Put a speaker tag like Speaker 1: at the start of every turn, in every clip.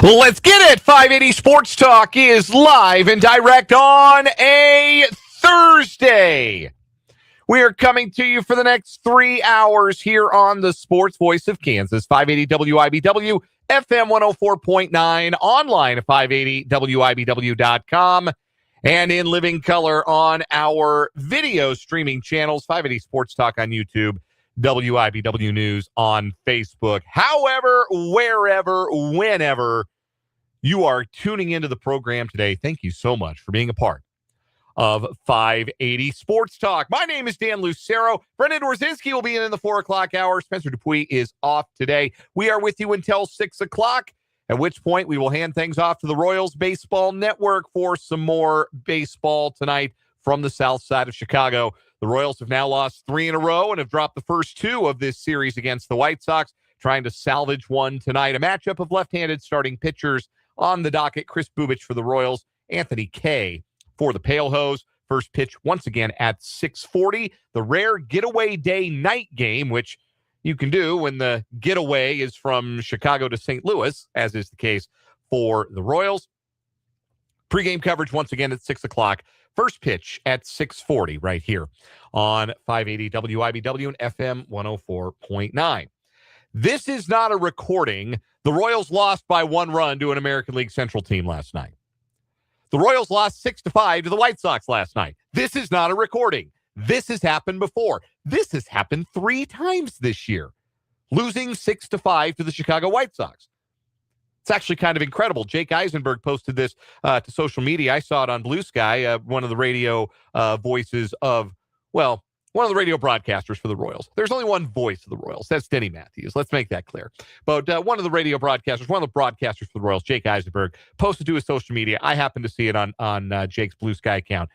Speaker 1: Let's get it. 580 Sports Talk is live and direct on a Thursday. We are coming to you for the next 3 hours here on the Sports Voice of Kansas, 580 WIBW, FM 104.9, online at 580WIBW.com, and in living color on our video streaming channels, 580 Sports Talk on YouTube, WIBW News on Facebook. However, wherever, whenever you are tuning into the program today, thank you so much for being a part of 580 Sports Talk. My name is Dan Lucero. Brendan Dworzinski will be in the 4 o'clock hour. Spencer Dupuis is off today. We are with you until 6 o'clock, at which point we will hand things off to the Royals Baseball Network for some more baseball tonight from the south side of Chicago. The Royals have now lost 3 in a row and have dropped the first 2 of this series against the White Sox, trying to salvage one tonight. A matchup of left-handed starting pitchers on the docket. Kris Bubic for the Royals, Anthony Kay for the Pale Hose. First pitch once again at 6:40. The rare getaway day night game, which you can do when the getaway is from Chicago to St. Louis, as is the case for the Royals. Pre-game coverage once again at 6 o'clock. First pitch at 6:40 right here on 580 WIBW and FM 104.9. This is not a recording. The Royals lost by 1 run to an American League Central team last night. The Royals lost 6-5 to the White Sox last night. This is not a recording. This has happened before. This has happened 3 times this year, losing 6-5 to the Chicago White Sox. It's actually kind of incredible. Jake Eisenberg posted this to social media. I saw it on Blue Sky, one of the radio voices of, well, one of the radio broadcasters for the Royals. There's only one voice of the Royals. That's Denny Matthews. Let's make that clear. But one of the radio broadcasters, one of the broadcasters for the Royals, Jake Eisenberg, posted to his social media. I happened to see it on Jake's Blue Sky account,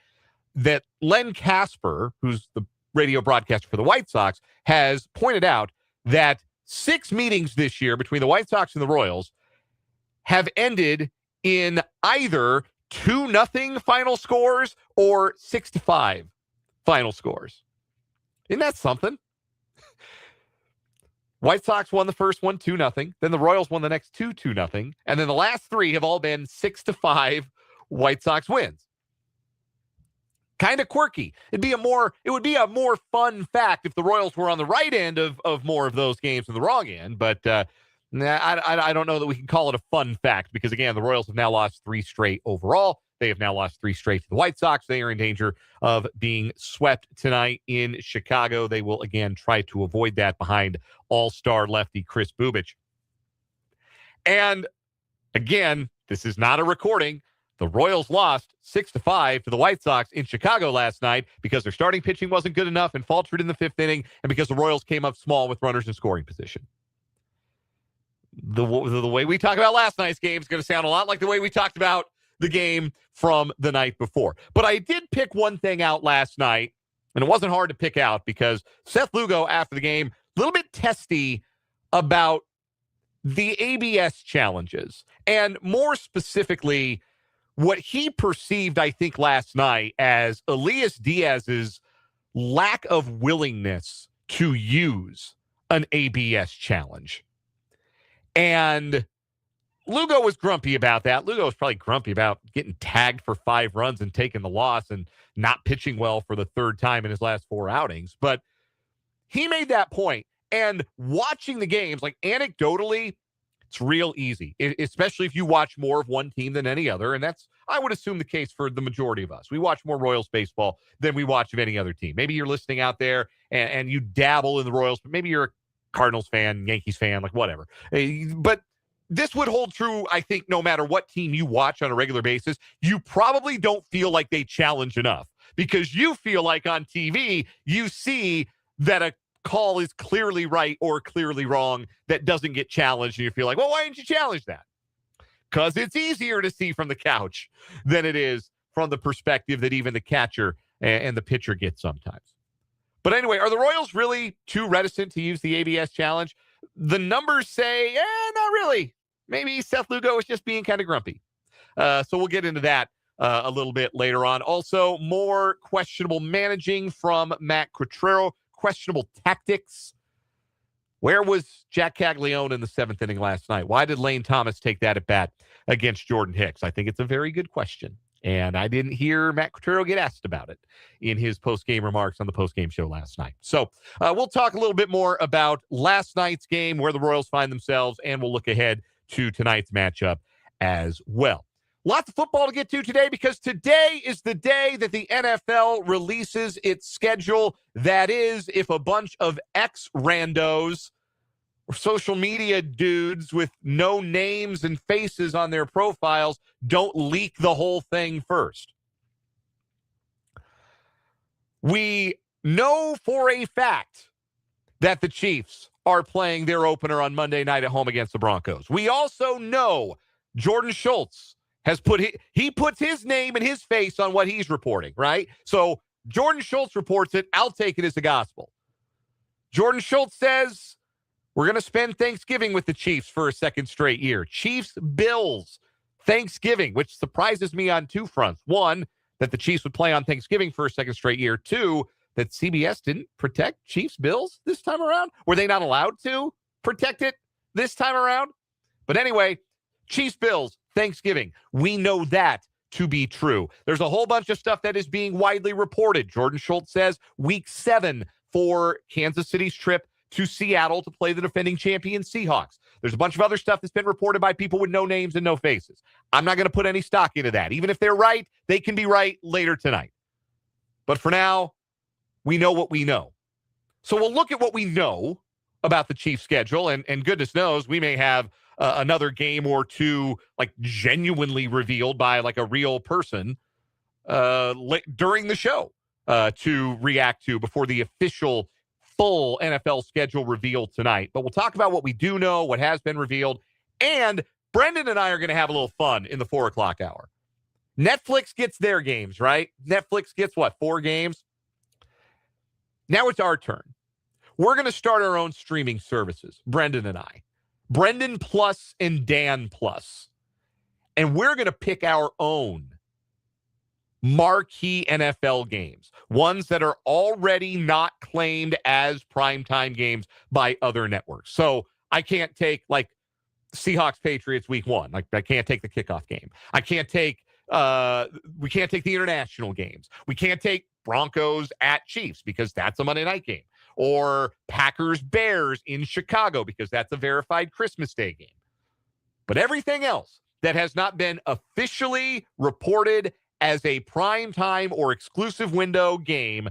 Speaker 1: that Len Casper, who's the radio broadcaster for the White Sox, has pointed out that 6 meetings this year between the White Sox and the Royals have ended in either 2-0 final scores or 6-5 final scores. Isn't that something? White Sox won the first one 2-0. Then the Royals won the next 2-0. And then the last 3 have all been 6-5 White Sox wins. Kind of quirky. It would be a more fun fact if the Royals were on the right end of more of those games than the wrong end. But I don't know that we can call it a fun fact because, again, the Royals have now lost 3 straight overall. They have now lost 3 straight to the White Sox. They are in danger of being swept tonight in Chicago. They will, again, try to avoid that behind all-star lefty Kris Bubic. And, again, this is not a recording. The Royals lost 6-5 to the White Sox in Chicago last night because their starting pitching wasn't good enough and faltered in the 5th inning, and because the Royals came up small with runners in scoring position. The way we talk about last night's game is going to sound a lot like the way we talked about the game from the night before. But I did pick one thing out last night, and it wasn't hard to pick out because Seth Lugo, after the game, a little bit testy about the ABS challenges, and more specifically, what he perceived, I think, last night as Elias Diaz's lack of willingness to use an ABS challenge. And Lugo was grumpy about that. Lugo was probably grumpy about getting tagged for 5 runs and taking the loss and not pitching well for the 3rd time in his last 4 outings. But he made that point. And watching the games, like anecdotally, it's real easy, especially if you watch more of one team than any other. And that's, I would assume, the case for the majority of us. We watch more Royals baseball than we watch of any other team. Maybe you're listening out there and you dabble in the Royals, but maybe you're a Cardinals fan, Yankees fan, like whatever. But this would hold true, I think, no matter what team you watch on a regular basis. You probably don't feel like they challenge enough because you feel like on TV, you see that a call is clearly right or clearly wrong that doesn't get challenged. And you feel like, well, why didn't you challenge that? Because it's easier to see from the couch than it is from the perspective that even the catcher and the pitcher get sometimes. But anyway, are the Royals really too reticent to use the ABS challenge? The numbers say, not really. Maybe Seth Lugo is just being kind of grumpy. So we'll get into that a little bit later on. Also, more questionable managing from Matt Quatrero, questionable tactics. Where was Jack Caglione in the 7th inning last night? Why did Lane Thomas take that at bat against Jordan Hicks? I think it's a very good question. And I didn't hear Matt Quatrero get asked about it in his post-game remarks on the post-game show last night. So we'll talk a little bit more about last night's game, where the Royals find themselves, and we'll look ahead to tonight's matchup as well. Lots of football to get to today, because today is the day that the NFL releases its schedule. That is, if a bunch of ex-randos or social media dudes with no names and faces on their profiles don't leak the whole thing first. We know for a fact that the Chiefs are playing their opener on Monday night at home against the Broncos. We also know Jordan Schultz has he puts his name and his face on what he's reporting, right? So Jordan Schultz reports it. I'll take it as the gospel. Jordan Schultz says we're going to spend Thanksgiving with the Chiefs for a second straight year. Chiefs-Bills Thanksgiving, which surprises me on two fronts. One, that the Chiefs would play on Thanksgiving for a second straight year. Two, that CBS didn't protect Chiefs-Bills this time around. Were they not allowed to protect it this time around? But anyway, Chiefs-Bills Thanksgiving. We know that to be true. There's a whole bunch of stuff that is being widely reported. Jordan Schultz says week 7 for Kansas City's trip to Seattle to play the defending champion Seahawks. There's a bunch of other stuff that's been reported by people with no names and no faces. I'm not going to put any stock into that. Even if they're right, they can be right later tonight. But for now, we know what we know. So we'll look at what we know about the Chiefs' schedule, and goodness knows we may have another game or two like genuinely revealed by like a real person during the show to react to before the official full NFL schedule reveal tonight. But we'll talk about what we do know, what has been revealed, and Brendan and I are going to have a little fun in the 4 o'clock hour. Netflix gets their games, right? Netflix gets what, 4 games? Now it's our turn. We're going to start our own streaming services, Brendan and I. Brendan Plus and Dan Plus. And we're going to pick our own marquee NFL games, ones that are already not claimed as primetime games by other networks. So I can't take like Seahawks Patriots week 1. Like I can't take the kickoff game. I can't take we can't take the international games. We can't take Broncos at Chiefs because that's a Monday night game, or Packers Bears in Chicago because that's a verified Christmas Day game. But everything else that has not been officially reported as a primetime or exclusive window game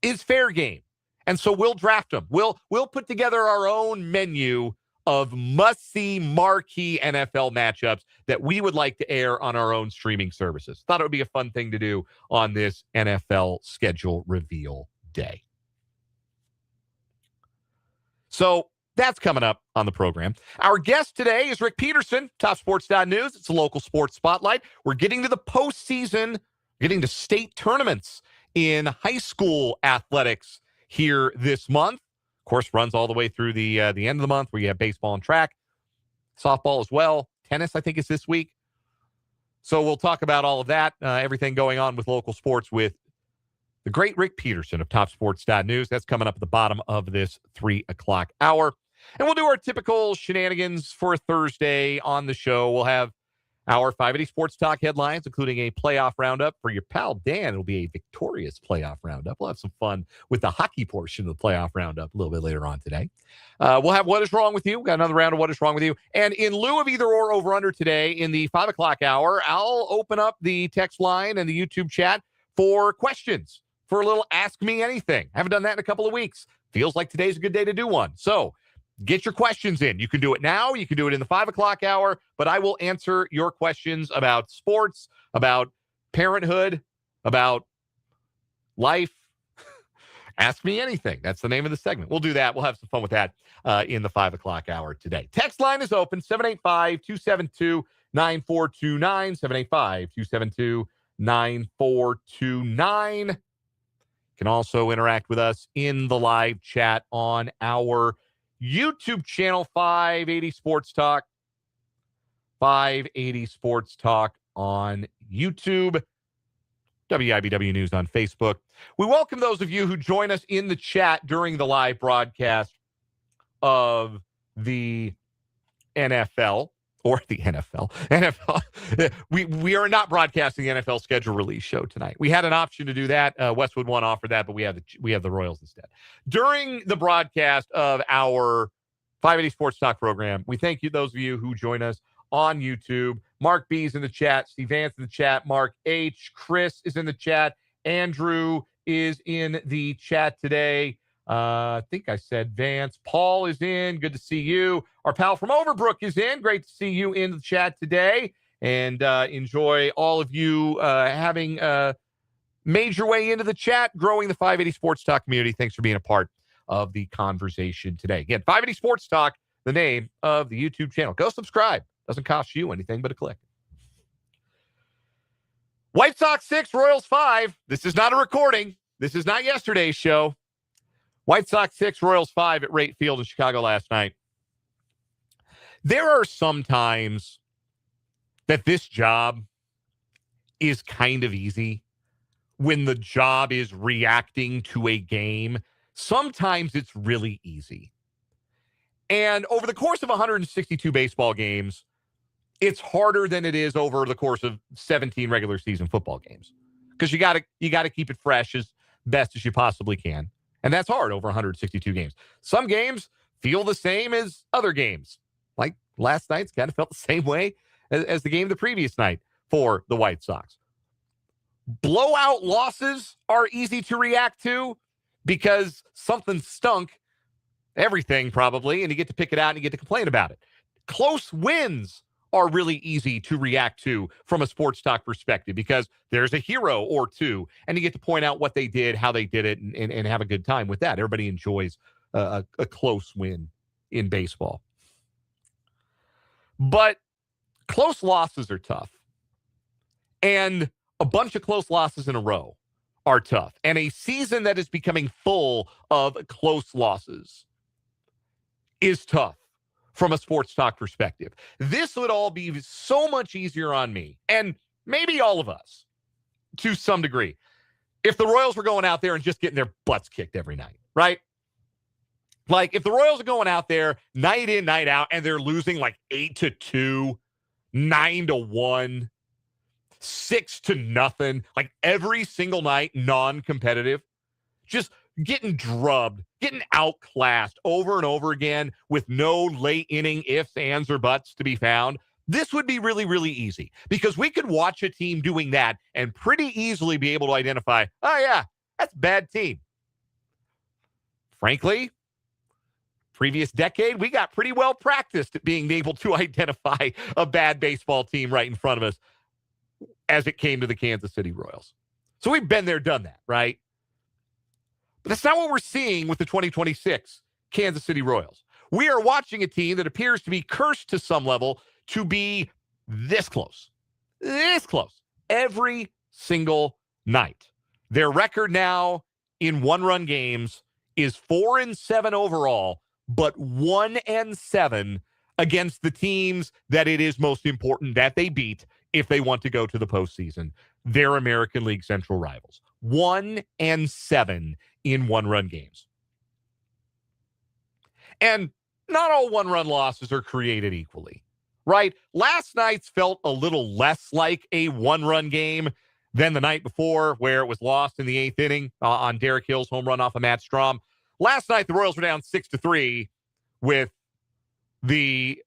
Speaker 1: is fair game. And so we'll draft them. We'll put together our own menu of must-see marquee NFL matchups that we would like to air on our own streaming services. Thought it would be a fun thing to do on this NFL schedule reveal day. So that's coming up on the program. Our guest today is Rick Peterson, TopSports.News. It's a local sports spotlight. We're getting to the postseason, getting to state tournaments in high school athletics here this month. Of course, runs all the way through the end of the month where you have baseball and track, softball as well. Tennis, I think, is this week. So we'll talk about all of that, everything going on with local sports with the great Rick Peterson of TopSports.News. That's coming up at the bottom of this 3 o'clock hour. And we'll do our typical shenanigans for Thursday on the show. We'll have our 580 Sports Talk headlines, including a playoff roundup for your pal Dan. It'll be a victorious playoff roundup. We'll have some fun with the hockey portion of the playoff roundup a little bit later on today. We'll have What Is Wrong With You. Got another round of What Is Wrong With You. And in lieu of either or over under today, in the 5 o'clock hour, I'll open up the text line and the YouTube chat for questions, for a little Ask Me Anything. I haven't done that in a couple of weeks. Feels like today's a good day to do one. So get your questions in. You can do it now. You can do it in the 5 o'clock hour, but I will answer your questions about sports, about parenthood, about life. Ask me anything. That's the name of the segment. We'll do that. We'll have some fun with that in the 5 o'clock hour today. Text line is open, 785-272-9429, 785-272-9429. You can also interact with us in the live chat on our YouTube channel, 580 Sports Talk. 580 Sports Talk on YouTube. WIBW News on Facebook. We welcome those of you who join us in the chat during the live broadcast. of the NFL. Or the NFL. We are not broadcasting the NFL schedule release show tonight. We had an option to do that. Westwood One offered that, but we have the Royals instead. During the broadcast of our 580 Sports Talk program, we thank you, those of you who join us on YouTube. Mark B is in the chat. Steve Vance in the chat. Mark H. Chris is in the chat. Andrew is in the chat today. I think I said Vance. Paul is in. Good to see you. Our pal from Overbrook is in. Great to see you in the chat today. And enjoy all of you having made your way into the chat, growing the 580 Sports Talk community. Thanks for being a part of the conversation today. Again, 580 Sports Talk, the name of the YouTube channel. Go subscribe. Doesn't cost you anything but a click. White Sox 6, Royals 5. This is not a recording. This is not yesterday's show. White Sox 6, Royals 5 at Rate Field in Chicago last night. There are some times that this job is kind of easy when the job is reacting to a game. Sometimes it's really easy. And over the course of 162 baseball games, it's harder than it is over the course of 17 regular season football games. Because you got to keep it fresh as best as you possibly can. And that's hard over 162 games. Some games feel the same as other games. Like last night's kind of felt the same way as the game the previous night for the White Sox. Blowout losses are easy to react to because something stunk, everything probably, and you get to pick it out and you get to complain about it. Close wins are really easy to react to from a sports talk perspective because there's a hero or two, and you get to point out what they did, how they did it, and have a good time with that. Everybody enjoys a close win in baseball. But close losses are tough. And a bunch of close losses in a row are tough. And a season that is becoming full of close losses is tough from a sports talk perspective. This would all be so much easier on me, and maybe all of us, to some degree, if the Royals were going out there and just getting their butts kicked every night, right? Like, if the Royals are going out there night in, night out, and they're losing like 8-2, 9-1, 6-0, like every single night, non-competitive, just getting drubbed, getting outclassed over and over again with no late inning ifs, ands, or buts to be found. This would be really, really easy because we could watch a team doing that and pretty easily be able to identify, oh, yeah, that's a bad team. Frankly, previous decade, we got pretty well practiced at being able to identify a bad baseball team right in front of us as it came to the Kansas City Royals. So we've been there, done that, right? But that's not what we're seeing with the 2026 Kansas City Royals. We are watching a team that appears to be cursed to some level to be this close every single night. Their record now in one-run games is 4-7 overall, but 1-7 against the teams that it is most important that they beat if they want to go to the postseason, their American League Central rivals. 1-7 in one-run games. And not all one-run losses are created equally, right? Last night's felt a little less like a one-run game than the night before, where it was lost in the eighth inning on Derek Hill's home run off of Matt Strahm. Last night, the Royals were down 6-3 with the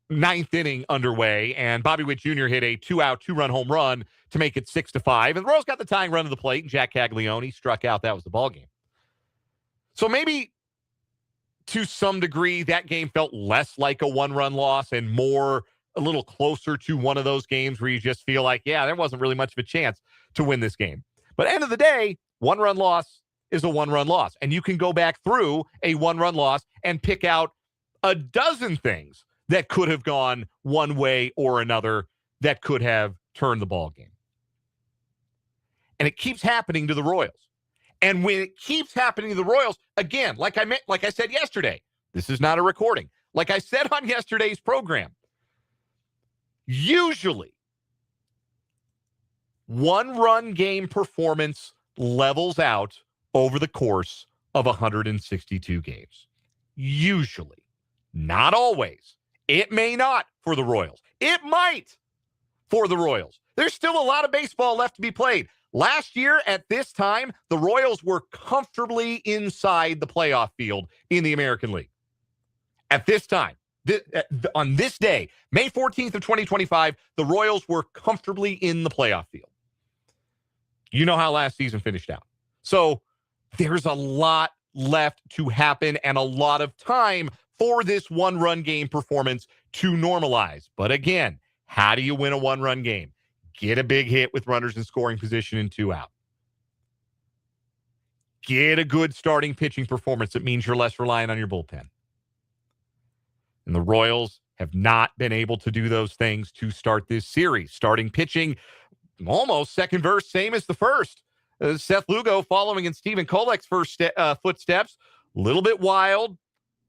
Speaker 1: ninth inning underway, and Bobby Witt Jr. hit a 2-out, 2-run home run to make it 6-5. And the Royals got the tying run to the plate, and Jack Caglione struck out. That was the ball game. So maybe to some degree, that game felt less like a one-run loss and more a little closer to one of those games where you just feel like, yeah, there wasn't really much of a chance to win this game. But end of the day, one-run loss is a one-run loss. And you can go back through a one-run loss and pick out a dozen things that could have gone one way or another that could have turned the ball game. And it keeps happening to the Royals. And when it keeps happening to the Royals, again, like I said yesterday, this is not a recording. Like I said on yesterday's program, usually one-run game performance levels out over the course of 162 games. usually, not always. It may not for the Royals. It might for the Royals. There's still a lot of baseball left to be played. Last year at this time, the Royals were comfortably inside the playoff field in the American League. At this time, on this day, May 14th of 2025, the Royals were comfortably in the playoff field. You know how last season finished out. So there's a lot left to happen and a lot of time for this one-run game performance to normalize. But again, how do you win a one-run game? Get a big hit with runners in scoring position and 2 out. Get a good starting pitching performance. That means you're less reliant on your bullpen. And the Royals have not been able to do those things to start this series. Starting pitching, almost second verse, same as the first. Seth Lugo following in Stephen Kolek's first footsteps. A little bit wild,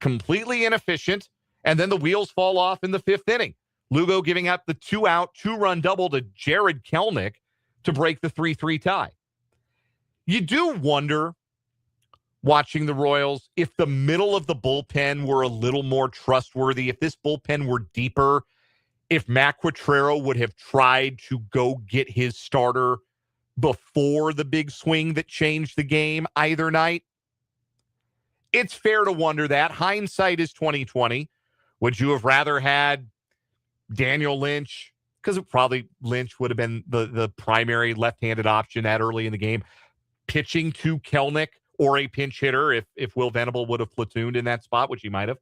Speaker 1: completely inefficient, and then the wheels fall off in the 5th inning. Lugo giving up the 2-out, 2-run double to Jared Kelenic to break the 3-3 tie. You do wonder, watching the Royals, if the middle of the bullpen were a little more trustworthy, if this bullpen were deeper, if Matt Quatrero would have tried to go get his starter before the big swing that changed the game either night. It's fair to wonder that. Hindsight is 2020. Would you have rather had Daniel Lynch? Because probably Lynch would have been the primary left-handed option that early in the game. Pitching to Kelenic or a pinch hitter if Will Venable would have platooned in that spot, which he might have.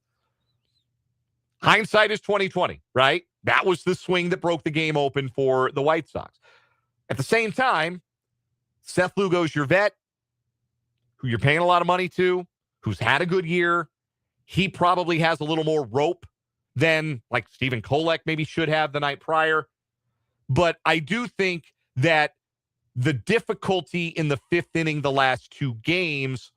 Speaker 1: Hindsight is 2020, right? That was the swing that broke the game open for the White Sox. At the same time, Seth Lugo's your vet, who you're paying a lot of money to, who's had a good year. He probably has a little more rope than like Stephen Kolek maybe should have the night prior. But I do think that the difficulty in the 5th inning, the last 2 games,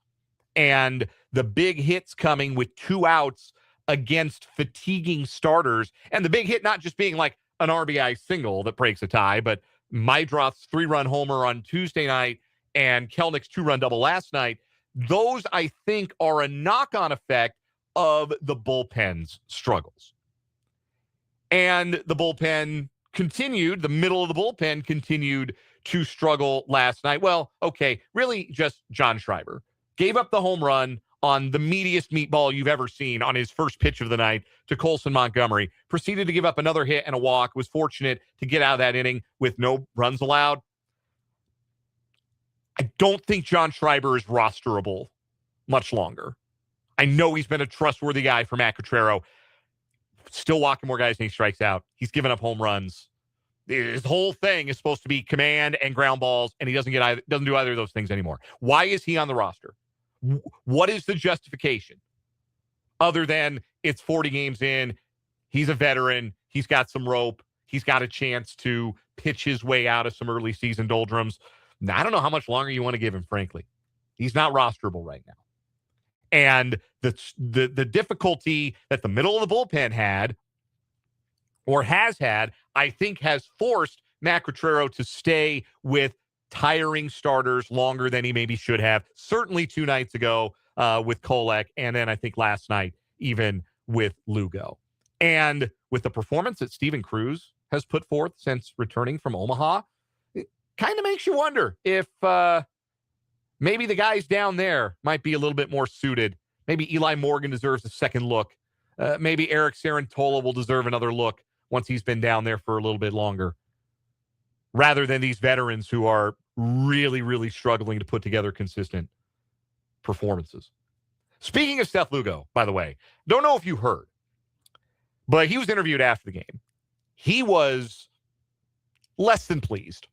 Speaker 1: and the big hits coming with 2 outs against fatiguing starters, and the big hit not just being like an RBI single that breaks a tie, but Maidroth's 3-run homer on Tuesday night and Kelnick's 2-run double last night, those I think are a knock-on effect of the bullpen's struggles. And the bullpen continued, the middle of the bullpen continued to struggle last night. Well, okay, really just John Schreiber. Gave up the home run on the meatiest meatball you've ever seen on his first pitch of the night to Colson Montgomery. Proceeded to give up another hit and a walk. Was fortunate to get out of that inning with no runs allowed. I don't think John Schreiber is rosterable much longer. I know he's been a trustworthy guy for Matt Quatrero. Still walking more guys than he strikes out. He's given up home runs. His whole thing is supposed to be command and ground balls, and he doesn't do either of those things anymore. Why is he on the roster? What is the justification? Other than it's 40 games in, he's a veteran, he's got some rope, he's got a chance to pitch his way out of some early season doldrums. Now, I don't know how much longer you want to give him, frankly. He's not rosterable right now. And the difficulty that the middle of the bullpen had, or has had, I think has forced Matt Quatrero to stay with tiring starters longer than he maybe should have. Certainly 2 nights ago with Kolek, and then I think last night even with Lugo. And with the performance that Steven Cruz has put forth since returning from Omaha, it kind of makes you wonder if maybe the guys down there might be a little bit more suited. Maybe Eli Morgan deserves a second look. Maybe Eric Sarantola will deserve another look once he's been down there for a little bit longer, rather than these veterans who are really, really struggling to put together consistent performances. Speaking of Seth Lugo, by the way, don't know if you heard, but he was interviewed after the game. He was less than pleased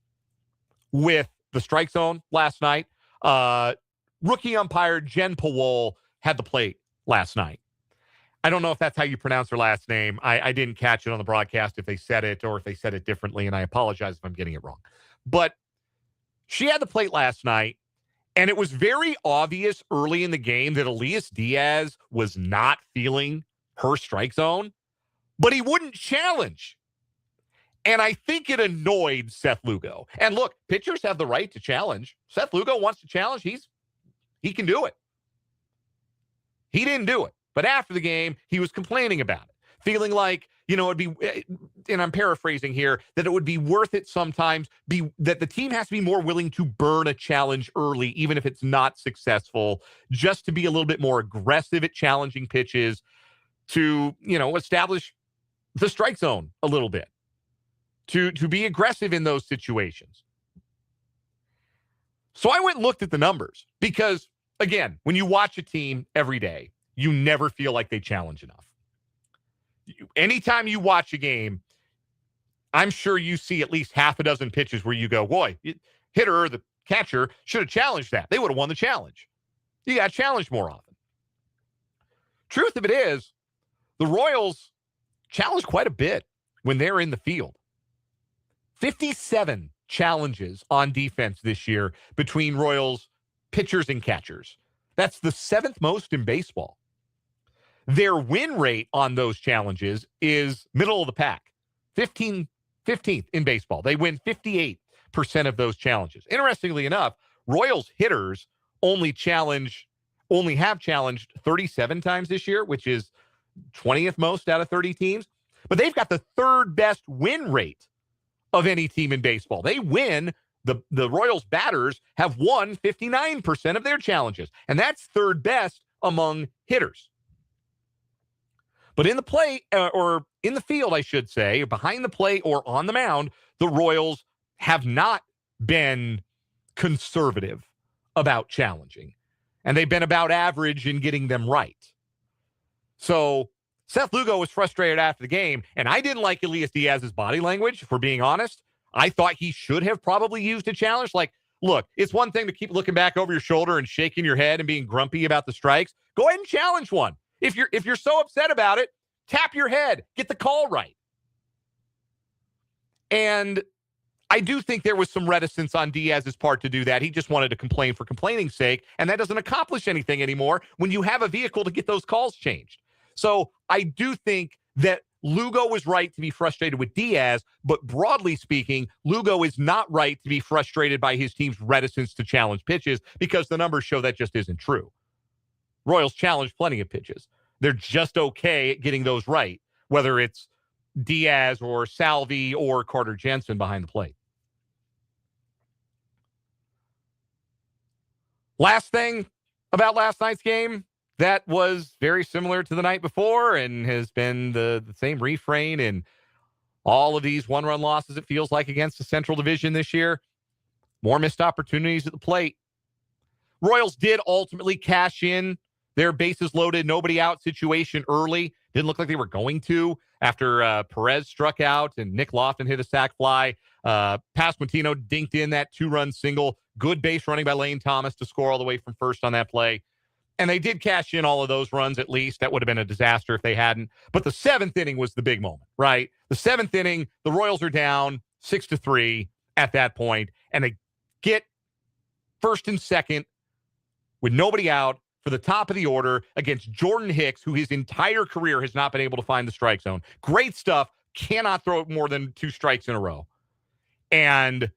Speaker 1: with the strike zone last night. Rookie umpire Jen Powell had the plate last night. I don't know if that's how you pronounce her last name. I didn't catch it on the broadcast if they said it or if they said it differently, and I apologize if I'm getting it wrong. But she had the plate last night, and it was very obvious early in the game that Elias Diaz was not feeling her strike zone, but he wouldn't challenge. And I think it annoyed Seth Lugo. And look, pitchers have the right to challenge. Seth Lugo wants to challenge. He can do it. He didn't do it. But after the game, he was complaining about it, feeling like, it'd be, and I'm paraphrasing here, that it would be worth it sometimes, that the team has to be more willing to burn a challenge early, even if it's not successful, just to be a little bit more aggressive at challenging pitches, to, establish the strike zone a little bit, to be aggressive in those situations. So I went and looked at the numbers because, again, when you watch a team every day, you never feel like they challenge enough. Anytime you watch a game, I'm sure you see at least half a dozen pitches where you go, boy, hitter or the catcher should have challenged that. They would have won the challenge. You got challenged more often. Truth of it is, the Royals challenge quite a bit when they're in the field. 57 challenges on defense this year between Royals pitchers and catchers. That's the 7th most in baseball. Their win rate on those challenges is middle of the pack, 15th in baseball. They win 58% of those challenges. Interestingly enough, Royals hitters only have challenged 37 times this year, which is 20th most out of 30 teams. But they've got the 3rd best win rate of any team in baseball. They win. The Royals batters have won 59% of their challenges, and that's 3rd best among hitters. But in the play, or in the field, I should say, behind the plate or on the mound, the Royals have not been conservative about challenging. And they've been about average in getting them right. So Seth Lugo was frustrated after the game, and I didn't like Elias Diaz's body language, if we're being honest. I thought he should have probably used a challenge. Like, look, it's one thing to keep looking back over your shoulder and shaking your head and being grumpy about the strikes. Go ahead and challenge one. If you're so upset about it, tap your head, get the call right. And I do think there was some reticence on Diaz's part to do that. He just wanted to complain for complaining's sake, and that doesn't accomplish anything anymore when you have a vehicle to get those calls changed. So I do think that Lugo was right to be frustrated with Diaz, but broadly speaking, Lugo is not right to be frustrated by his team's reticence to challenge pitches, because the numbers show that just isn't true. Royals challenge plenty of pitches. They're just okay at getting those right, whether it's Diaz or Salvi or Carter Jensen behind the plate. Last thing about last night's game that was very similar to the night before and has been the same refrain in all of these one-run losses, it feels like, against the Central Division this year. More missed opportunities at the plate. Royals did ultimately cash in their bases loaded, nobody out situation early. Didn't look like they were going to after Perez struck out and Nick Lofton hit a sac fly. Pasquantino dinked in that 2-run single. Good base running by Lane Thomas to score all the way from first on that play. And they did cash in all of those runs at least. That would have been a disaster if they hadn't. But the 7th inning was the big moment, right? The 7th inning, the Royals are down 6-3 at that point, and they get first and second with nobody out for the top of the order against Jordan Hicks, who his entire career has not been able to find the strike zone. Great stuff. Cannot throw more than 2 strikes in a row. And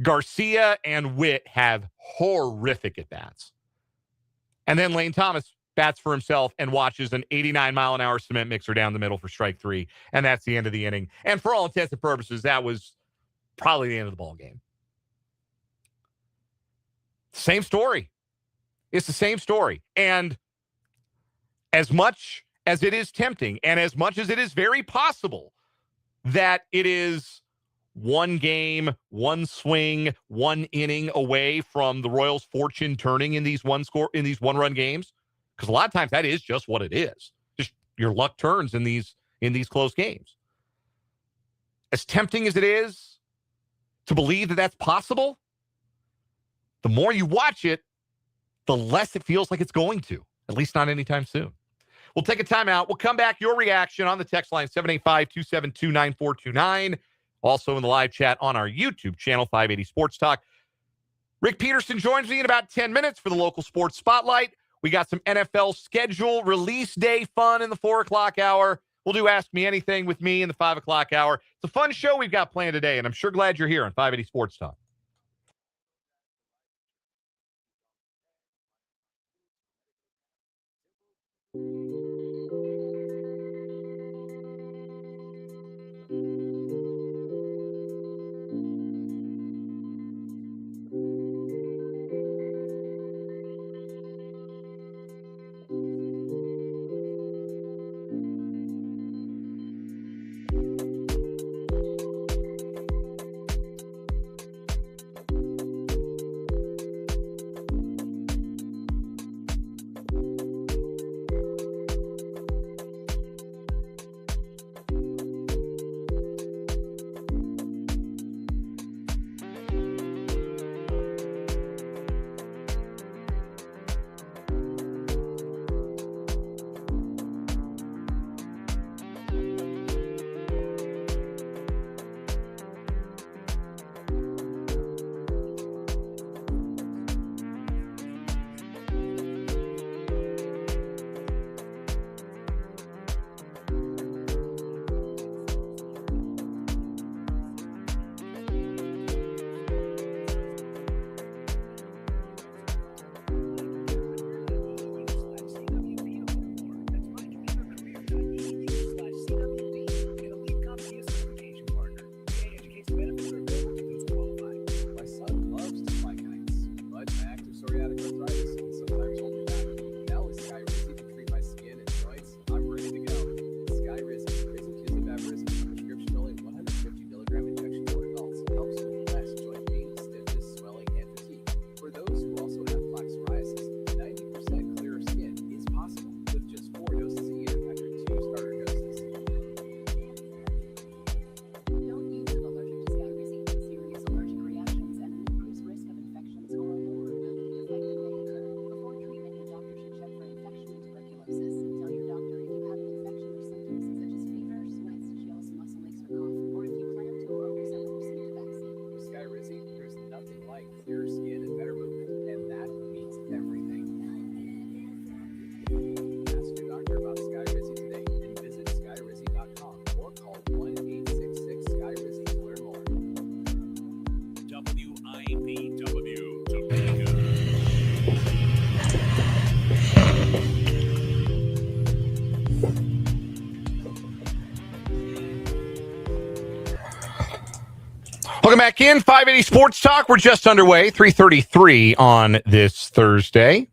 Speaker 1: Garcia and Witt have horrific at-bats. And then Lane Thomas bats for himself and watches an 89-mile-an-hour cement mixer down the middle for strike 3. And that's the end of the inning. And for all intents and purposes, that was probably the end of the ball game. Same story. It's the same story. And as much as it is tempting and as much as it is very possible that it is one game, one swing, one inning away from the Royals' fortune turning in these one-run games, because a lot of times that is just what it is. Just your luck turns in these close games. As tempting as it is to believe that that's possible, the more you watch it, the less it feels like it's going to, at least not anytime soon. We'll take a timeout. We'll come back. Your reaction on the text line, 785-272-9429. Also in the live chat on our YouTube channel, 580 Sports Talk. Rick Peterson joins me in about 10 minutes for the local sports spotlight. We got some NFL schedule release day fun in the 4 o'clock hour. We'll do Ask Me Anything with me in the 5 o'clock hour. It's a fun show we've got planned today, and I'm sure glad you're here on 580 Sports Talk.
Speaker 2: psoriatic arthritis can sometimes hold me back. Now with Skyrizi to treat my skin and joints, I'm ready to go. Skyrizi is inclusive Everest prescription only 150 milligram injection for adults. Helps with less joint pain, stiffness, swelling, and fatigue. For those who also have plaque psoriasis, 90% clearer skin is possible with just 4 doses a year after 2 starter doses.
Speaker 3: Don't use if allergic to Skyrizi. Serious allergic reactions and an increased risk of infections or affected may occur. Before treatment, your doctor should check for infection and tuberculosis. Tell your doctor if you have an infection or symptoms such as fever, sweats, chills, muscle aches, or cough, or if you plan to or recently received a vaccine.
Speaker 2: With Skyrizi, there's nothing like clearer skin and better movement, and that means everything. Ask your doctor about Skyrizi today and visit skyrizi.com or call 1-866-SKYRIZI to learn more.
Speaker 4: WIPW Topeka.
Speaker 1: Welcome back in 580 Sports Talk. We're just underway, 3:33 on this Thursday.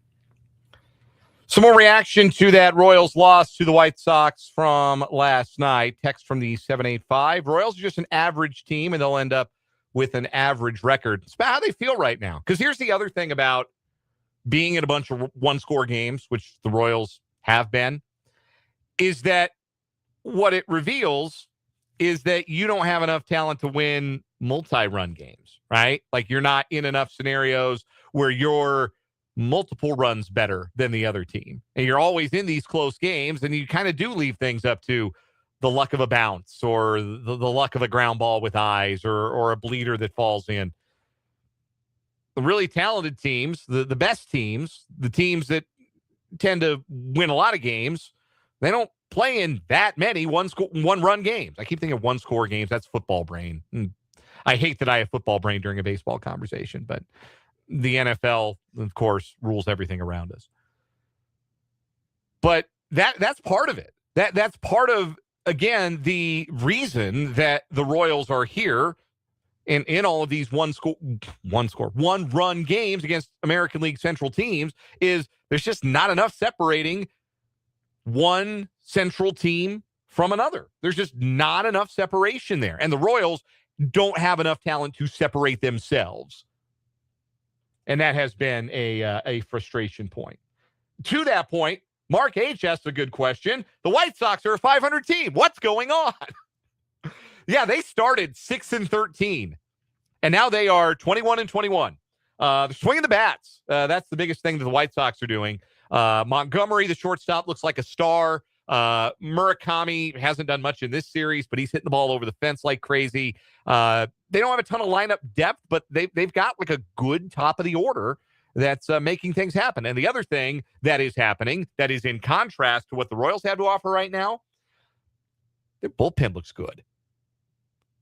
Speaker 1: Some more reaction to that Royals loss to the White Sox from last night. Text from the 785. Royals are just an average team, and they'll end up with an average record. It's about how they feel right now. Because here's the other thing about being in a bunch of one-score games, which the Royals have been, is that what it reveals is that you don't have enough talent to win multi-run games, right? Like you're not in enough scenarios where you're multiple runs better than the other team. And you're always in these close games, and you kind of do leave things up to the luck of a bounce or the luck of a ground ball with eyes or a bleeder that falls in. The really talented teams, the best teams, the teams that tend to win a lot of games, they don't play in that many one-run games. I keep thinking one-score games. That's football brain. I hate that I have football brain during a baseball conversation, but the NFL, of course, rules everything around us. But that's part of it. That's part of, again, the reason that the Royals are here in all of these one-run games against American League Central teams is there's just not enough separating one Central team from another. There's just not enough separation there. And the Royals don't have enough talent to separate themselves. And that has been a frustration point. To that point, Mark H. asked a good question. The White Sox are a 500 team. What's going on? Yeah, they started 6-13, and now they are 21-21. They're swinging the bats. That's the biggest thing that the White Sox are doing. Montgomery, the shortstop, looks like a star. Murakami hasn't done much in this series, but he's hitting the ball over the fence like crazy. They don't have a ton of lineup depth, but they've got like a good top of the order that's making things happen. And the other thing that is happening that is in contrast to what the Royals have to offer right now, their bullpen looks good.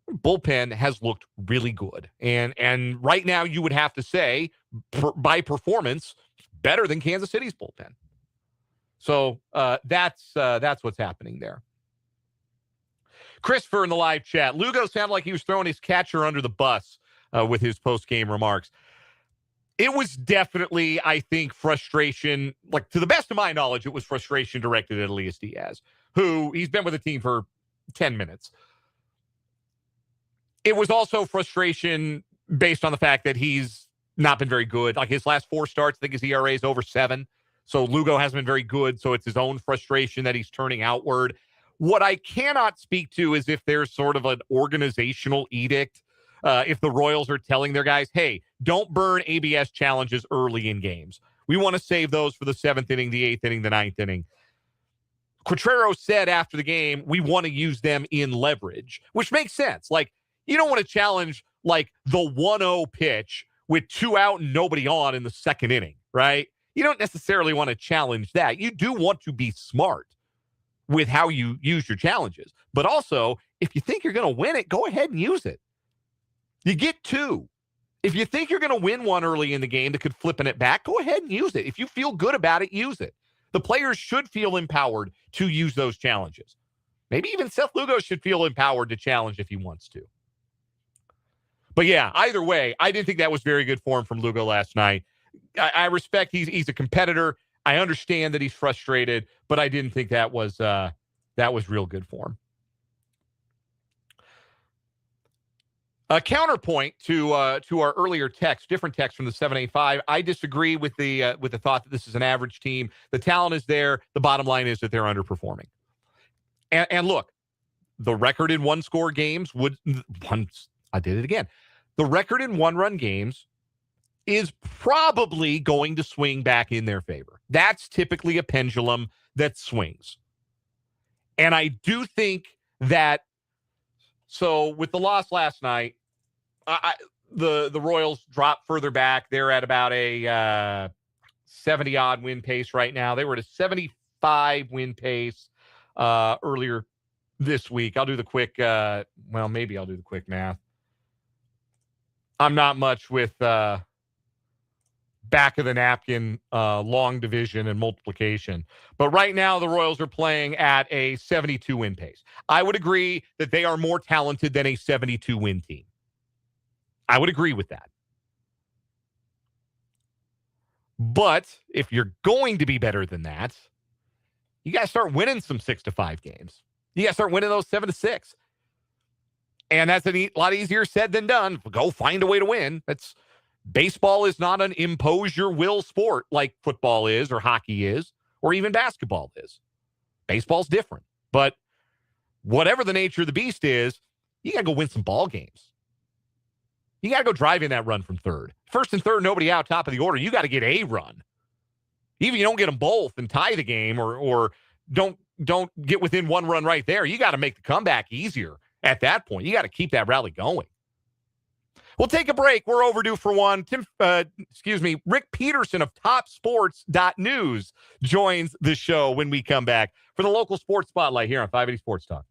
Speaker 1: Their bullpen has looked really good. And right now you would have to say, by performance, better than Kansas City's bullpen. So that's what's happening there. Christopher in the live chat. Lugo sounded like he was throwing his catcher under the bus with his post-game remarks. It was definitely, I think, frustration. Like, to the best of my knowledge, it was frustration directed at Elias Diaz, who he's been with the team for 10 minutes. It was also frustration based on the fact that he's not been very good. Like, his last 4 starts, I think his ERA is over 7. So Lugo hasn't been very good. So it's his own frustration that he's turning outward. What I cannot speak to is if there's sort of an organizational edict. If the Royals are telling their guys, hey, don't burn ABS challenges early in games. We want to save those for the 7th inning, the 8th inning, the 9th inning. Quatrero said after the game, we want to use them in leverage, which makes sense. Like, you don't want to challenge like the 1-0 pitch with 2 out and nobody on in the 2nd inning, right? You don't necessarily want to challenge that. You do want to be smart with how you use your challenges. But also, if you think you're going to win it, go ahead and use it. You get 2. If you think you're going to win one early in the game that could flipping it back, go ahead and use it. If you feel good about it, use it. The players should feel empowered to use those challenges. Maybe even Seth Lugo should feel empowered to challenge if he wants to. But yeah, either way, I didn't think that was very good form from Lugo last night. I respect he's a competitor. I understand that he's frustrated, but I didn't think that was real good for him. A counterpoint to our earlier text, different text from the 785. I disagree with the thought that this is an average team. The talent is there. The bottom line is that they're underperforming. And look, the record in one-score games I did it again. The record in one-run games is probably going to swing back in their favor. That's typically a pendulum that swings. And I do think that, so with the loss last night, the Royals dropped further back. They're at about a 70-odd win pace right now. They were at a 75 win pace earlier this week. I'll do the quick, maybe I'll do the quick math. I'm not much with back of the napkin, long division and multiplication. But right now, the Royals are playing at a 72 win pace. I would agree that they are more talented than a 72 win team. I would agree with that. But if you're going to be better than that, you got to start winning some 6-5 games. You got to start winning those 7-6. And that's a lot easier said than done. Go find a way to win. Baseball is not an impose your will sport like football is or hockey is or even basketball is. Baseball's different. But whatever the nature of the beast is, you got to go win some ball games. You got to go drive in that run from third. First and third, nobody out, top of the order. You got to get a run. Even if you don't get them both and tie the game or don't get within one run right there, you got to make the comeback easier at that point. You got to keep that rally going. We'll take a break. We're overdue for one. Rick Peterson of TopSports.News joins the show when we come back for the local sports spotlight here on 580 Sports Talk.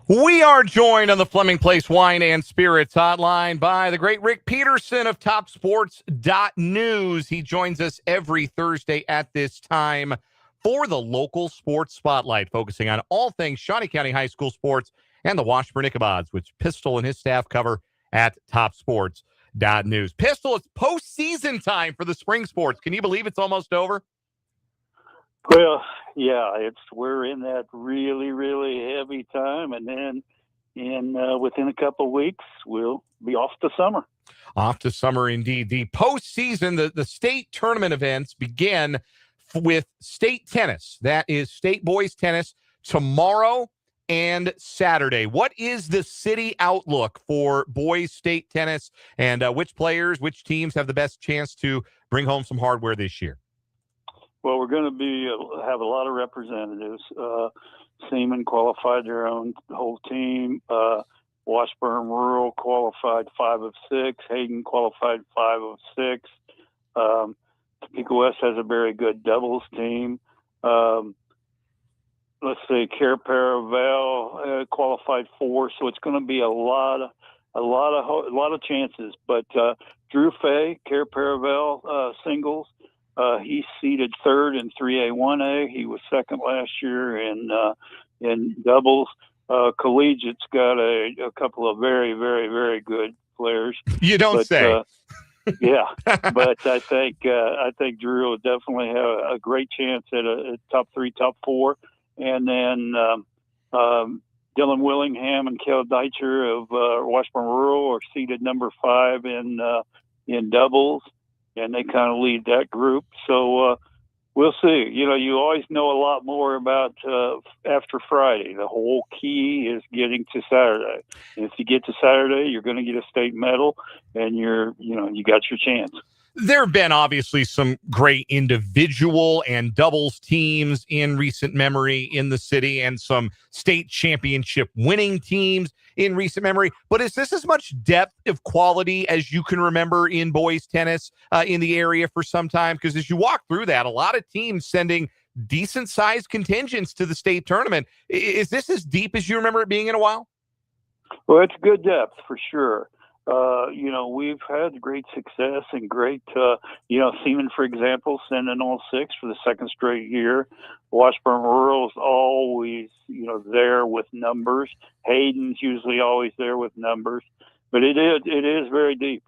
Speaker 1: We are joined on the Fleming Place Wine and Spirits hotline by the great Rick Peterson of TopSports.News. He joins us every Thursday at this time for the local sports spotlight, focusing on all things Shawnee County High School sports and the Washburn Ichabods, which Pistol and his staff cover at TopSports.News. Pistol, it's postseason time for the spring sports. Can you believe it's almost over?
Speaker 5: Well, yeah, we're in that really, really heavy time, and then and within a couple of weeks, we'll be off to summer.
Speaker 1: Off to summer indeed. The postseason, the state tournament events begin with state tennis. That is state boys tennis tomorrow and Saturday. What is the city outlook for boys state tennis, and which players, which teams have the best chance to bring home some hardware this year?
Speaker 5: Well, we're going to have a lot of representatives. Seaman qualified their own whole team. Washburn Rural qualified 5 of 6. Hayden qualified 5 of 6. Topeka West has a very good doubles team. Let's see, Care Paravel qualified 4. So it's going to be a lot of chances. But Drew Fay, Care Paravel singles. He's seeded 3rd in 3A, 1A. He was 2nd last year in doubles. Collegiate's got a couple of very, very, very good players.
Speaker 1: You don't say.
Speaker 5: Yeah, but I think Drew will definitely have a great chance at a top 3, top 4, and then Dylan Willingham and Kel Deitcher of Washburn Rural are seeded number 5 in doubles, and they kind of lead that group. So we'll see. You always know a lot more about after Friday. The whole key is getting to Saturday. And if you get to Saturday, you're going to get a state medal, and you got your chance.
Speaker 1: There have been obviously some great individual and doubles teams in recent memory in the city, and some state championship winning teams in recent memory. But is this as much depth of quality as you can remember in boys tennis in the area for some time? Because as you walk through that, a lot of teams sending decent sized contingents to the state tournament. Is this as deep as you remember it being in a while?
Speaker 5: Well, it's good depth for sure. We've had great success and great, Seaman, for example, sending all 6 for the 2nd straight year. Washburn Rural is always, there with numbers. Hayden's usually always there with numbers, but it is very deep.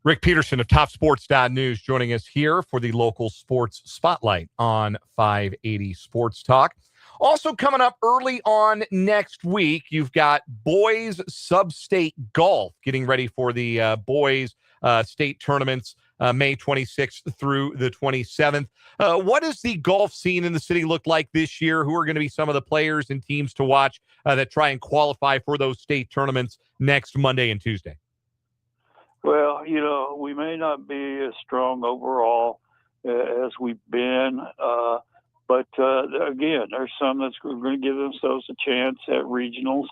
Speaker 1: Rick Peterson of TopSports.News joining us here for the local sports spotlight on 580 Sports Talk. Also coming up early on next week, you've got boys sub-state golf getting ready for the boys state tournaments May 26th through the 27th. What does the golf scene in the city look like this year? Who are going to be some of the players and teams to watch that try and qualify for those state tournaments next Monday and Tuesday?
Speaker 5: Well, we may not be as strong overall as we've been, but again, there's some that's going to give themselves a chance at regionals.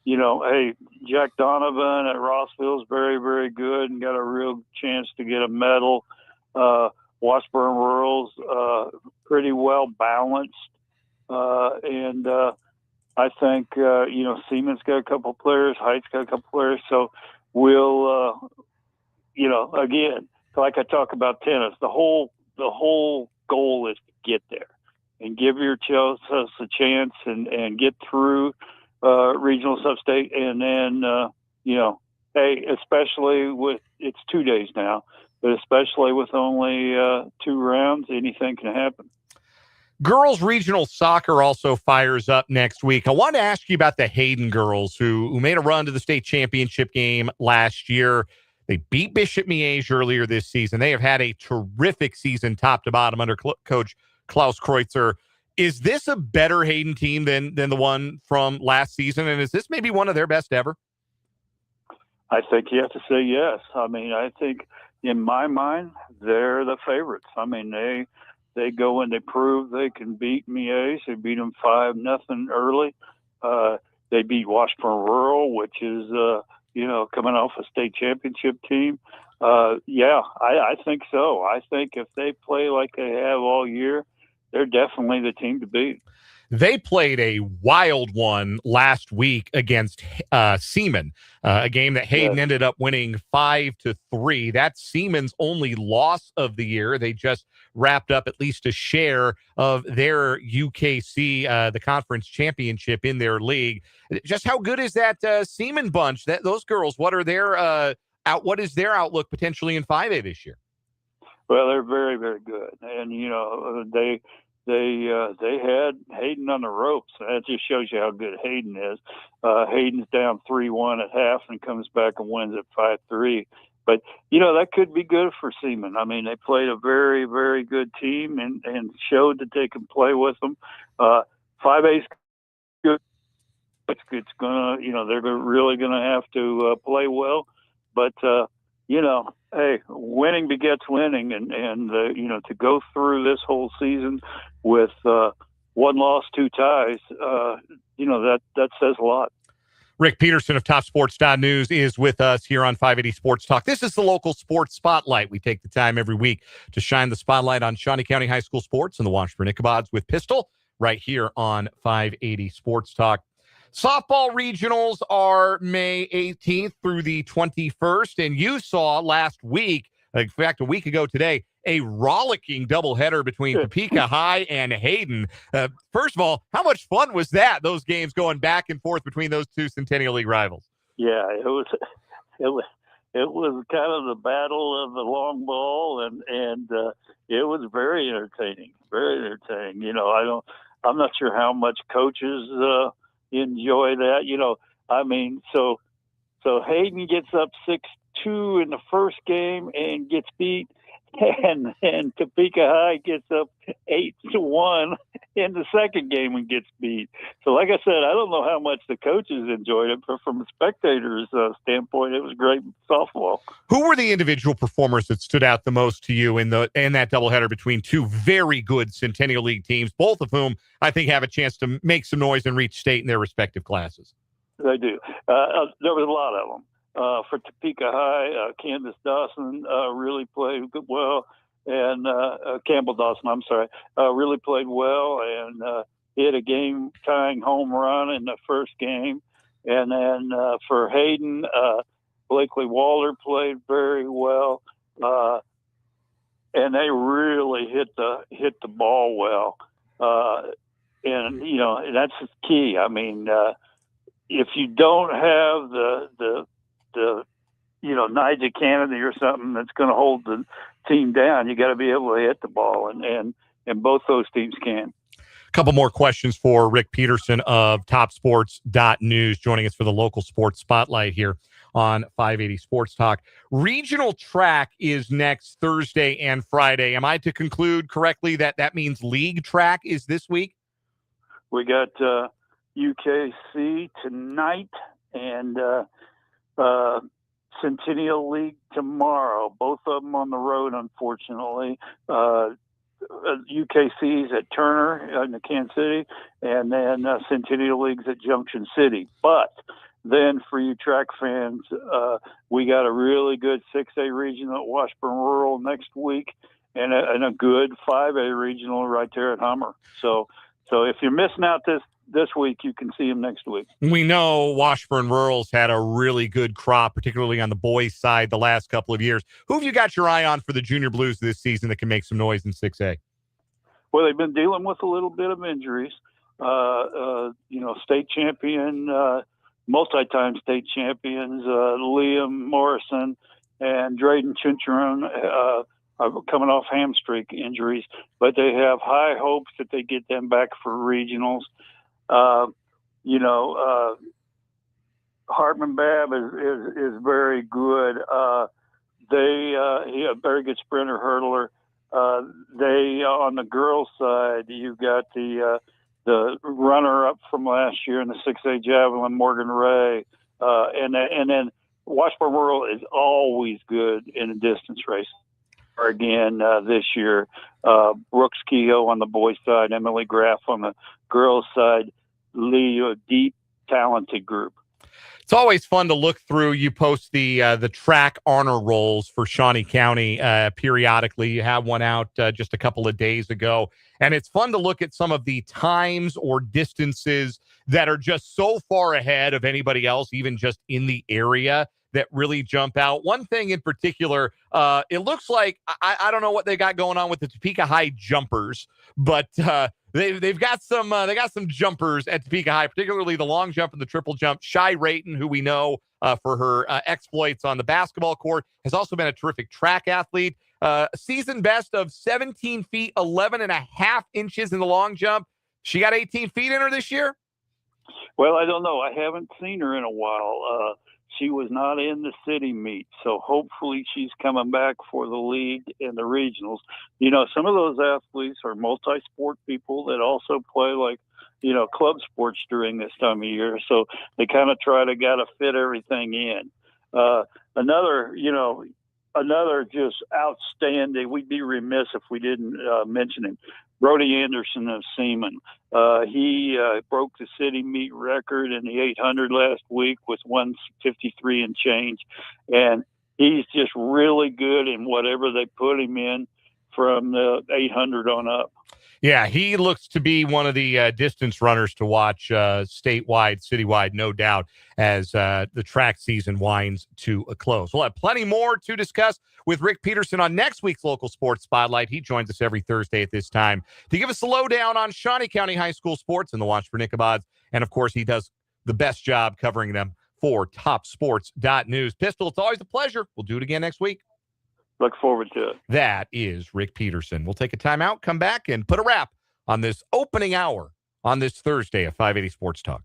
Speaker 5: Hey, Jack Donovan at Rossville is very, very good and got a real chance to get a medal. Washburn Rural's pretty well balanced, and I think Seaman's got a couple players, Height's got a couple players, so we'll again, like I talk about tennis, the whole goal is to get there and give yourself a chance and get through regional sub-state, and then hey, especially with it's 2 days now, but especially with only 2 rounds, anything can happen.
Speaker 1: Girls regional soccer also fires up next week. I want to ask you about the Hayden girls who made a run to the state championship game last year. They beat Bishop Miege earlier this season. They have had a terrific season top to bottom under Coach Klaus Kreutzer. Is this a better Hayden team than the one from last season? And is this maybe one of their best ever?
Speaker 5: I think you have to say yes. I mean, I think in my mind, they're the favorites. I mean, they go and they prove they can beat Miege. They beat them 5-0 early. They beat Washburn Rural, which is, coming off a state championship team. I think so. I think if they play like they have all year, they're definitely the team to beat.
Speaker 1: They played a wild one last week against Seaman, a game that Hayden ended up winning 5-3. That's Seaman's only loss of the year. They just wrapped up at least a share of their UKC, the conference championship in their league. Just how good is that Seaman bunch? Those girls, what is their outlook potentially in 5A this year?
Speaker 5: Well, they're very, very good, and they had Hayden on the ropes. That just shows you how good Hayden is. Hayden's down 3-1 at half and comes back and wins at 5-3. But, that could be good for Seaman. I mean, they played a very, very good team and showed that they can play with them. 5A's good. It's going to, they're really going to have to play well. But, hey, winning begets winning. And to go through this whole season with 1 loss, 2 ties, that says a lot.
Speaker 1: Rick Peterson of TopSports.News is with us here on 580 Sports Talk. This is the local sports spotlight. We take the time every week to shine the spotlight on Shawnee County High School sports and the Washburn Ichabods with Pistol right here on 580 Sports Talk. Softball regionals are May 18th through the 21st, and you saw last week, in fact, a week ago today, a rollicking doubleheader between Topeka High and Hayden. First of all, how much fun was that? Those games going back and forth between those two Centennial League rivals.
Speaker 5: Yeah, it was kind of the battle of the long ball, and it was very entertaining. Very entertaining. I'm not sure how much coaches enjoy that. So Hayden gets up 6-2 in the first game and gets beat. And Topeka High gets up 8-1 in the second game and gets beat. So, like I said, I don't know how much the coaches enjoyed it, but from a spectator's standpoint, it was great softball.
Speaker 1: Who were the individual performers that stood out the most to you in that doubleheader between two very good Centennial League teams, both of whom I think have a chance to make some noise and reach state in their respective classes?
Speaker 5: They do. There was a lot of them. For Topeka High, Candace Dawson really played well, and Campbell Dawson, really played well and hit a game-tying home run in the first game. And then for Hayden, Blakely Waller played very well, and they really hit the ball well. And that's the key. I mean, if you don't have the Nigel Kennedy or something that's going to hold the team down, you got to be able to hit the ball, and both those teams can.
Speaker 1: A couple more questions for Rick Peterson of TopSports.News, joining us for the local sports spotlight here on 580 Sports Talk. Regional track is next Thursday and Friday. Am I to conclude correctly that means league track is this week?
Speaker 5: We got UKC tonight and Centennial League tomorrow. Both of them on the road, unfortunately. UKC's at Turner in Kansas City, and then Centennial League's at Junction City. But then for you track fans, we got a really good 6A regional at Washburn Rural next week, and a good 5A regional right there at Hummer. So if you're missing out this week, you can see them next week.
Speaker 1: We know Washburn Rural's had a really good crop, particularly on the boys' side the last couple of years. Who have you got your eye on for the Junior Blues this season that can make some noise in 6A?
Speaker 5: Well, they've been dealing with a little bit of injuries. State champion, multi-time state champions, Liam Morrison and Drayden Chincharon are coming off hamstring injuries, but they have high hopes that they get them back for regionals. Hartman Babb is very good. He a very good sprinter hurdler. They on the girls' side, you've got the runner-up from last year in the 6A javelin, Morgan Ray, and then Washburn Rural is always good in a distance race. Again, this year, Brooks Kehoe on the boys' side, Emily Graff on the girls' side, lead a deep, talented group.
Speaker 1: It's always fun to look through. You post the track honor rolls for Shawnee County periodically. You had one out just a couple of days ago, and it's fun to look at some of the times or distances that are just so far ahead of anybody else, even just in the area, that really jump out. One thing in particular, it looks like, I don't know what they got going on with the Topeka High jumpers, but they've got some jumpers at Topeka High, particularly the long jump and the triple jump. Shy Rayton, who we know for her exploits on the basketball court, has also been a terrific track athlete. Season best of 17 feet, 11 and a half inches in the long jump. She got 18 feet in her this year?
Speaker 5: Well, I don't know. I haven't seen her in a while. She was not in the city meet, so hopefully she's coming back for the league and the regionals. You know, some of those athletes are multi-sport people that also play club sports during this time of year, so they kind of gotta fit everything in. Another just outstanding, we'd be remiss if we didn't mention him, Brody Anderson of Seaman. He broke the city meet record in the 800 last week with 153 and change. And he's just really good in whatever they put him in from the 800 on up.
Speaker 1: Yeah, he looks to be one of the distance runners to watch statewide, citywide, no doubt, as the track season winds to a close. We'll have plenty more to discuss with Rick Peterson on next week's Local Sports Spotlight. He joins us every Thursday at this time to give us a lowdown on Shawnee County High School sports and the Washburn Ichabods. And, of course, he does the best job covering them for TopSports.News. Pistol, it's always a pleasure. We'll do it again next week.
Speaker 5: Look forward to it.
Speaker 1: That is Rick Peterson. We'll take a timeout, come back, and put a wrap on this opening hour on this Thursday at 580 Sports Talk.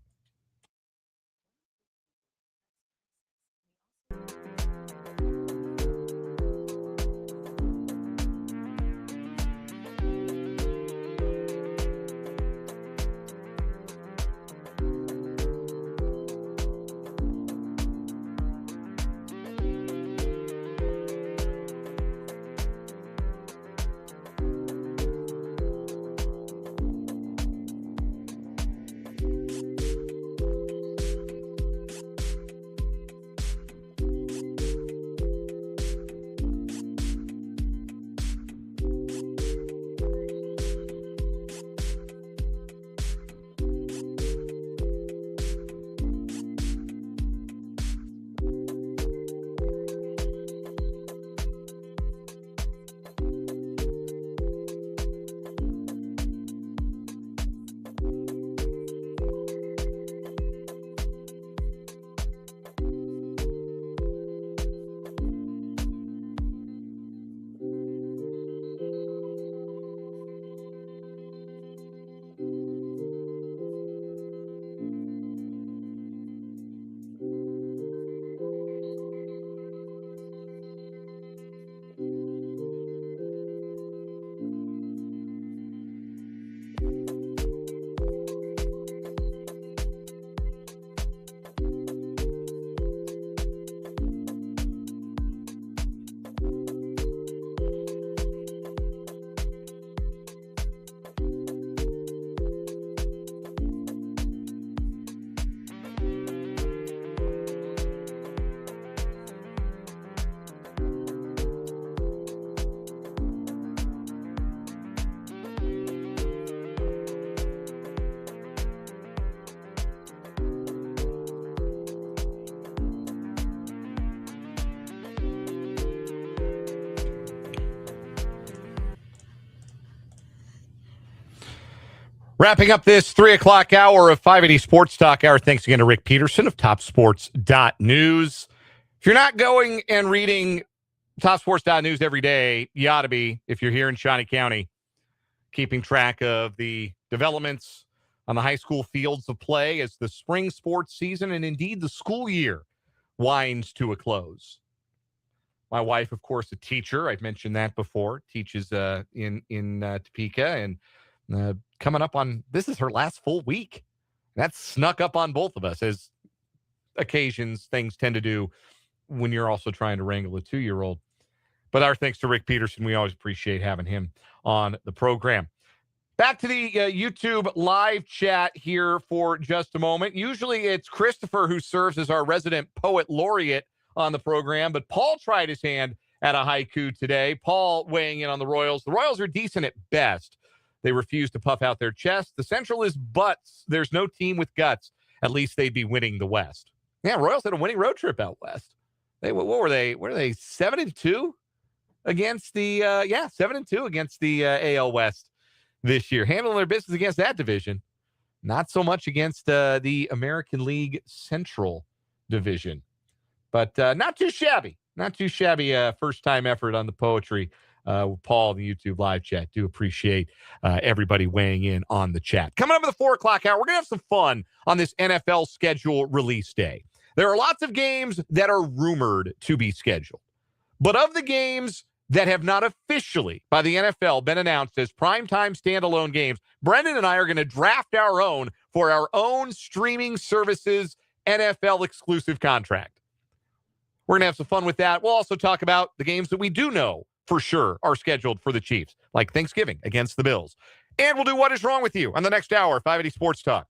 Speaker 1: Wrapping up this 3 o'clock hour of 580 Sports Talk Hour. Thanks again to Rick Peterson of TopSports.News. If you're not going and reading TopSports.News every day, you ought to be, if you're here in Shawnee County, keeping track of the developments on the high school fields of play as the spring sports season and indeed the school year winds to a close. My wife, of course, a teacher. I've mentioned that before. Teaches in Topeka, and coming up on, this is her last full week. That's snuck up on both of us, as occasions things tend to do when you're also trying to wrangle a 2-year-old. But our thanks to Rick Peterson. We always appreciate having him on the program. Back to the YouTube live chat here for just a moment. Usually it's Christopher who serves as our resident poet laureate on the program, but Paul tried his hand at a haiku today. Paul weighing in on the Royals. The Royals are decent at best. They refuse to puff out their chest. The Central is butts. There's no team with guts. At least they'd be winning the West. Yeah, Royals had a winning road trip out west. What were they? Were they 7-2 against the 7-2 against the AL West this year, handling their business against that division. Not so much against the American League Central division, but not too shabby. Not too shabby first-time effort on the poetry with Paul in the YouTube live chat. Do appreciate everybody weighing in on the chat. Coming up at the 4 o'clock hour, we're going to have some fun on this NFL schedule release day. There are lots of games that are rumored to be scheduled. But of the games that have not officially, by the NFL, been announced as primetime standalone games, Brendan and I are going to draft our own for our own streaming services NFL exclusive contract. We're going to have some fun with that. We'll also talk about the games that we do know for sure are scheduled for the Chiefs, like Thanksgiving against the Bills. And we'll do What Is Wrong With You on the next hour, 580 Sports Talk.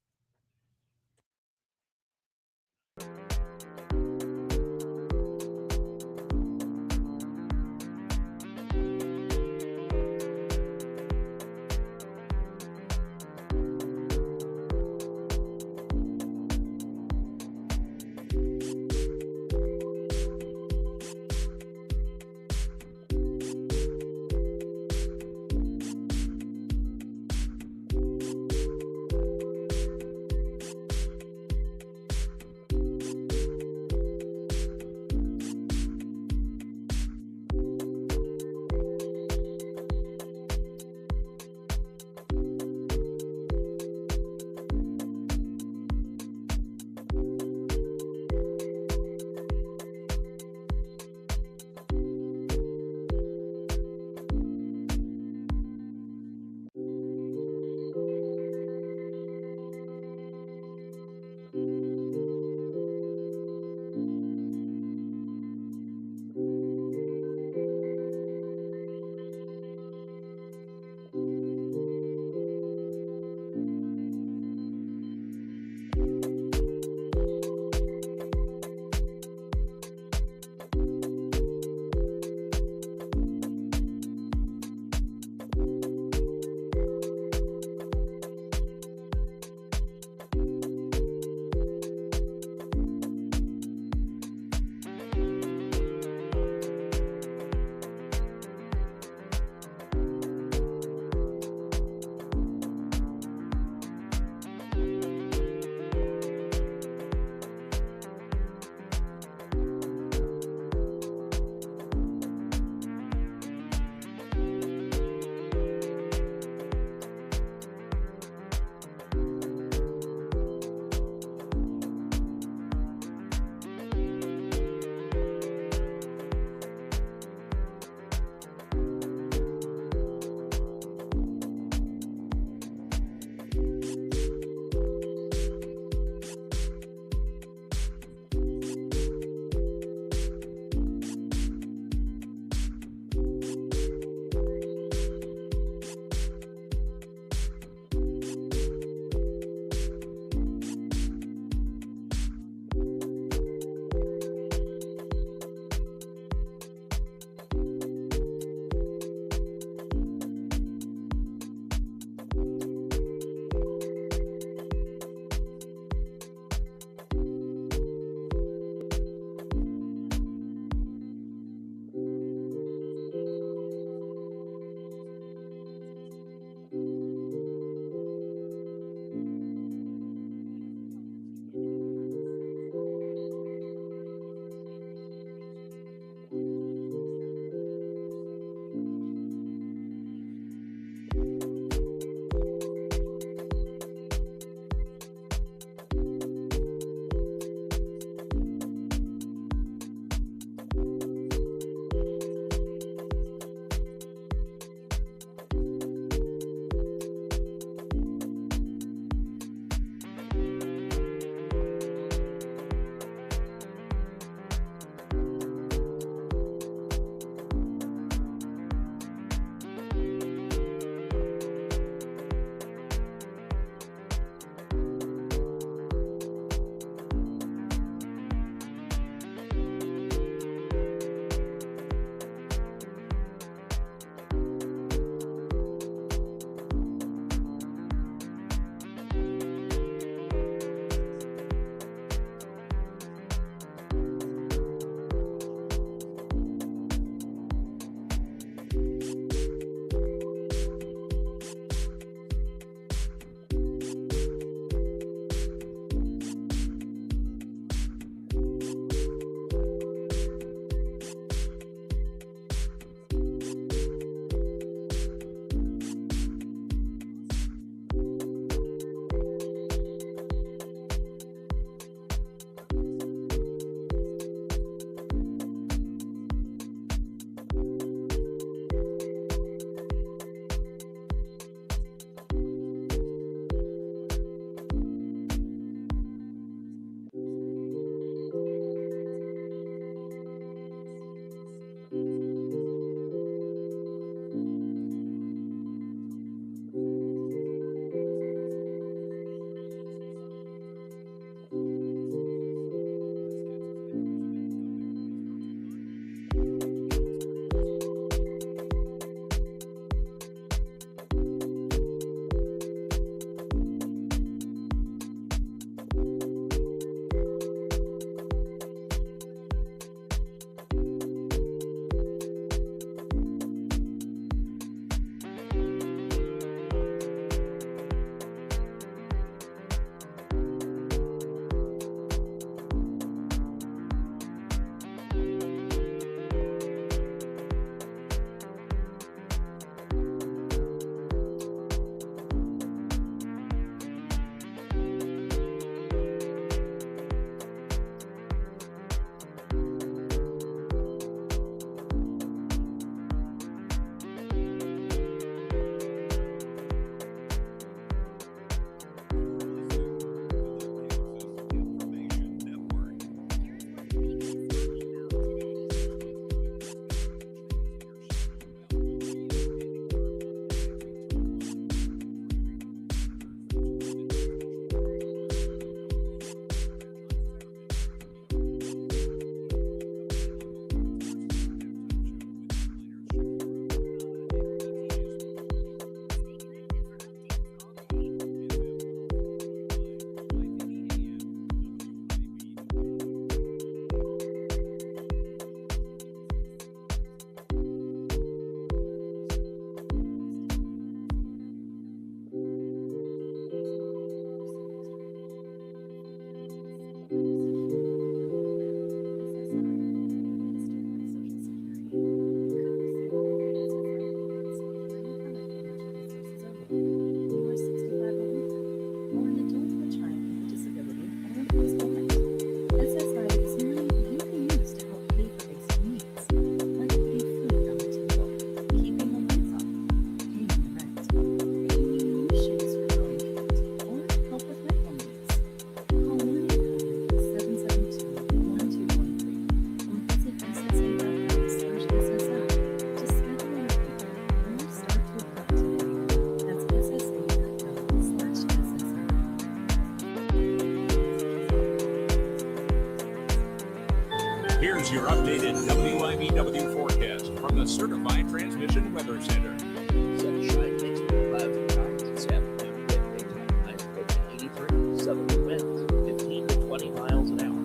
Speaker 4: Here's your updated WIBW forecast from the Certified Transmission Weather Center.
Speaker 6: Sunshine mixed with clouds and showers this afternoon. Daytime highs approaching 83. Southerly winds 15 to 20 miles an hour.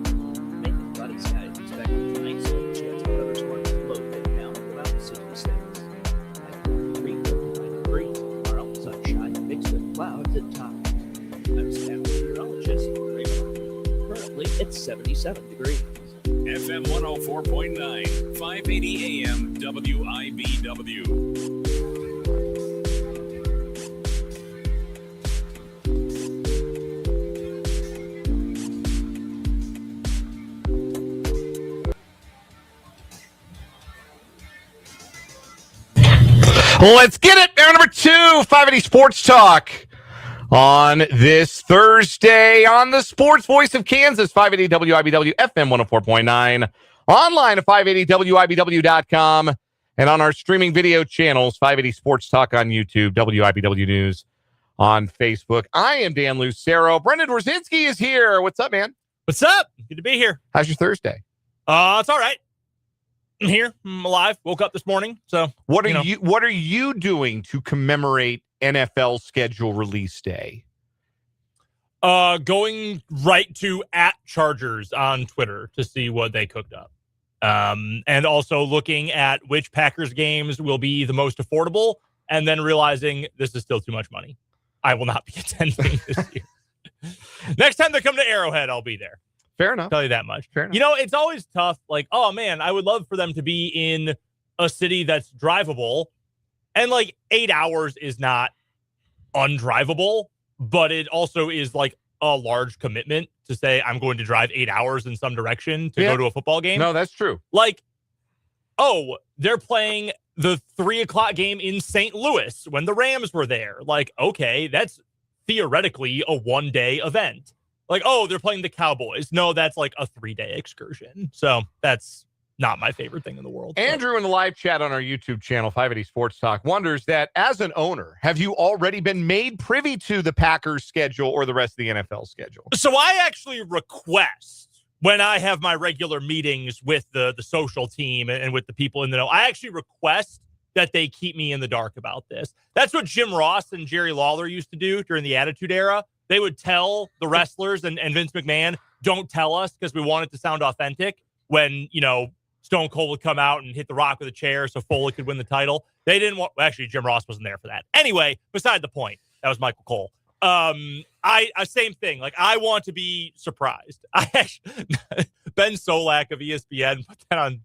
Speaker 6: Mainly cloudy skies expected tonight. Slight chance of thunderstorms. Low getting down to around 66. At 43, 59 degrees. Tomorrow, sunshine mixed with clouds at times. I'm staff meteorologist Ray Martin. Currently, it's 77 degrees.
Speaker 4: FM 104.9, 580 AM WIBW.
Speaker 1: Let's get it. Hour number 2, 580 Sports Talk. On this Thursday on the Sports Voice of Kansas, 580 WIBW, FM 104.9, online at 580WIBW.com, and on our streaming video channels, 580 Sports Talk on YouTube, WIBW News on Facebook. I am Dan Lucero. Brendan Dworzinski is here. What's up, man?
Speaker 7: What's up? Good to be here.
Speaker 1: How's your Thursday?
Speaker 7: It's all right. I'm here. I'm alive. Woke up this morning. So
Speaker 1: what are you doing to commemorate NFL schedule release day?
Speaker 7: Going right to @Chargers on Twitter to see what they cooked up. And also looking at which Packers games will be the most affordable, and then realizing this is still too much money. I will not be attending this year. Next time they come to Arrowhead, I'll be there.
Speaker 1: Fair enough.
Speaker 7: Tell you that much.
Speaker 1: Fair enough.
Speaker 7: You know, it's always tough. Like, oh man, I would love for them to be in a city that's drivable. And like 8 hours is not undrivable, but it also is like a large commitment to say I'm going to drive 8 hours in some direction to go to a football game.
Speaker 1: No, that's true.
Speaker 7: Like, oh, they're playing the 3:00 game in St. Louis when the Rams were there. Like, okay, that's theoretically a one-day event. Like, oh, they're playing the Cowboys. No, that's like a 3-day excursion. So that's not my favorite thing in the world.
Speaker 1: Andrew in the live chat on our YouTube channel, 580 Sports Talk, wonders that as an owner, have you already been made privy to the Packers schedule or the rest of the NFL schedule?
Speaker 7: So I actually request when I have my regular meetings with the social team and with the people in the know, I actually request that they keep me in the dark about this. That's what Jim Ross and Jerry Lawler used to do during the Attitude Era. They would tell the wrestlers and Vince McMahon, don't tell us because we want it to sound authentic when, you know, Stone Cold would come out and hit The Rock with a chair so Foley could win the title. They didn't want, actually, Jim Ross wasn't there for that. Anyway, beside the point, that was Michael Cole. I same thing. Like, I want to be surprised. I actually, Ben Solak of ESPN put that on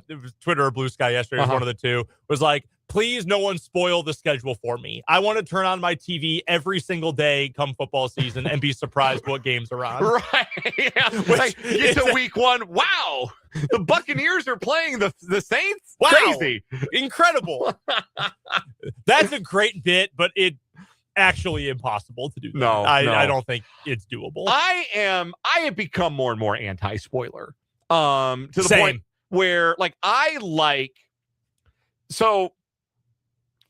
Speaker 7: it was Twitter or Blue Sky yesterday, it was one of the two, was like, please no one spoil the schedule for me. I want to turn on my TV every single day come football season and be surprised what games are on.
Speaker 1: Right. Yeah. Like, get to week 1. Wow. The Buccaneers are playing the Saints?
Speaker 7: Wow.
Speaker 1: Crazy.
Speaker 7: Incredible. That's a great bit, but it actually impossible to do that.
Speaker 1: No,
Speaker 7: I don't think it's doable.
Speaker 1: I have become more and more anti-spoiler. To the
Speaker 7: Same.
Speaker 1: point where, like, so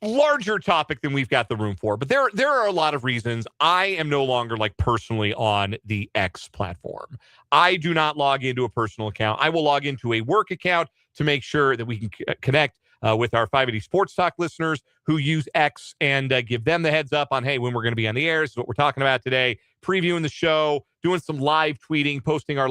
Speaker 1: larger topic than we've got the room for, but there are a lot of reasons I am no longer like personally on the X platform. I do not log into a personal account. I will log into a work account to make sure that we can connect with our 580 Sports Talk listeners who use X and give them the heads up on, hey, when we're going to be on the air. This is what we're talking about today, previewing the show, doing some live tweeting, posting our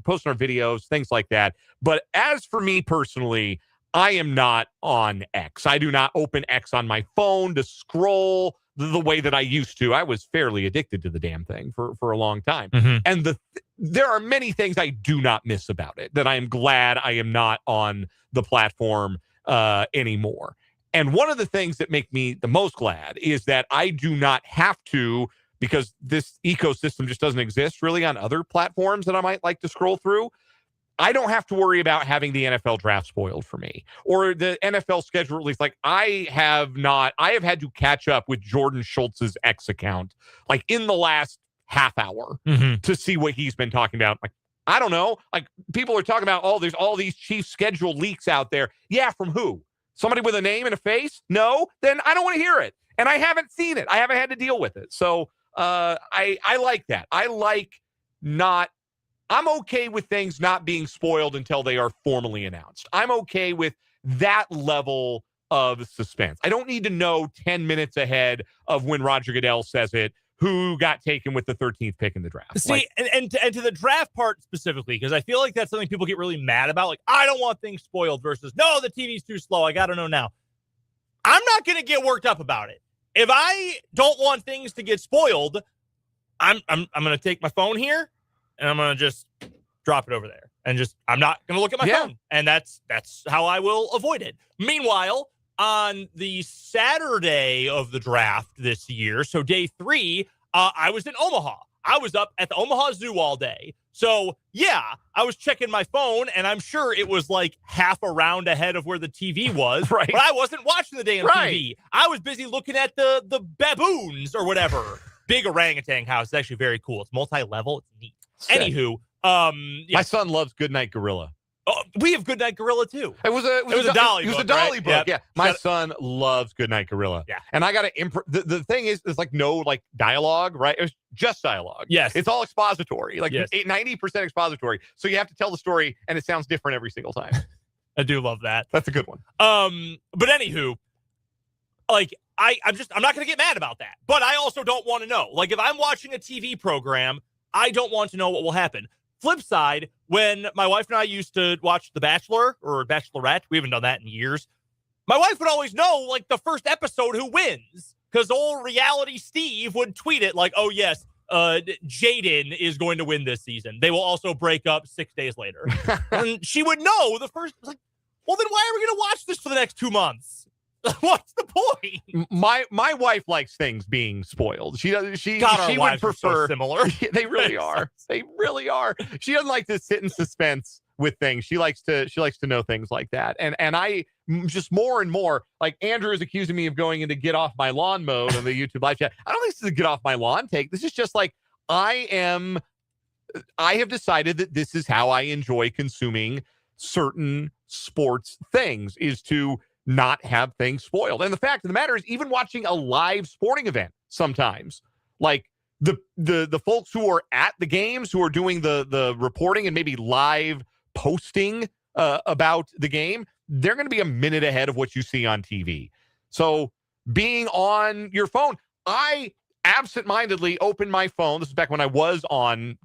Speaker 1: posting our videos, things like that. But as for me personally, I am not on X. I do not open X on my phone to scroll the way that I used to. I was fairly addicted to the damn thing for a long time.
Speaker 7: Mm-hmm.
Speaker 1: And there are many things I do not miss about it that I am glad I am not on the platform anymore. And one of the things that make me the most glad is that I do not have to, because this ecosystem just doesn't exist really on other platforms that I might like to scroll through. I don't have to worry about having the NFL draft spoiled for me or the NFL schedule release. Like, I have had to catch up with Jordan Schultz's X account, like in the last half hour to see what he's been talking about. Like, I don't know. Like, people are talking about, oh, there's all these Chiefs schedule leaks out there. Yeah. From who? Somebody with a name and a face? No, then I don't want to hear it. And I haven't seen it. I haven't had to deal with it. So I like that. I like not I'm okay with things not being spoiled until they are formally announced. I'm okay with that level of suspense. I don't need to know 10 minutes ahead of when Roger Goodell says it, who got taken with the 13th pick in the draft.
Speaker 7: See, and to the draft part specifically, because I feel like that's something people get really mad about. Like, I don't want things spoiled versus, no, the TV's too slow. I got to know now. I'm not going to get worked up about it. If I don't want things to get spoiled, I'm going to take my phone here and I'm going to just drop it over there and just, I'm not going to look at my phone. And that's how I will avoid it. Meanwhile, on the Saturday of the draft this year, so day 3, I was in Omaha. I was up at the Omaha Zoo all day. So, yeah, I was checking my phone, and I'm sure it was like half a round ahead of where the TV was.
Speaker 1: Right.
Speaker 7: But I wasn't watching the damn TV. I was busy looking at the baboons or whatever. Big orangutan house. It's actually very cool. It's multi-level. It's neat.
Speaker 1: Sick.
Speaker 7: Anywho.
Speaker 1: My son loves Goodnight Gorilla.
Speaker 7: Oh, we have Goodnight Gorilla, too.
Speaker 1: It was a Dolly book. It was a Dolly book.
Speaker 7: Yep.
Speaker 1: Yeah. My son loves Goodnight Gorilla.
Speaker 7: Yeah.
Speaker 1: And I got to the thing is, there's like no like dialogue, right? It was just dialogue.
Speaker 7: Yes.
Speaker 1: It's all expository, like
Speaker 7: Yes.
Speaker 1: 90% expository. So you have to tell the story and it sounds different every single time.
Speaker 7: I do love that.
Speaker 1: That's a good one.
Speaker 7: But anywho, like I'm not going to get mad about that. But I also don't want to know. Like if I'm watching a TV program, I don't want to know what will happen. Flip side, when my wife and I used to watch The Bachelor or Bachelorette, we haven't done that in years. My wife would always know, like, the first episode who wins, because old reality Steve would tweet it like, oh, yes, Jaden is going to win this season. They will also break up 6 days later. And she would know the first, like, well, then why are we going to watch this for the next 2 months? What's the point?
Speaker 1: My wife likes things being spoiled. She does. She would prefer.
Speaker 7: So similar.
Speaker 1: They really are. They really are. She doesn't like to sit in suspense with things. She likes to know things like that. And I just more and more, like Andrew is accusing me of going into get off my lawn mode on the YouTube live chat. I don't think this is a get off my lawn take. This is just like I have decided that this is how I enjoy consuming certain sports things, is to not have things spoiled. And the fact of the matter is, even watching a live sporting event sometimes, like the folks who are at the games, who are doing the reporting and maybe live posting about the game, they're going to be a minute ahead of what you see on TV. So being on your phone, I absentmindedly opened my phone. This is back when I was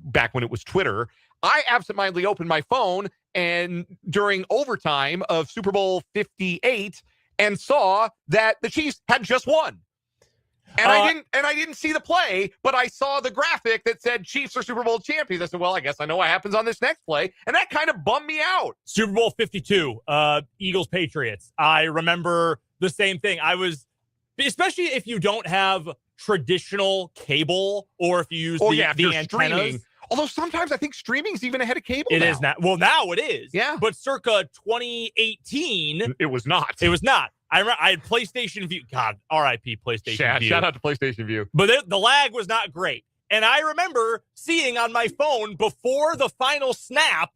Speaker 1: back when it was Twitter. I absentmindedly opened my phone and during overtime of Super Bowl 58 and saw that the Chiefs had just won. And I didn't see the play, but I saw the graphic that said Chiefs are Super Bowl champions. I said, well, I guess I know what happens on this next play. And that kind of bummed me out.
Speaker 7: Super Bowl 52, Eagles Patriots. I remember the same thing. I was, especially if you don't have traditional cable or if you use the antennas.
Speaker 1: Streaming. Although sometimes I think streaming's even ahead of cable.
Speaker 7: It is not. Well, now it is.
Speaker 1: Yeah.
Speaker 7: But circa 2018,
Speaker 1: it was not.
Speaker 7: It was not. I had PlayStation View. God, RIP PlayStation View.
Speaker 1: Shout out to PlayStation View.
Speaker 7: But the lag was not great. And I remember seeing on my phone before the final snap,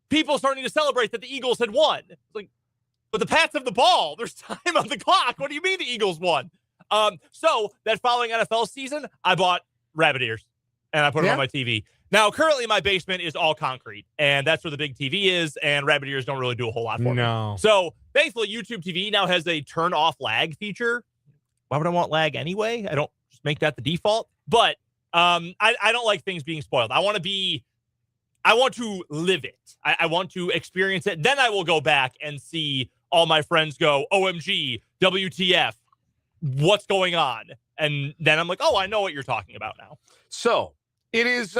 Speaker 7: people starting to celebrate that the Eagles had won. Like, but the Pats have the ball. There's time on the clock. What do you mean the Eagles won? So that following NFL season, I bought rabbit ears and I put them on my TV. Now, currently, my basement is all concrete, and that's where the big TV is, and rabbit ears don't really do a whole lot for me. So, thankfully, YouTube TV now has a turn-off lag feature. Why would I want lag anyway? I don't just make that the default. But I don't like things being spoiled. I want to live it. I want to experience it. Then I will go back and see all my friends go, OMG, WTF, what's going on? And then I'm like, oh, I know what you're talking about now.
Speaker 1: So, it is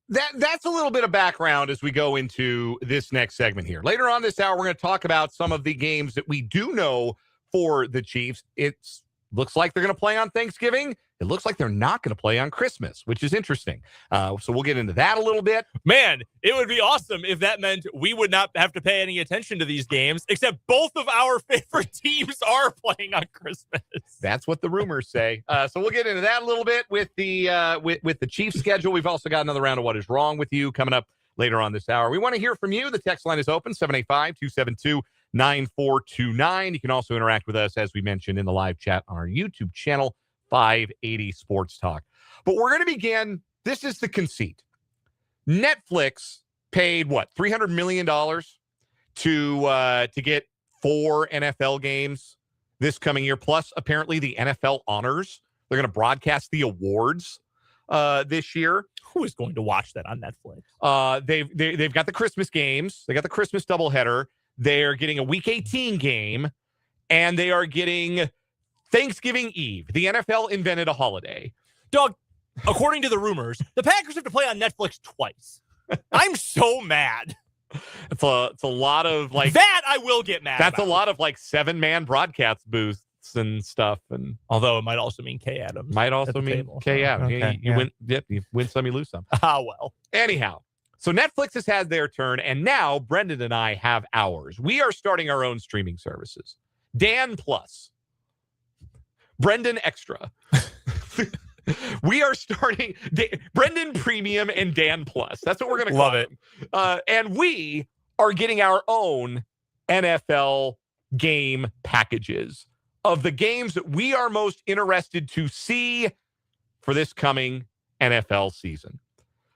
Speaker 1: that's a little bit of background as we go into this next segment here. Later on this hour, we're going to talk about some of the games that we do know for the Chiefs. It looks like they're going to play on Thanksgiving. It looks like they're not going to play on Christmas, which is interesting. So we'll get into that a little bit.
Speaker 7: Man, it would be awesome if that meant we would not have to pay any attention to these games, except both of our favorite teams are playing on Christmas.
Speaker 1: That's what the rumors say. So we'll get into that a little bit with the with the Chiefs schedule. We've also got another round of What Is Wrong With You coming up later on this hour. We want to hear from you. The text line is open, 785-272-9429. You can also interact with us, as we mentioned, in the live chat on our YouTube channel, 580 Sports Talk. But we're going to begin. This is the conceit. Netflix paid what, $300 million to get 4 NFL games this coming year, plus apparently the NFL honors. They're going to broadcast the awards this year.
Speaker 7: Who is going to watch that on Netflix?
Speaker 1: They've got the Christmas games. They got the Christmas doubleheader. They're getting a Week 18 game, and they are getting Thanksgiving Eve. The NFL invented a holiday.
Speaker 7: Doug, according to the rumors, the Packers have to play on Netflix twice. I'm so mad.
Speaker 1: It's a lot of like
Speaker 7: that. I will get mad.
Speaker 1: That's
Speaker 7: about.
Speaker 1: a lot of like 7-man broadcast booths and stuff, and
Speaker 7: although it might also mean Kay Adams.
Speaker 1: Might also mean
Speaker 7: table.
Speaker 1: Kay Adams.
Speaker 7: Okay,
Speaker 1: You win. Yep, you win some, you lose some.
Speaker 7: Well.
Speaker 1: Anyhow, so Netflix has had their turn, and now Brendan and I have ours. We are starting our own streaming services. Dan Plus, Brendan Extra. We are starting Brendan Premium and Dan Plus. That's what we're going to call
Speaker 7: it.
Speaker 1: And we are getting our own NFL game packages of the games that we are most interested to see for this coming NFL season.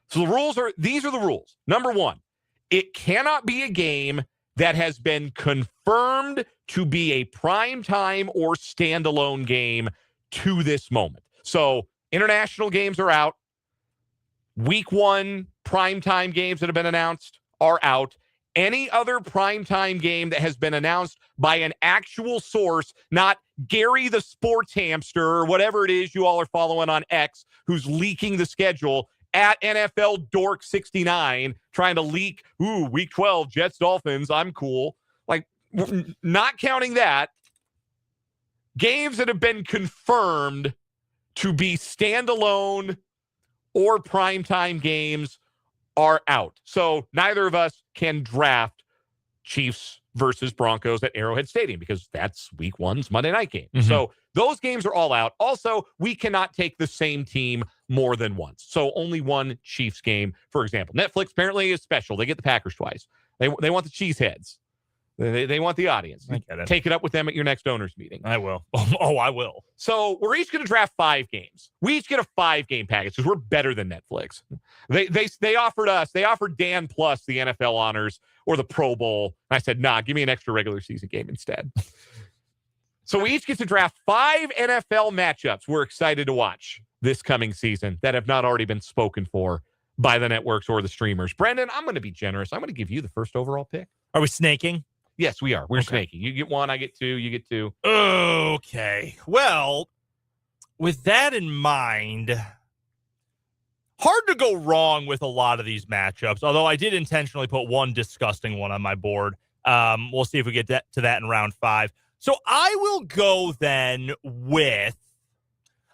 Speaker 1: So these are the rules. Number 1, it cannot be a game that has been confirmed to be a primetime or standalone game to this moment. So international games are out. Week 1 primetime games that have been announced are out. Any other primetime game that has been announced by an actual source, not Gary the sports hamster or whatever it is you all are following on X, who's leaking the schedule at NFL Dork 69, trying to leak, week 12, Jets, Dolphins, I'm cool. Like, not counting that, games that have been confirmed to be standalone or primetime games are out. So neither of us can draft Chiefs versus Broncos at Arrowhead Stadium because that's week 1's Monday night game.
Speaker 7: Mm-hmm.
Speaker 1: So those games are all out. Also, we cannot take the same team more than once. So only one Chiefs game, for example. Netflix apparently is special. They get the Packers twice. They want the cheeseheads. They want the audience.
Speaker 7: I get it.
Speaker 1: Take it up with them at your next owners meeting.
Speaker 7: I will. Oh, I will.
Speaker 1: So we're each going to draft 5 games. We each get a 5-game package because we're better than Netflix. They offered Dan Plus the NFL honors or the Pro Bowl. And I said, nah, give me an extra regular season game instead. So we each get to draft 5 NFL matchups we're excited to watch this coming season that have not already been spoken for by the networks or the streamers. Brendan, I'm going to be generous. I'm going to give you the first overall pick.
Speaker 7: Are we snaking?
Speaker 1: Yes, we are. We're snaking. You get 1, I get 2, you get 2.
Speaker 7: Okay. Well, with that in mind, hard to go wrong with a lot of these matchups, although I did intentionally put one disgusting one on my board. We'll see if we get to that in round 5. So I will go then with,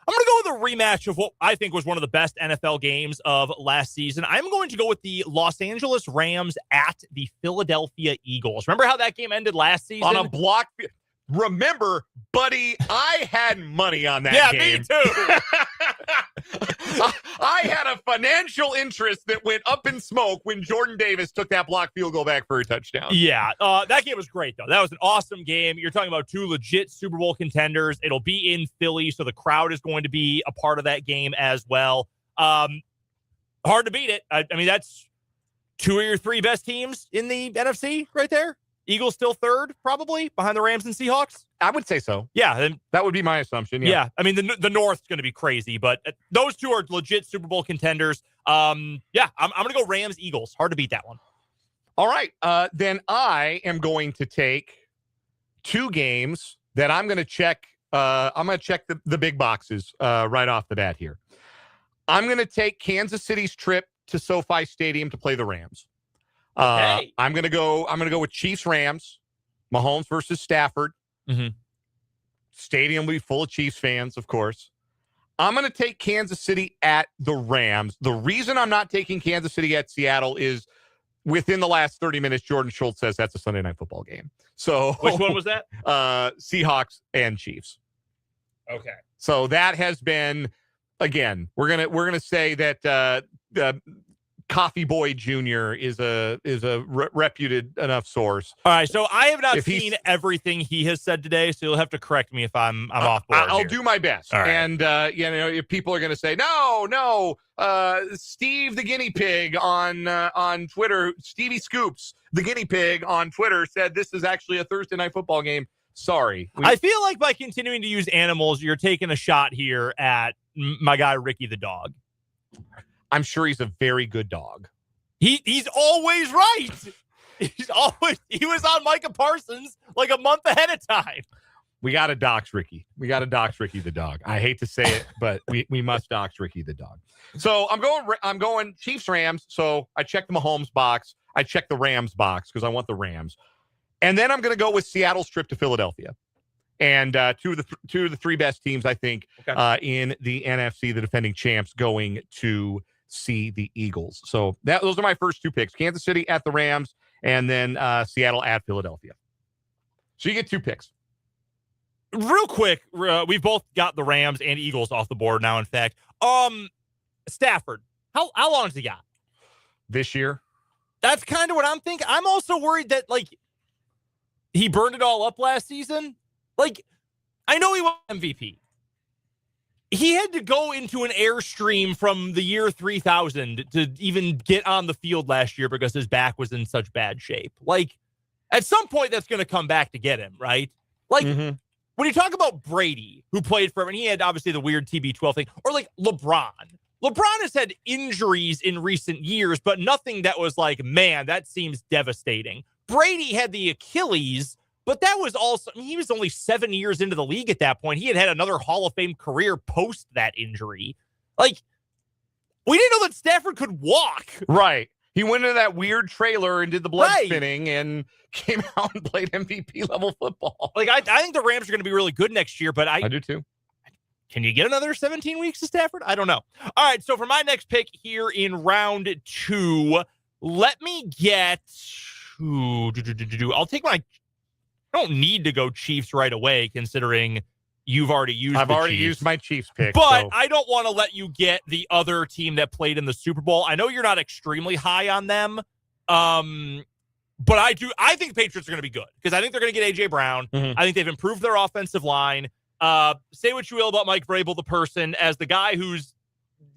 Speaker 7: I'm going to go with a rematch of what I think was one of the best NFL games of last season. I'm going to go with the Los Angeles Rams at the Philadelphia Eagles. Remember how that game ended last season?
Speaker 1: On a block. Remember, buddy, I had money on that game.
Speaker 7: Yeah, me too.
Speaker 1: I had a financial interest that went up in smoke when Jordan Davis took that block field goal back for a touchdown.
Speaker 7: Yeah, that game was great, though. That was an awesome game. You're talking about 2 legit Super Bowl contenders. It'll be in Philly, so the crowd is going to be a part of that game as well. Hard to beat it. I mean, that's 2 of your 3 best teams in the NFC right there. Eagles still 3rd, probably, behind the Rams and Seahawks?
Speaker 1: I would say so.
Speaker 7: Yeah. Then,
Speaker 1: that would be my assumption.
Speaker 7: Yeah. I mean, the North's going to be crazy, but those 2 are legit Super Bowl contenders. I'm going to go Rams, Eagles. Hard to beat that one.
Speaker 1: All right. Then I am going to take 2 games that I'm going to check. I'm going to check the big boxes right off the bat here. I'm going to take Kansas City's trip to SoFi Stadium to play the Rams.
Speaker 7: Okay.
Speaker 1: I'm gonna go with Chiefs Rams, Mahomes versus Stafford.
Speaker 7: Mm-hmm.
Speaker 1: Stadium will be full of Chiefs fans, of course. I'm gonna take Kansas City at the Rams. The reason I'm not taking Kansas City at Seattle is within the last 30 minutes, Jordan Schultz says that's a Sunday night football game. So
Speaker 7: which one was that?
Speaker 1: Seahawks and Chiefs.
Speaker 7: Okay.
Speaker 1: So that has been, again, we're gonna say that Coffee Boy Jr. is a reputed enough source.
Speaker 7: All right, so I have not
Speaker 1: If he's-
Speaker 7: seen everything he has said today, so you'll have to correct me if I'm off board.
Speaker 1: I'll
Speaker 7: here.
Speaker 1: do my best.
Speaker 7: All right.
Speaker 1: And if people are going to say no, Steve the guinea pig on Twitter, Stevie Scoops the guinea pig on Twitter said this is actually a Thursday night football game. Sorry,
Speaker 7: I feel like by continuing to use animals, you're taking a shot here at my guy Ricky the dog.
Speaker 1: I'm sure he's a very good dog.
Speaker 7: He's always right. He was on Micah Parsons like a month ahead of time.
Speaker 1: We got to dox Ricky. We got to dox Ricky the dog. I hate to say it, but we must dox Ricky the dog. So I'm going Chiefs Rams. So I checked the Mahomes box. I checked the Rams box because I want the Rams. And then I'm going to go with Seattle's trip to Philadelphia. And two of the three best teams, I think, in the NFC, the defending champs, going to see the Eagles. So those are my first two picks: Kansas City at the Rams, and then Seattle at Philadelphia. So you get two picks.
Speaker 7: Real quick, we've both got the Rams and Eagles off the board now. In fact, Stafford, how long has he got
Speaker 1: This year?
Speaker 7: That's kind of what I'm thinking. I'm also worried that he burned it all up last season. I know he won MVP. He had to go into an airstream from the year 3000 to even get on the field last year because his back was in such bad shape. At some point, that's going to come back to get him, right? When you talk about Brady, who played for him, and he had obviously the weird TB12 thing, or LeBron. LeBron has had injuries in recent years, but nothing that was man, that seems devastating. Brady had the Achilles, but that was also, he was only 7 years into the league at that point. He had another Hall of Fame career post that injury. We didn't know that Stafford could walk.
Speaker 1: Right. He went into that weird trailer and did the blood spinning and came out and played MVP level football.
Speaker 7: I think the Rams are going to be really good next year, but
Speaker 1: I do too.
Speaker 7: Can you get another 17 weeks to Stafford? I don't know. All right, so for my next pick here in round 2, let me get I'll take I don't need to go Chiefs right away, considering you've already used
Speaker 1: I've already
Speaker 7: Chiefs.
Speaker 1: used my Chiefs pick.
Speaker 7: But
Speaker 1: so.
Speaker 7: I don't want to let you get the other team that played in the Super Bowl. I know you're not extremely high on them. But I think the Patriots are going to be good because I think they're going to get A.J. Brown. I think they've improved their offensive line. Say what you will about Mike Vrabel, the person, as the guy who's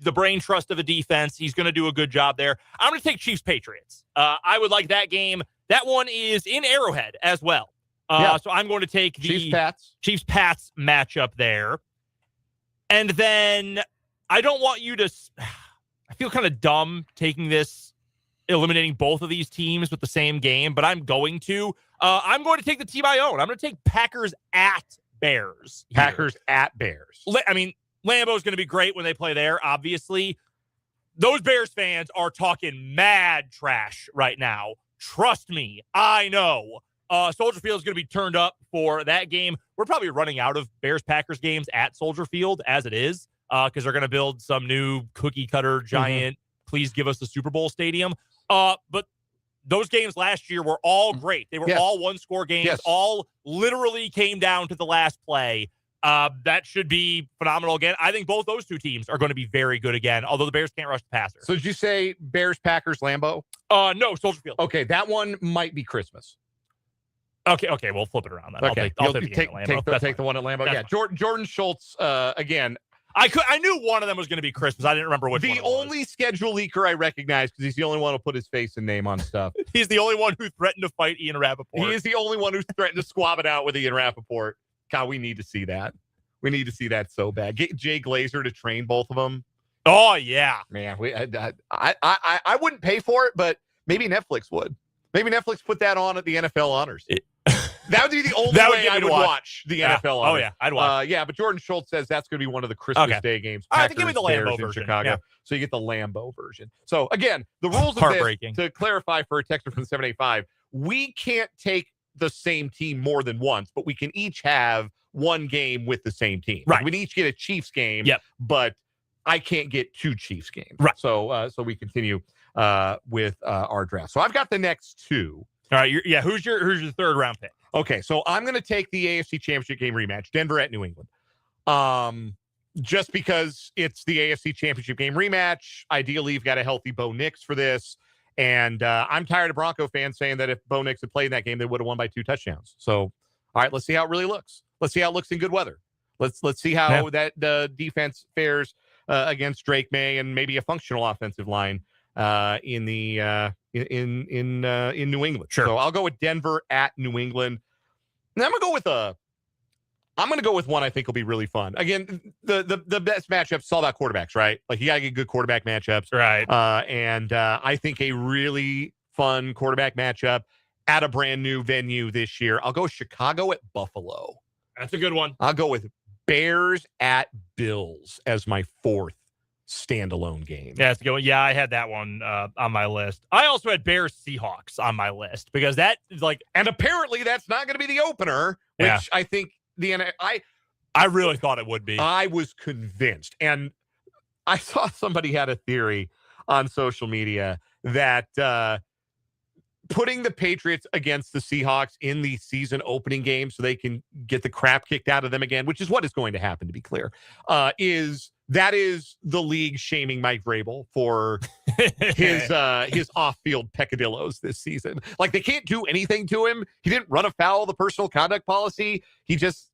Speaker 7: the brain trust of a defense. He's going to do a good job there. I'm going to take Chiefs Patriots. I would like that game. That one is in Arrowhead as well. So I'm going to take the Chiefs Pats matchup there. And then I don't want you to, I feel kind of dumb taking this, eliminating both of these teams with the same game, but I'm going to. I'm going to take the team I own. I'm going to take Packers at Bears.
Speaker 1: Packers at Bears.
Speaker 7: I mean, Lambeau's going to be great when they play there, obviously. Those Bears fans are talking mad trash right now. Trust me, I know. Soldier Field is going to be turned up for that game. We're probably running out of Bears-Packers games at Soldier Field as it is because they're going to build some new cookie-cutter giant, please give us the Super Bowl stadium. But those games last year were all great. They were all one-score games, all literally came down to the last play. That should be phenomenal again. I think both those two teams are going to be very good again, although the Bears can't rush the passer.
Speaker 1: So did you say Bears-Packers Lambeau?
Speaker 7: No, Soldier Field.
Speaker 1: Okay, that one might be Christmas.
Speaker 7: Okay, we'll flip it around then.
Speaker 1: Okay,
Speaker 7: I'll take
Speaker 1: the one at Lambeau.
Speaker 7: That's
Speaker 1: yeah, Jordan Schultz, again.
Speaker 7: I knew one of them was going to be Christmas. I didn't remember which one it was.
Speaker 1: The only schedule leaker I recognize because he's the only one who put his face and name on stuff.
Speaker 7: He's the only one who threatened to fight Ian Rappaport.
Speaker 1: He is the only one who threatened to squab it out with Ian Rappaport. God, we need to see that. We need to see that so bad. Get Jay Glazer to train both of them.
Speaker 7: Oh, yeah.
Speaker 1: Man, I wouldn't pay for it, but maybe Netflix would. Maybe Netflix put that on at the NFL Honors. That would be the only way I would watch the NFL Honors.
Speaker 7: Oh, yeah, I'd watch.
Speaker 1: But Jordan Schultz says that's going to be one of the Christmas Day games.
Speaker 7: All right, give me the Lambeau
Speaker 1: in
Speaker 7: version.
Speaker 1: Chicago.
Speaker 7: Yeah.
Speaker 1: So you get the Lambeau version. So, again, the rules of this, to clarify for a texter from 785, we can't take the same team more than once, but we can each have one game with the same team.
Speaker 7: Right.
Speaker 1: We can each get a Chiefs game, but I can't get two Chiefs games.
Speaker 7: Right.
Speaker 1: So we continue with our draft. So I've got the next two.
Speaker 7: All right. Who's your third round pick?
Speaker 1: Okay, so I'm going to take the AFC Championship game rematch, Denver at New England. just because it's the AFC Championship game rematch. Ideally, you've got a healthy Bo Nix for this. And I'm tired of Bronco fans saying that if Bo Nix had played in that game, they would have won by 2 touchdowns. So, all right, let's see how it really looks. Let's see how it looks in good weather. Let's see how that the defense fares against Drake May and maybe a functional offensive line in New England.
Speaker 7: Sure.
Speaker 1: So I'll go with Denver at New England. And I'm going to go with one I think will be really fun. Again, the best matchups, it's all about quarterbacks, right? Like, you got to get good quarterback matchups.
Speaker 7: Right.
Speaker 1: And I think a really fun quarterback matchup at a brand new venue this year, I'll go Chicago at Buffalo.
Speaker 7: That's a good one.
Speaker 1: I'll go with Bears at Bills as my 4th standalone game.
Speaker 7: Yeah, that's a good one. Yeah, I had that one on my list. I also had Bears Seahawks on my list because that is like,
Speaker 1: and apparently that's not going to be the opener, which I think
Speaker 7: I really thought it would be.
Speaker 1: I was convinced. And I saw somebody had a theory on social media that putting the Patriots against the Seahawks in the season opening game so they can get the crap kicked out of them again, which is what is going to happen, to be clear, is the league shaming Mike Vrabel for his off-field peccadillos this season. Like, they can't do anything to him. He didn't run afoul of the personal conduct policy. He just,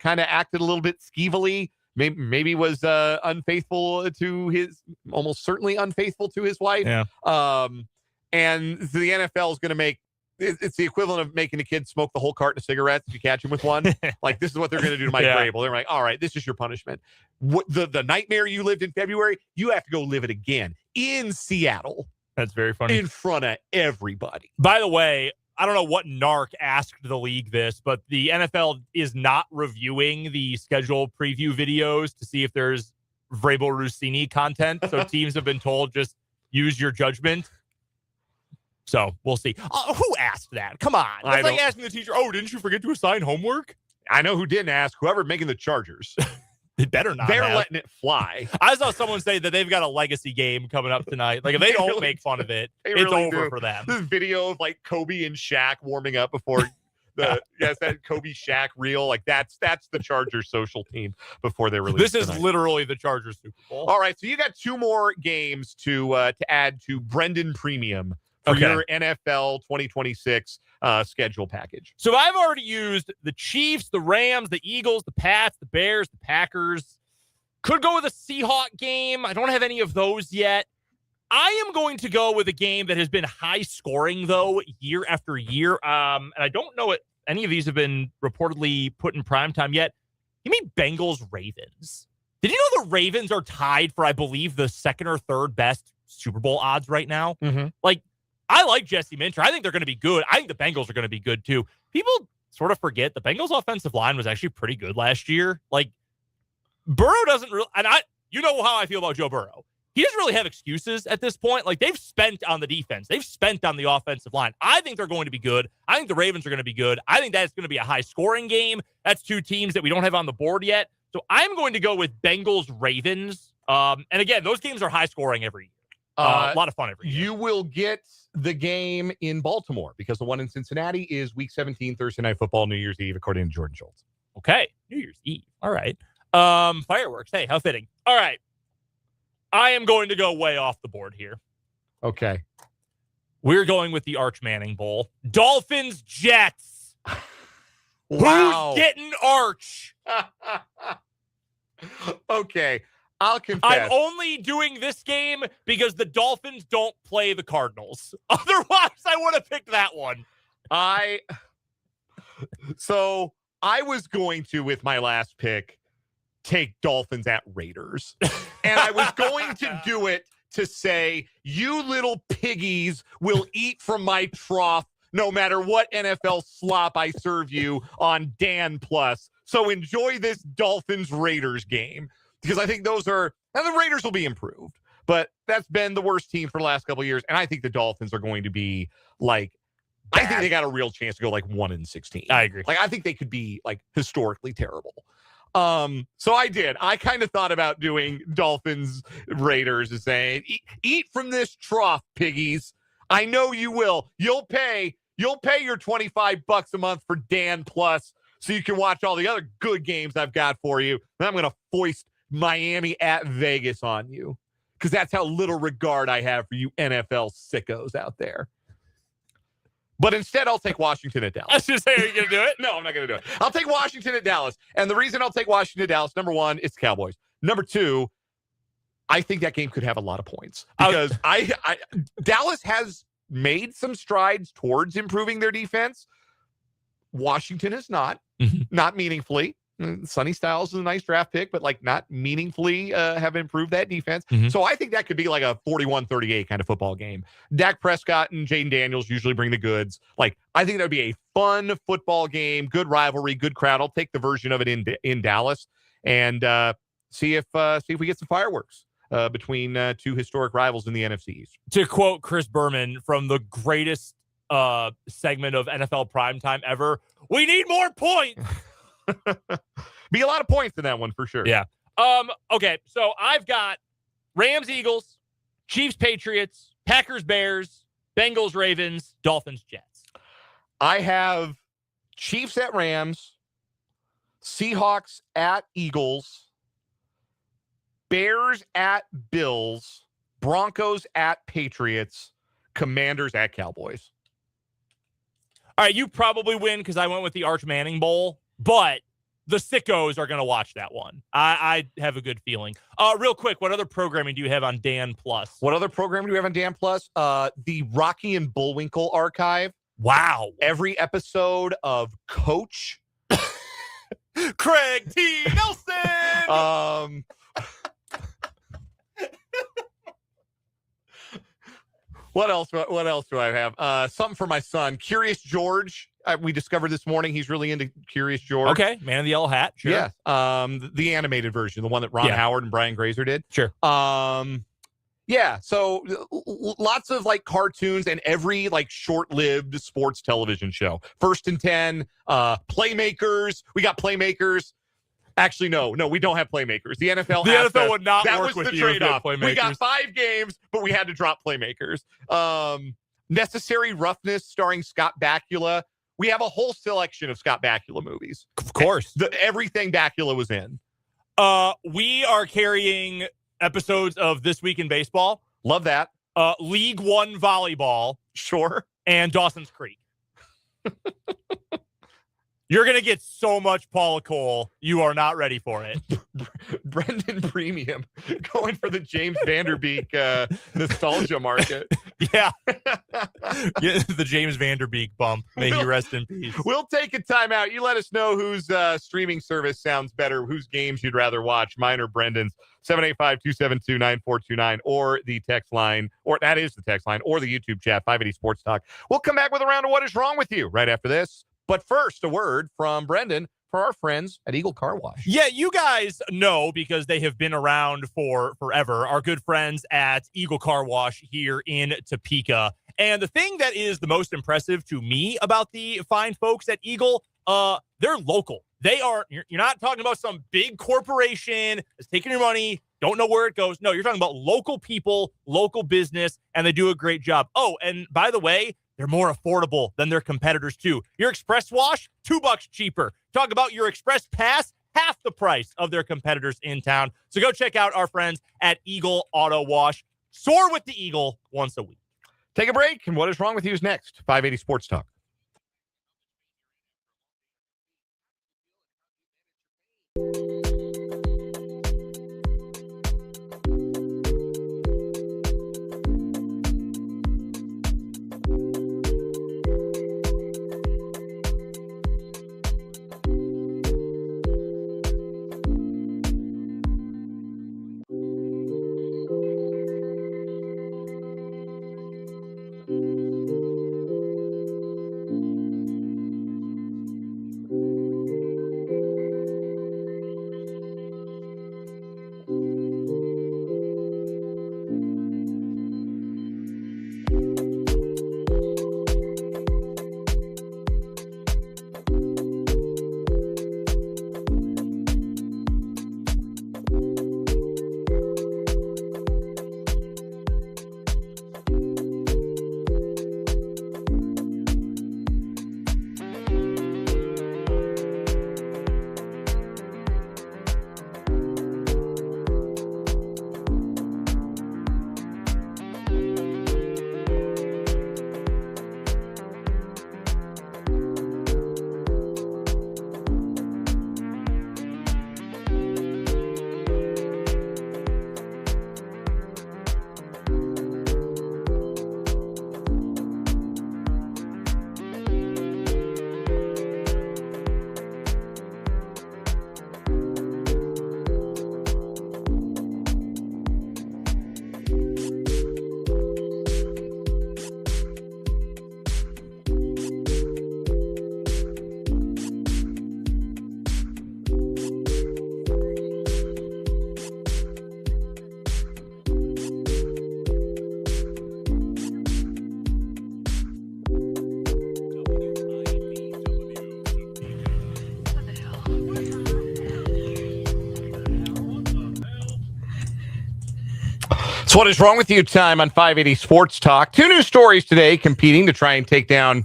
Speaker 1: kind of acted a little bit skeevily. Maybe was unfaithful to his, almost certainly unfaithful to his wife.
Speaker 7: Yeah.
Speaker 1: And the NFL is going to make, it's the equivalent of making a kid smoke the whole carton of cigarettes if you catch him with one. Like, this is what they're going to do to Mike Vrabel. They're like, all right, this is your punishment. The nightmare you lived in February, you have to go live it again in Seattle.
Speaker 7: That's very funny.
Speaker 1: In front of everybody.
Speaker 7: By the way, I don't know what narc asked the league this, but the NFL is not reviewing the schedule preview videos to see if there's Vrabel Rossini content. So teams have been told, just use your judgment. So we'll see. Who asked that? Come on. That's like asking the teacher, didn't you forget to assign homework?
Speaker 1: I know who didn't ask. Whoever making the Chargers.
Speaker 7: They better not.
Speaker 1: They're letting it fly.
Speaker 7: I saw someone say that they've got a legacy game coming up tonight. Like, if they don't make fun of it, it's
Speaker 1: really
Speaker 7: over for them.
Speaker 1: This video of like Kobe and Shaq warming up before that Kobe Shaq reel. Like, that's the Chargers social team before they release.
Speaker 7: This is literally the Chargers Super Bowl.
Speaker 1: All right, so you got 2 more games to add to Brendan Premium for your NFL 2026 schedule package.
Speaker 7: So I've already used the Chiefs, the Rams, the Eagles, the Pats, the Bears, the Packers. Could go with a Seahawk game. I don't have any of those yet. I am going to go with a game that has been high scoring, though, year after year. And I don't know if any of these have been reportedly put in primetime yet. Give me Bengals-Ravens. Did you know the Ravens are tied for, I believe, the 2nd or 3rd best Super Bowl odds right now?
Speaker 1: Mm-hmm.
Speaker 7: Like, I like Jesse Minter. I think they're going to be good. I think the Bengals are going to be good, too. People sort of forget the Bengals' offensive line was actually pretty good last year. Like, Burrow doesn't really, and you know how I feel about Joe Burrow. He doesn't really have excuses at this point. Like, they've spent on the defense. They've spent on the offensive line. I think they're going to be good. I think the Ravens are going to be good. I think that's going to be a high-scoring game. That's 2 teams that we don't have on the board yet. So I'm going to go with Bengals-Ravens. And again, those games are high-scoring every year. A lot of fun every year.
Speaker 1: You will get the game in Baltimore because the one in Cincinnati is Week 17, Thursday Night Football, New Year's Eve, according to Jordan Schultz.
Speaker 7: Okay. New Year's Eve. All right. Fireworks. Hey, how fitting. All right. I am going to go way off the board here.
Speaker 1: Okay.
Speaker 7: We're going with the Arch Manning Bowl. Dolphins, Jets.
Speaker 1: Wow.
Speaker 7: Who's getting Arch?
Speaker 1: Okay. I'll confess.
Speaker 7: I'm only doing this game because the Dolphins don't play the Cardinals. Otherwise, I would have picked that one.
Speaker 1: So I was going to, with my last pick, take Dolphins at Raiders. And I was going to do it to say, you little piggies will eat from my trough no matter what NFL slop I serve you on Dan Plus. So enjoy this Dolphins-Raiders game. Because I think the Raiders will be improved, but that's been the worst team for the last couple of years. And I think the Dolphins are going to be like, bad. I think they got a real chance to go like 1-16.
Speaker 7: I agree.
Speaker 1: Like, I think they could be like historically terrible. So I did. I kind of thought about doing Dolphins Raiders and saying, eat from this trough, piggies. I know you will. You'll pay your $25 a month for Dan Plus so you can watch all the other good games I've got for you. And I'm going to foist Miami at Vegas on you, because that's how little regard I have for you NFL sickos out there. But instead, I'll take Washington at Dallas.
Speaker 7: I was just saying, are you going to do it?
Speaker 1: No, I'm not going to do it. I'll take Washington at Dallas. And the reason I'll take Washington at Dallas, number one, it's the Cowboys. Number two, I think that game could have a lot of points because Dallas has made some strides towards improving their defense. Washington is not meaningfully. Sonny Styles is a nice draft pick, but like not meaningfully have improved that defense. So I think that could be like a 41-38 kind of football game. Dak Prescott and Jaden Daniels usually bring the goods. Like, I think that would be a fun football game, good rivalry, good crowd. I'll take the version of it in Dallas and see if we get some fireworks between two historic rivals in the NFC East. To
Speaker 7: quote Chris Berman from the greatest segment of NFL primetime ever, we need more points.
Speaker 1: Be a lot of points in that one for sure.
Speaker 7: Yeah. Okay, so I've got Rams, Eagles, Chiefs, Patriots, Packers, Bears, Bengals, Ravens, Dolphins, Jets.
Speaker 1: I have Chiefs at Rams, Seahawks at Eagles, Bears at Bills, Broncos at Patriots, Commanders at Cowboys.
Speaker 7: All right, you probably win because I went with the Arch Manning Bowl. But the sickos are going to watch that one. I have a good feeling. Real quick, what other programming do you have on Dan Plus?
Speaker 1: What other programming do we have on Dan Plus? The Rocky and Bullwinkle archive.
Speaker 7: Wow.
Speaker 1: Every episode of Coach.
Speaker 7: Craig T. Nelson.
Speaker 1: What else do I have? Something for my son. Curious George. We discovered this morning he's really into Curious George.
Speaker 7: Okay, man in the yellow hat. Sure.
Speaker 1: Yeah. The animated version, the one that Ron Howard and Brian Grazer did.
Speaker 7: Sure.
Speaker 1: Yeah. So lots of like cartoons and every like short-lived sports television show. First and 10, Playmakers. We got Playmakers. Actually, no, we don't have Playmakers. The NFL
Speaker 7: would not
Speaker 1: that
Speaker 7: work
Speaker 1: was
Speaker 7: with
Speaker 1: the
Speaker 7: you.
Speaker 1: trade-off.
Speaker 7: Playmakers.
Speaker 1: We got 5 games, but we had to drop Playmakers. Necessary Roughness starring Scott Bakula. We have a whole selection of Scott Bakula movies.
Speaker 7: Of course.
Speaker 1: Everything Bakula was in.
Speaker 7: We are carrying episodes of This Week in Baseball.
Speaker 1: Love that.
Speaker 7: League One Volleyball.
Speaker 1: Sure.
Speaker 7: And Dawson's Creek. You're going to get so much Paula Cole. You are not ready for it.
Speaker 1: Brendan Premium going for the James Vanderbeek nostalgia market.
Speaker 7: Yeah. The James Vanderbeek bump. May he rest in peace.
Speaker 1: We'll take a timeout. You let us know whose streaming service sounds better, whose games you'd rather watch. Mine or Brendan's. 785-272-9429 or the text line, or that is the text line, or the YouTube chat, 580 Sports Talk. We'll come back with a round of What Is Wrong With You right after this. But first, a word from Brendan for our friends at Eagle Car Wash.
Speaker 7: Yeah, you guys know because they have been around for forever. Our good friends at Eagle Car Wash here in Topeka. And the thing that is the most impressive to me about the fine folks at Eagle, they're local. They are, you're not talking about some big corporation that's taking your money, don't know where it goes. No, you're talking about local people, local business, and they do a great job. Oh, and by the way, they're more affordable than their competitors too. Your Express Wash, $2 cheaper. Talk about your Express Pass, half the price of their competitors in town. So go check out our friends at Eagle Auto Wash. Soar with the Eagle once a week.
Speaker 1: Take a break, and What Is Wrong With You is next. 580 Sports Talk. So what is wrong with you time on 580 Sports Talk? Two new stories today competing to try and take down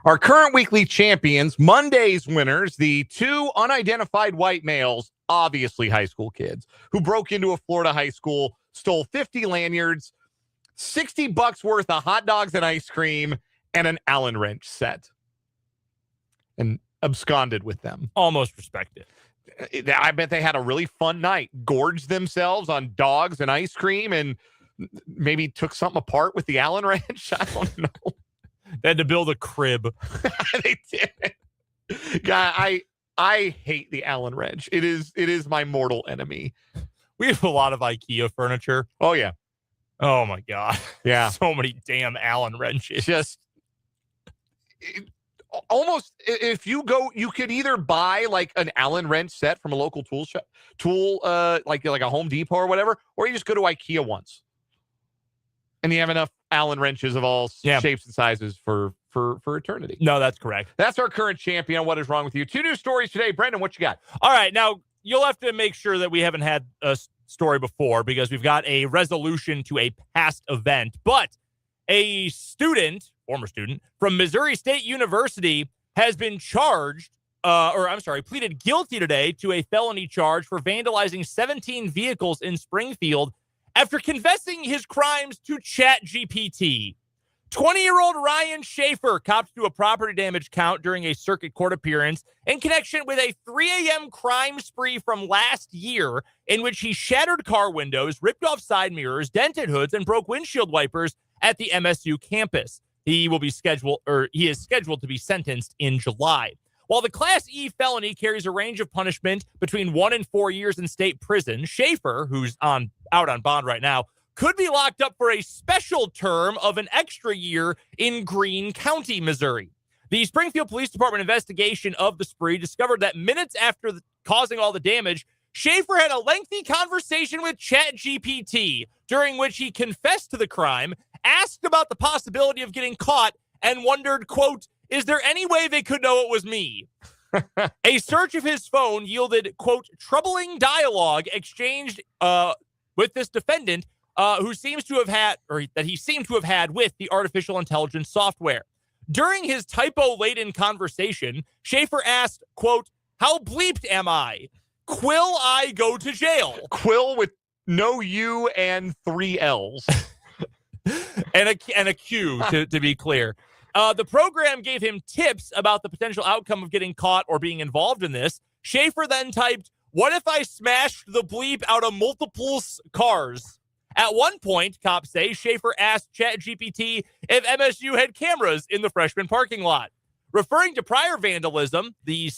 Speaker 1: our current weekly champions. Monday's winners, the two unidentified white males, obviously high school kids, who broke into a Florida high school, stole 50 lanyards, $60 worth of hot dogs and ice cream, and an Allen wrench set, and absconded with them.
Speaker 7: Almost respected.
Speaker 1: I bet they had a really fun night, gorged themselves on dogs and ice cream, and maybe took something apart with the Allen wrench. I don't know.
Speaker 7: They had to build a crib.
Speaker 1: They did. God, I hate the Allen wrench. It is my mortal enemy.
Speaker 7: We have a lot of IKEA furniture.
Speaker 1: Oh, yeah.
Speaker 7: Oh, my God.
Speaker 1: Yeah.
Speaker 7: So many damn Allen wrenches.
Speaker 1: Just almost, if you go, you could either buy like an Allen wrench set from a local tool shop, like a Home Depot or whatever, or you just go to IKEA once and you have enough Allen wrenches of all shapes and sizes for eternity.
Speaker 7: No, that's correct.
Speaker 1: That's our current champion. What is wrong with you? Two new stories today. Brendan, what you got?
Speaker 7: All right. Now, you'll have to make sure that we haven't had a story before because we've got a resolution to a past event. But a former student from Missouri State University has been pleaded guilty today to a felony charge for vandalizing 17 vehicles in Springfield after confessing his crimes to ChatGPT. 20-year-old Ryan Schaefer copped to a property damage count during a circuit court appearance in connection with a 3 a.m. crime spree from last year in which he shattered car windows, ripped off side mirrors, dented hoods, and broke windshield wipers at the MSU campus. He is scheduled to be sentenced in July. While the Class E felony carries a range of punishment between 1 and 4 years in state prison, Schaefer, who's out on bond right now, could be locked up for a special term of an extra year in Greene County, Missouri. The Springfield Police Department investigation of the spree discovered that minutes after causing all the damage, Schaefer had a lengthy conversation with ChatGPT, during which he confessed to the crime, asked about the possibility of getting caught, and wondered, quote, is there any way they could know it was me? A search of his phone yielded, quote, troubling dialogue exchanged with this defendant who seems to have had, or that he seemed to have had with the artificial intelligence software. During his typo-laden conversation, Schaefer asked, quote, how bleeped am I? Quill I go to jail?
Speaker 1: Quill with no U and 3 L's.
Speaker 7: and a Q, to be clear. The program gave him tips about the potential outcome of getting caught or being involved in this. Schaefer then typed, what if I smashed the bleep out of multiple cars? At one point, cops say, Schaefer asked ChatGPT if MSU had cameras in the freshman parking lot. Referring to prior vandalism, the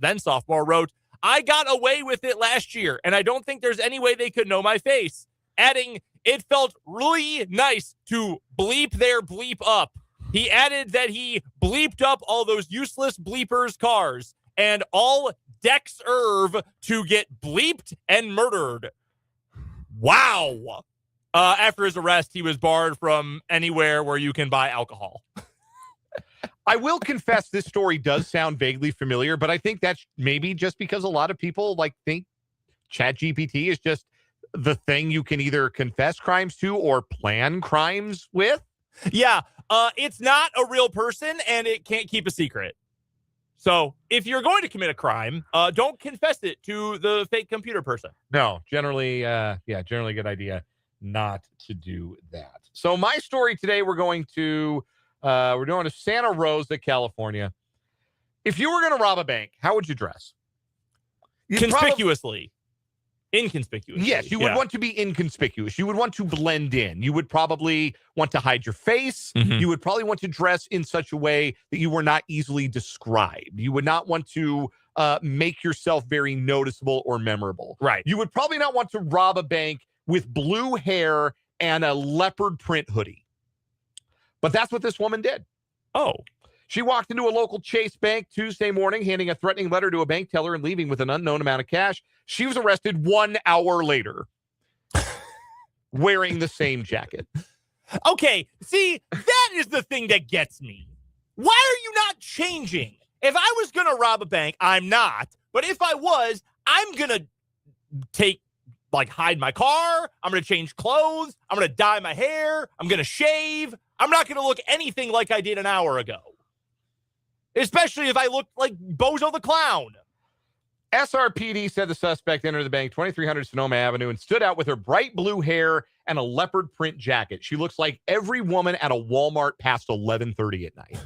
Speaker 7: then sophomore, wrote, I got away with it last year, and I don't think there's any way they could know my face. Adding, it felt really nice to bleep their bleep up. He added that he bleeped up all those useless bleepers' cars and all Dex Irv to get bleeped and murdered. Wow. After his arrest, he was barred from anywhere where you can buy alcohol.
Speaker 1: I will confess this story does sound vaguely familiar, but I think that's maybe just because a lot of people think ChatGPT is just the thing you can either confess crimes to or plan crimes with.
Speaker 7: Yeah, it's not a real person and it can't keep a secret. So if you're going to commit a crime, don't confess it to the fake computer person.
Speaker 1: No, generally a good idea not to do that. So my story today, we're going to Santa Rosa, California. If you were going to rob a bank, how would you dress?
Speaker 7: Inconspicuously.
Speaker 1: Yes, you would want to be inconspicuous. You would want to blend in. You would probably want to hide your face.
Speaker 7: Mm-hmm.
Speaker 1: You would probably want to dress in such a way that you were not easily described. You would not want to make yourself very noticeable or memorable.
Speaker 7: Right.
Speaker 1: You would probably not want to rob a bank with blue hair and a leopard print hoodie. But that's what this woman did.
Speaker 7: Oh.
Speaker 1: She walked into a local Chase bank Tuesday morning, handing a threatening letter to a bank teller and leaving with an unknown amount of cash. She was arrested 1 hour later wearing the same jacket.
Speaker 7: Okay, see, that is the thing that gets me. Why are you not changing? If I was going to rob a bank, I'm not. But if I was, I'm going to take like hide my car. I'm going to change clothes. I'm going to dye my hair. I'm going to shave. I'm not going to look anything like I did an hour ago. Especially if I look like Bozo the Clown.
Speaker 1: SRPD said the suspect entered the bank, 2300 Sonoma Avenue, and stood out with her bright blue hair and a leopard print jacket. She looks like every woman at a Walmart past 11:30 at night.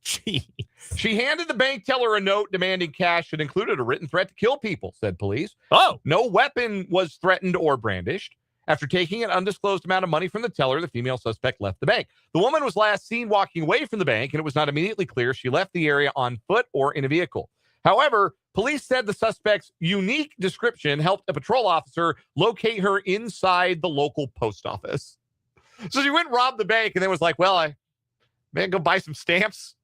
Speaker 7: Gee.
Speaker 1: She handed the bank teller a note demanding cash that included a written threat to kill people, said police.
Speaker 7: Oh.
Speaker 1: No weapon was threatened or brandished. After taking an undisclosed amount of money from the teller, the female suspect left the bank. The woman was last seen walking away from the bank, and it was not immediately clear she left the area on foot or in a vehicle. However, police said the suspect's unique description helped a patrol officer locate her inside the local post office. So she went and robbed the bank and then was like, well, I may go buy some stamps.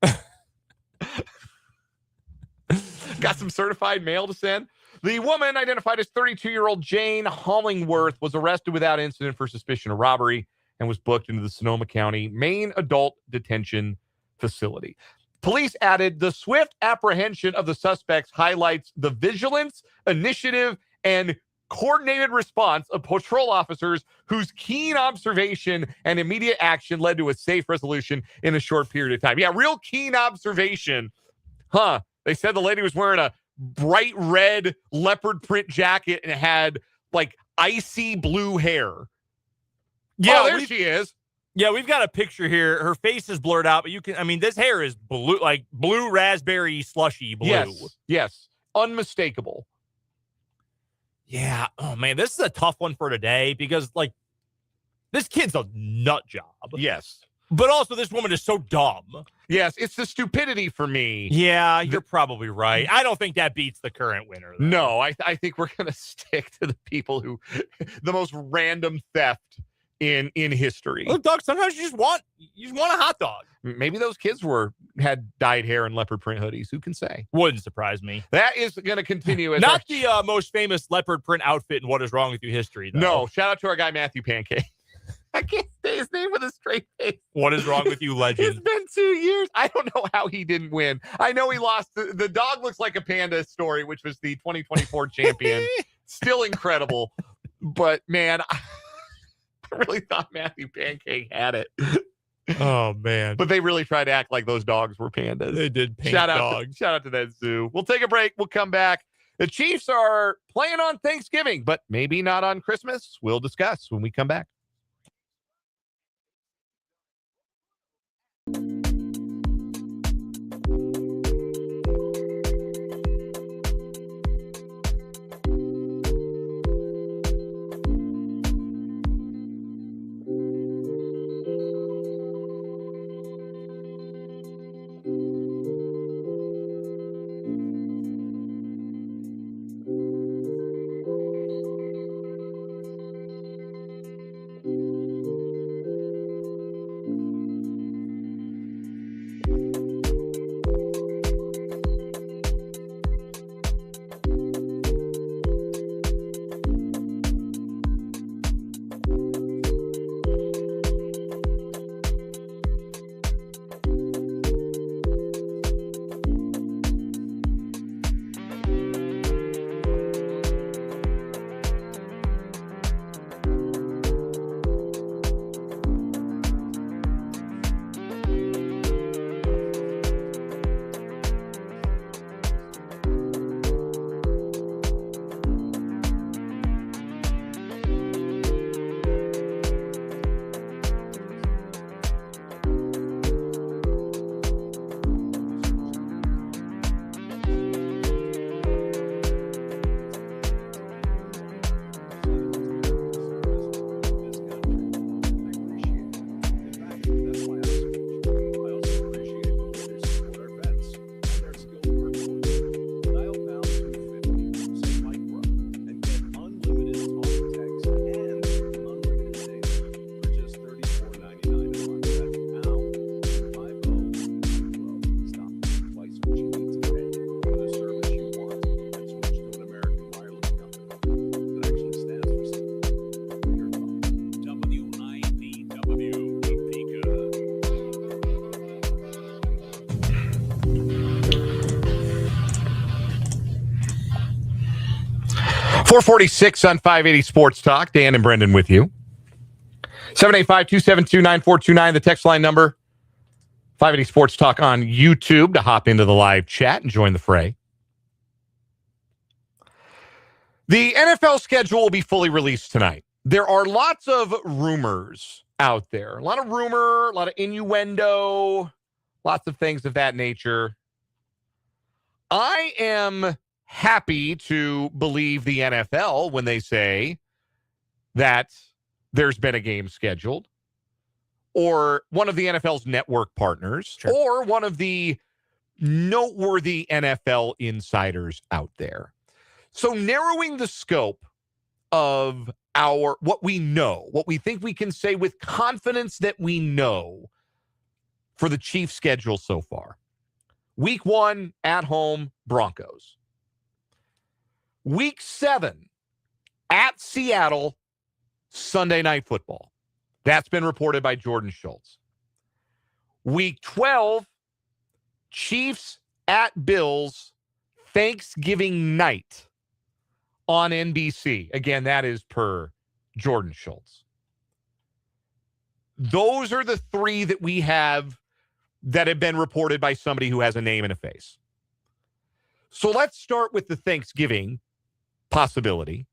Speaker 1: Got some certified mail to send. The woman, identified as 32-year-old Jane Hollingworth, was arrested without incident for suspicion of robbery and was booked into the Sonoma County Main Adult Detention Facility. Police added, the swift apprehension of the suspects highlights the vigilance, initiative, and coordinated response of patrol officers whose keen observation and immediate action led to a safe resolution in a short period of time. Yeah, real keen observation. Huh. They said the lady was wearing a bright red leopard print jacket and had like icy blue hair.
Speaker 7: Yeah,
Speaker 1: there she is.
Speaker 7: Yeah, we've got a picture here. Her face is blurred out, but you can, I mean, this hair is blue, like blue raspberry slushy blue.
Speaker 1: Yes. Unmistakable.
Speaker 7: Yeah. Oh, man, this is a tough one for today because, like, this kid's a nut job.
Speaker 1: Yes.
Speaker 7: But also, this woman is so dumb.
Speaker 1: Yes, it's the stupidity for me.
Speaker 7: Yeah, you're probably right. I don't think that beats the current winner, though.
Speaker 1: No, I think we're going to stick to the people who, the most random theft in history.
Speaker 7: Look, Doug, sometimes you just want a hot dog.
Speaker 1: Maybe those kids had dyed hair and leopard print hoodies. Who can say?
Speaker 7: Wouldn't surprise me.
Speaker 1: That is going to continue. As
Speaker 7: Not the most famous leopard print outfit in What Is Wrong With You history, though.
Speaker 1: No, shout out to our guy, Matthew Pancake. I can't say his name with a straight face.
Speaker 7: What Is Wrong With You, legend?
Speaker 1: It's been 2 years. I don't know how he didn't win. I know he lost. The dog looks like a panda story, which was the 2024 champion. Still incredible. But, man, I really thought Matthew Pancake had it.
Speaker 7: Oh, man.
Speaker 1: But they really tried to act like those dogs were pandas.
Speaker 7: They did paint
Speaker 1: Shout
Speaker 7: dogs.
Speaker 1: out to that zoo. We'll take a break. We'll come back. The Chiefs are playing on Thanksgiving, but maybe not on Christmas. We'll discuss when we come back. 446 on 580 Sports Talk. Dan and Brendan with you. 785-272-9429, the text line number. 580 Sports Talk on YouTube to hop into the live chat and join the fray. The NFL schedule will be fully released tonight. There are lots of rumors out there. A lot of rumor, a lot of innuendo, lots of things of that nature. I am happy to believe the NFL when they say that there's been a game scheduled, or one of the NFL's network partners,
Speaker 7: Sure.
Speaker 1: or one of the noteworthy NFL insiders out there. So narrowing the scope of what we know, what we think we can say with confidence that we know for the Chiefs' schedule so far. Week 1 at home, Broncos. Week 7 at Seattle, Sunday Night Football. That's been reported by Jordan Schultz. Week 12, Chiefs at Bills, Thanksgiving night on NBC. Again, that is per Jordan Schultz. Those are the 3 that we have that have been reported by somebody who has a name and a face. So let's start with the Thanksgiving possibility.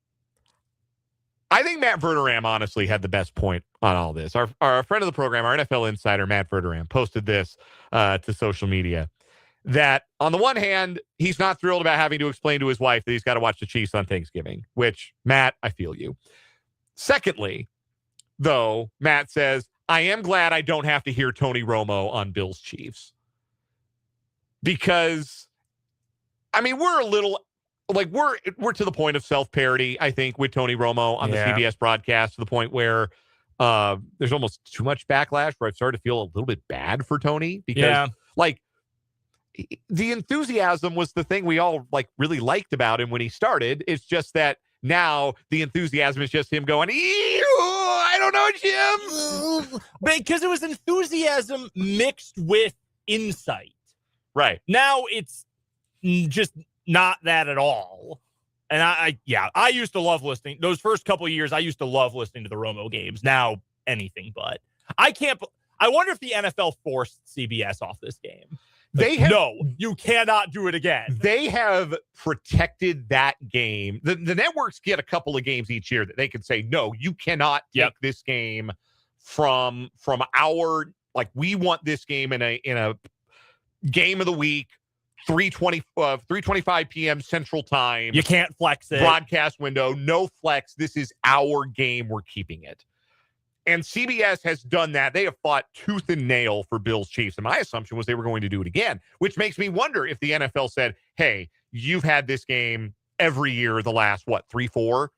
Speaker 1: I think Matt Verderam honestly had the best point on all this. Our friend of the program, our NFL insider, Matt Verderam, posted this to social media, that on the one hand, he's not thrilled about having to explain to his wife that he's got to watch the Chiefs on Thanksgiving, which, Matt, I feel you. Secondly, though, Matt says, I am glad I don't have to hear Tony Romo on Bills Chiefs. Because, I mean, we're a little, like, we're to the point of self-parody, I think, with Tony Romo on the CBS broadcast, to the point where there's almost too much backlash, where I've started to feel a little bit bad for Tony. Because, like, the enthusiasm was the thing we all, like, really liked about him when he started. It's just that now the enthusiasm is just him going, I don't know, Jim.
Speaker 7: Because it was enthusiasm mixed with insight.
Speaker 1: Right.
Speaker 7: Now it's just not that at all. And I used to love listening. Those first couple of years, I used to love listening to the Romo games. Now, anything but. I wonder if the NFL forced CBS off this game. No, you cannot do it again.
Speaker 1: They have protected that game. The networks get a couple of games each year that they can say, no, you cannot take this game from our, like, we want this game in a game of the week, 3:25 p.m. Central Time.
Speaker 7: You can't flex it.
Speaker 1: Broadcast window, no flex. This is our game. We're keeping it. And CBS has done that. They have fought tooth and nail for Bills Chiefs. And my assumption was they were going to do it again, which makes me wonder if the NFL said, hey, you've had this game every year the last, 3-4?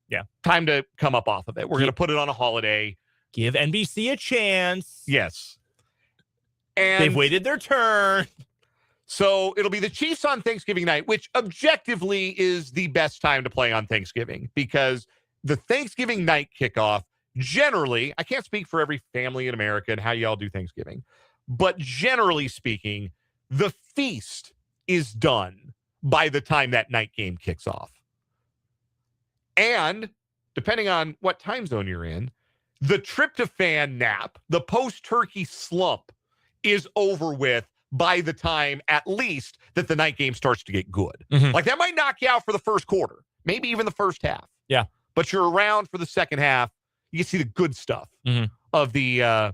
Speaker 7: Yeah.
Speaker 1: Time to come up off of it. We're going to put it on a holiday.
Speaker 7: Give NBC a chance.
Speaker 1: Yes. And
Speaker 7: they've waited their turn.
Speaker 1: So it'll be the Chiefs on Thanksgiving night, which objectively is the best time to play on Thanksgiving, because the Thanksgiving night kickoff, generally, I can't speak for every family in America and how y'all do Thanksgiving, but generally speaking, the feast is done by the time that night game kicks off. And depending on what time zone you're in, the tryptophan nap, the post-turkey slump, is over with by the time, at least, that the night game starts to get good.
Speaker 7: Mm-hmm.
Speaker 1: Like, that might knock you out for the first quarter, maybe even the first half.
Speaker 7: Yeah.
Speaker 1: But you're around for the second half. You can see the good stuff of the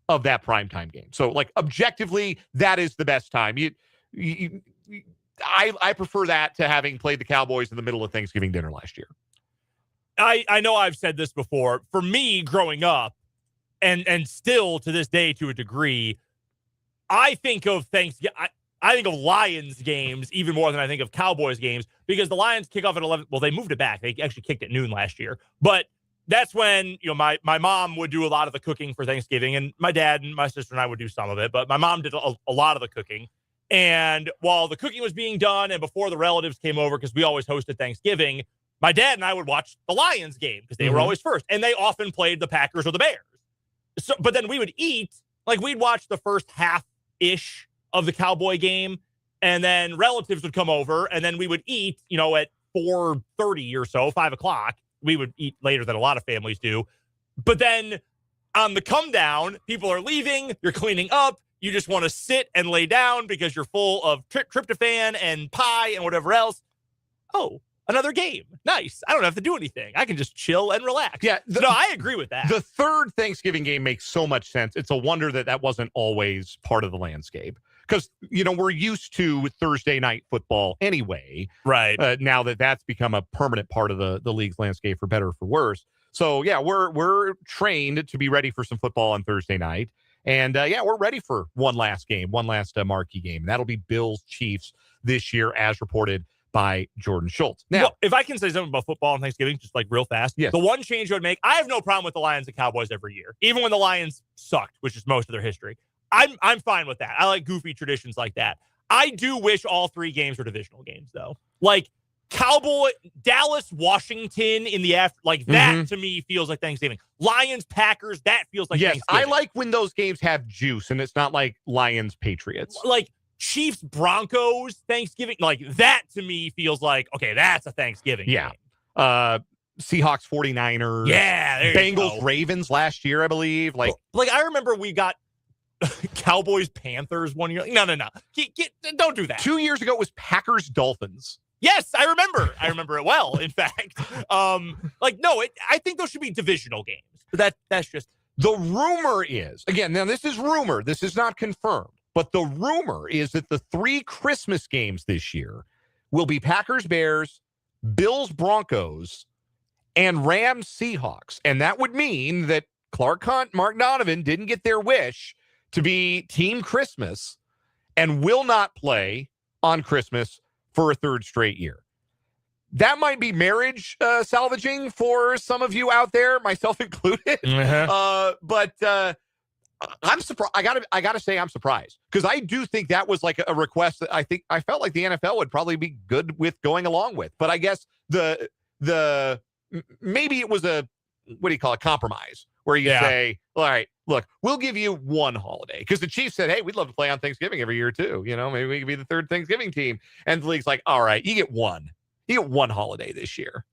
Speaker 1: of that primetime game. So, like, objectively, that is the best time. I prefer that to having played the Cowboys in the middle of Thanksgiving dinner last year.
Speaker 7: I know I've said this before. For me, growing up, and still to this day to a degree, I think of Thanksgiving. I think of Lions games even more than I think of Cowboys games, because the Lions kick off at 11. Well, they moved it back. They actually kicked at noon last year, but that's when, my mom would do a lot of the cooking for Thanksgiving, and my dad and my sister and I would do some of it, but my mom did a lot of the cooking. And while the cooking was being done and before the relatives came over, because we always hosted Thanksgiving, my dad and I would watch the Lions game because they were always first, and they often played the Packers or the Bears. So, but then we would eat, like, we'd watch the first half-ish of the Cowboy game, and then relatives would come over, and then we would eat, at 4:30 or so, 5 o'clock. We would eat later than a lot of families do. But then on the come down, people are leaving, you're cleaning up, you just want to sit and lay down because you're full of tryptophan and pie and whatever else. Oh, another game. Nice. I don't have to do anything. I can just chill and relax.
Speaker 1: Yeah.
Speaker 7: No, I agree with that.
Speaker 1: The third Thanksgiving game makes so much sense. It's a wonder that wasn't always part of the landscape. Because, we're used to Thursday night football anyway.
Speaker 7: Right.
Speaker 1: Now that's become a permanent part of the league's landscape, for better or for worse. So, yeah, we're trained to be ready for some football on Thursday night. And, we're ready for one last game, one last marquee game. And that'll be Bills-Chiefs this year, as reported by Jordan Schultz. Now,
Speaker 7: if I can say something about football on Thanksgiving, just like real fast,
Speaker 1: yes.
Speaker 7: The one change I would make, I have no problem with the Lions and Cowboys every year, even when the Lions sucked, which is most of their history. I'm fine with that. I like goofy traditions like that. I do wish all 3 games were divisional games, though. Like Cowboy, Dallas, Washington in the after, like that to me feels like Thanksgiving. Lions, Packers, that feels like Thanksgiving.
Speaker 1: I like when those games have juice and it's not like Lions, Patriots.
Speaker 7: Like Chiefs, Broncos, Thanksgiving, like that to me feels like, okay, that's a Thanksgiving game.
Speaker 1: Seahawks, 49ers.
Speaker 7: Yeah, there you
Speaker 1: Bengals,
Speaker 7: go.
Speaker 1: Ravens last year, I believe. Like
Speaker 7: I remember we got Cowboys, Panthers 1 year. No. Don't do that.
Speaker 1: 2 years ago, it was Packers, Dolphins.
Speaker 7: Yes, I remember. I remember it well, in fact. I think those should be divisional games. But that's just...
Speaker 1: The rumor is, again, now this is rumor. This is not confirmed. But the rumor is that the 3 Christmas games this year will be Packers, Bears, Bills, Broncos, and Rams, Seahawks. And that would mean that Clark Hunt, Mark Donovan didn't get their wish to be Team Christmas and will not play on Christmas for a 3rd straight year. That might be marriage salvaging for some of you out there, myself included. But I'm surprised. I gotta say I'm surprised, because I do think that was like a request that I felt like the NFL would probably be good with going along with. But I guess the maybe it was a, what do you call it, compromise, where you say, all right, look, we'll give you one holiday, because the Chiefs said, hey, we'd love to play on Thanksgiving every year too. Maybe we could be the 3rd Thanksgiving team. And the league's like, all right, you get one holiday this year.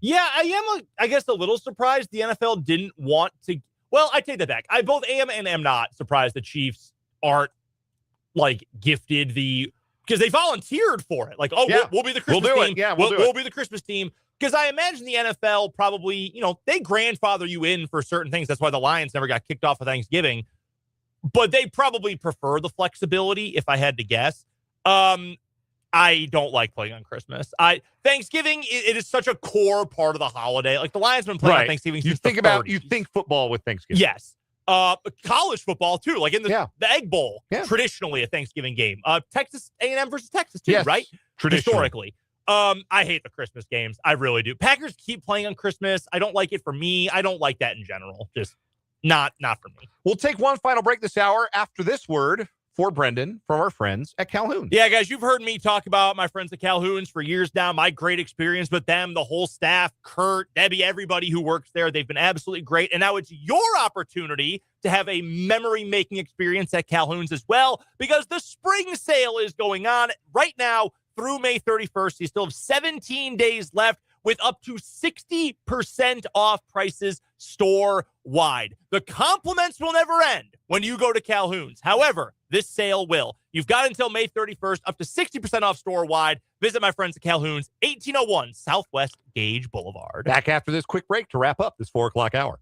Speaker 7: Yeah, I am, I guess, a little surprised the NFL didn't want to. Well, I take that back. I both am and am not surprised the Chiefs aren't gifted because they volunteered for it. We'll be the Christmas team.
Speaker 1: Yeah,
Speaker 7: we'll be the Christmas team. Because I imagine the NFL probably, they grandfather you in for certain things. That's why the Lions never got kicked off of Thanksgiving. But they probably prefer the flexibility, if I had to guess. I don't like playing on Christmas. Thanksgiving, it is such a core part of the holiday. Like the Lions have been playing on Thanksgiving since the 30s.
Speaker 1: You think football with Thanksgiving.
Speaker 7: Yes. College football too, like in the Egg Bowl, traditionally a Thanksgiving game. Texas A&M versus Texas too, right? Historically. I hate the Christmas games. I really do. Packers keep playing on Christmas. I don't like it for me. I don't like that in general. Just not for me.
Speaker 1: We'll take one final break this hour after this word for Brendan from our friends at Calhoun.
Speaker 7: Yeah, guys, you've heard me talk about my friends at Calhoun's for years now. My great experience with them, the whole staff, Kurt, Debbie, everybody who works there. They've been absolutely great. And now it's your opportunity to have a memory-making experience at Calhoun's as well, because the spring sale is going on right now through May 31st. You still have 17 days left with up to 60% off prices store-wide. The compliments will never end when you go to Calhoun's. However, this sale will. You've got until May 31st, up to 60% off store-wide. Visit my friends at Calhoun's, 1801 Southwest Gage Boulevard.
Speaker 1: Back after this quick break to wrap up this 4 o'clock hour.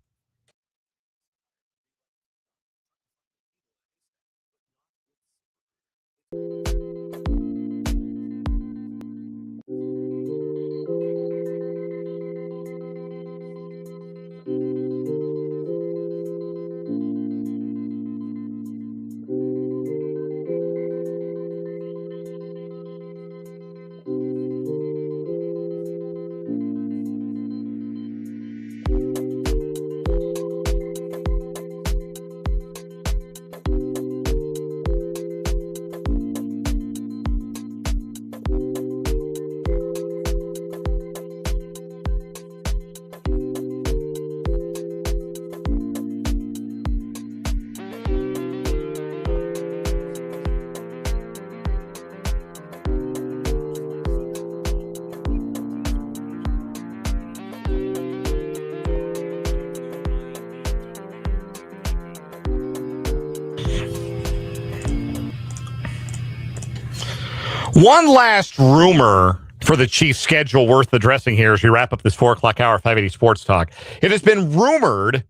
Speaker 1: One last rumor for the Chiefs' schedule worth addressing here as we wrap up this 4 o'clock hour 580 Sports Talk. It has been rumored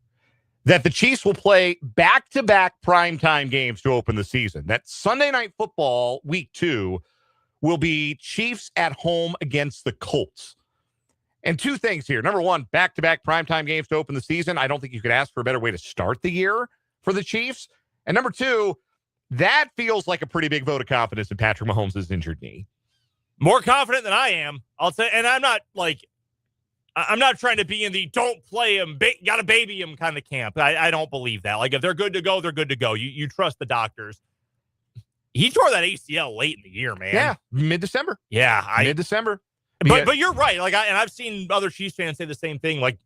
Speaker 1: that the Chiefs will play back-to-back primetime games to open the season. That Sunday Night Football Week 2 will be Chiefs at home against the Colts. And two things here. Number one, back-to-back primetime games to open the season. I don't think you could ask for a better way to start the year for the Chiefs. And number two, that feels like a pretty big vote of confidence in Patrick Mahomes' injured knee.
Speaker 7: More confident than I am, I'll say. And I'm not trying to be in the don't play him, got to baby him kind of camp. I don't believe that. Like, if they're good to go, they're good to go. You trust the doctors. He tore that ACL late in the year, man.
Speaker 1: Yeah, mid-December.
Speaker 7: Yeah,
Speaker 1: mid-December.
Speaker 7: But you're right. Like, I've seen other Chiefs fans say the same thing. Like,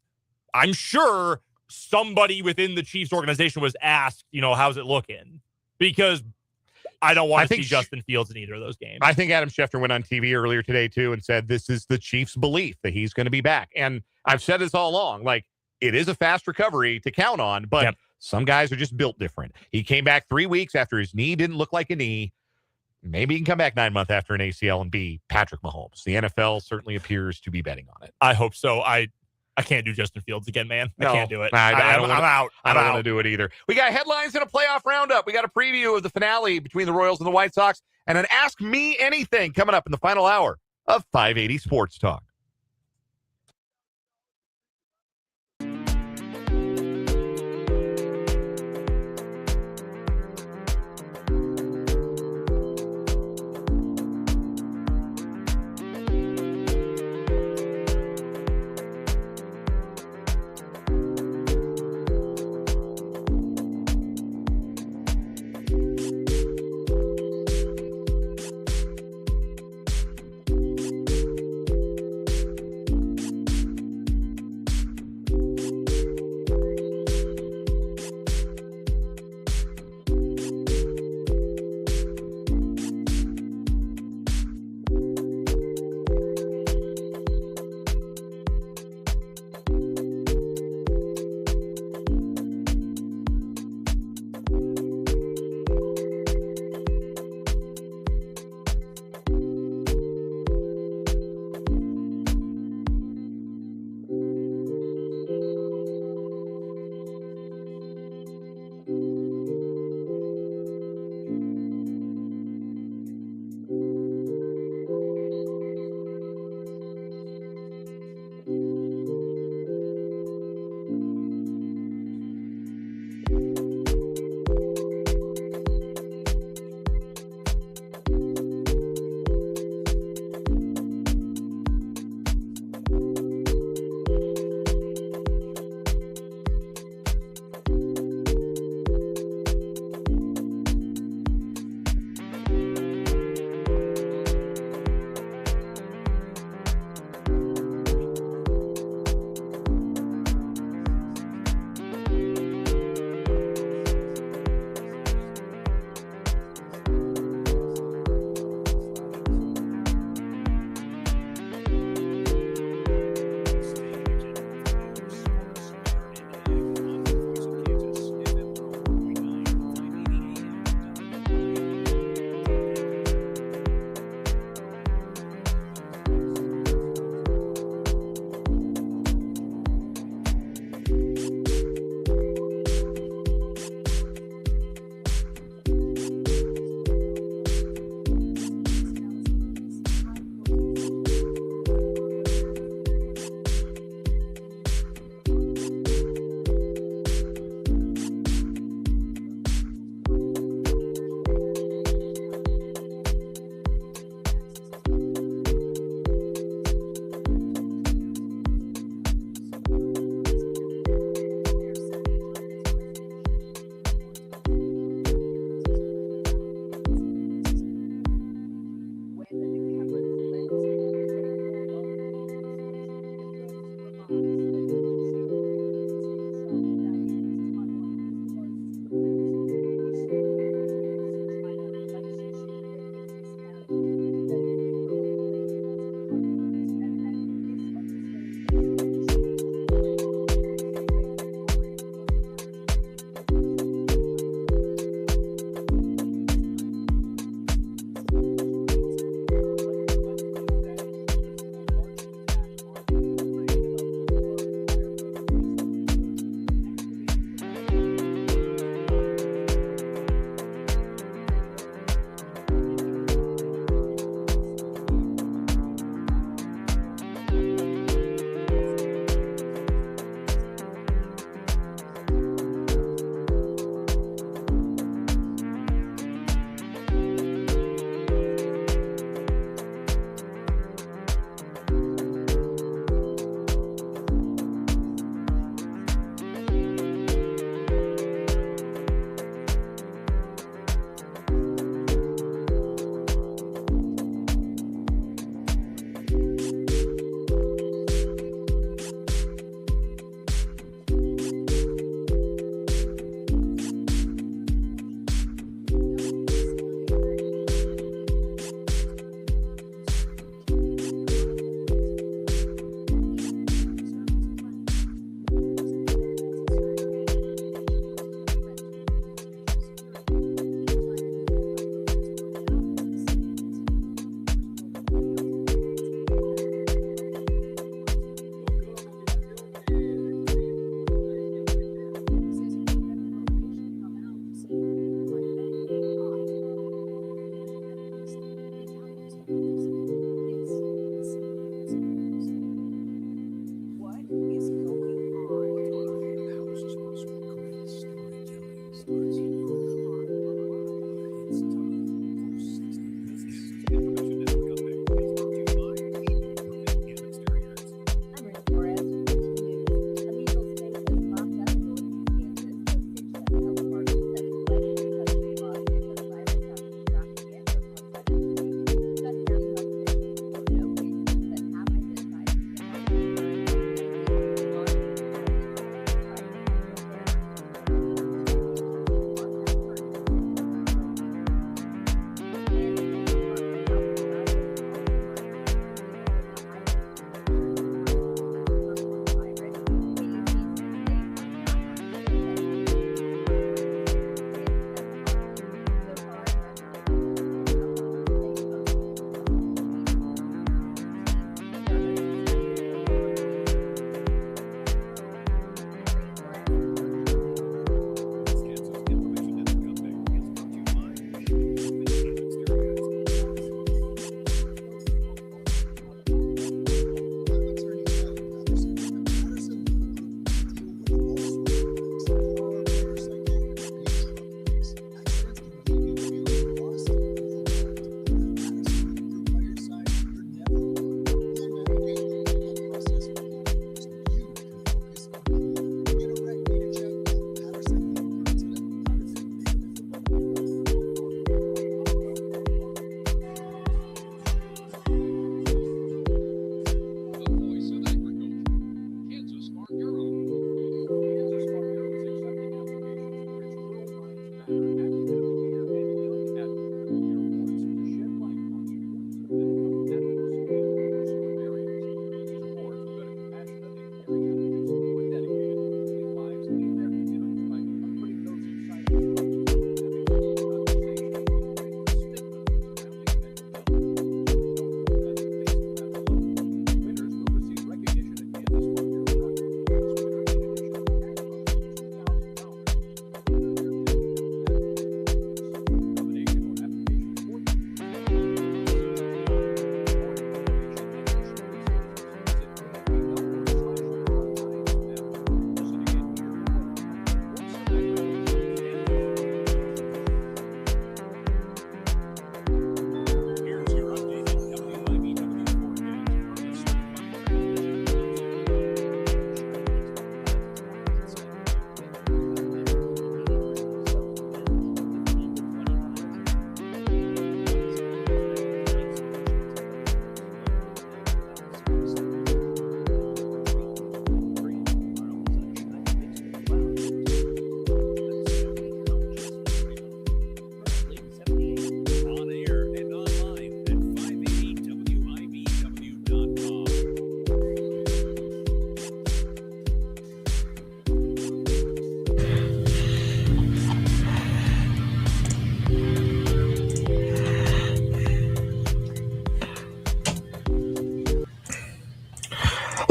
Speaker 7: I'm sure somebody within the Chiefs organization was asked, how's it looking? Because I don't want to see Justin Fields in either of those games.
Speaker 1: I think Adam Schefter went on TV earlier today, too, and said this is the Chiefs' belief that he's going to be back. And I've said this all along. Like, it is a fast recovery to count on, but some guys are just built different. He came back 3 weeks after his knee didn't look like a knee. Maybe he can come back 9 months after an ACL and be Patrick Mahomes. The NFL certainly appears to be betting on it.
Speaker 7: I hope so. I can't do Justin Fields again, man. I can't do it.
Speaker 1: I'm
Speaker 7: out.
Speaker 1: I don't want to do it either. We got headlines and a playoff roundup. We got a preview of the finale between the Royals and the White Sox, and an Ask Me Anything coming up in the final hour of 580 Sports Talk.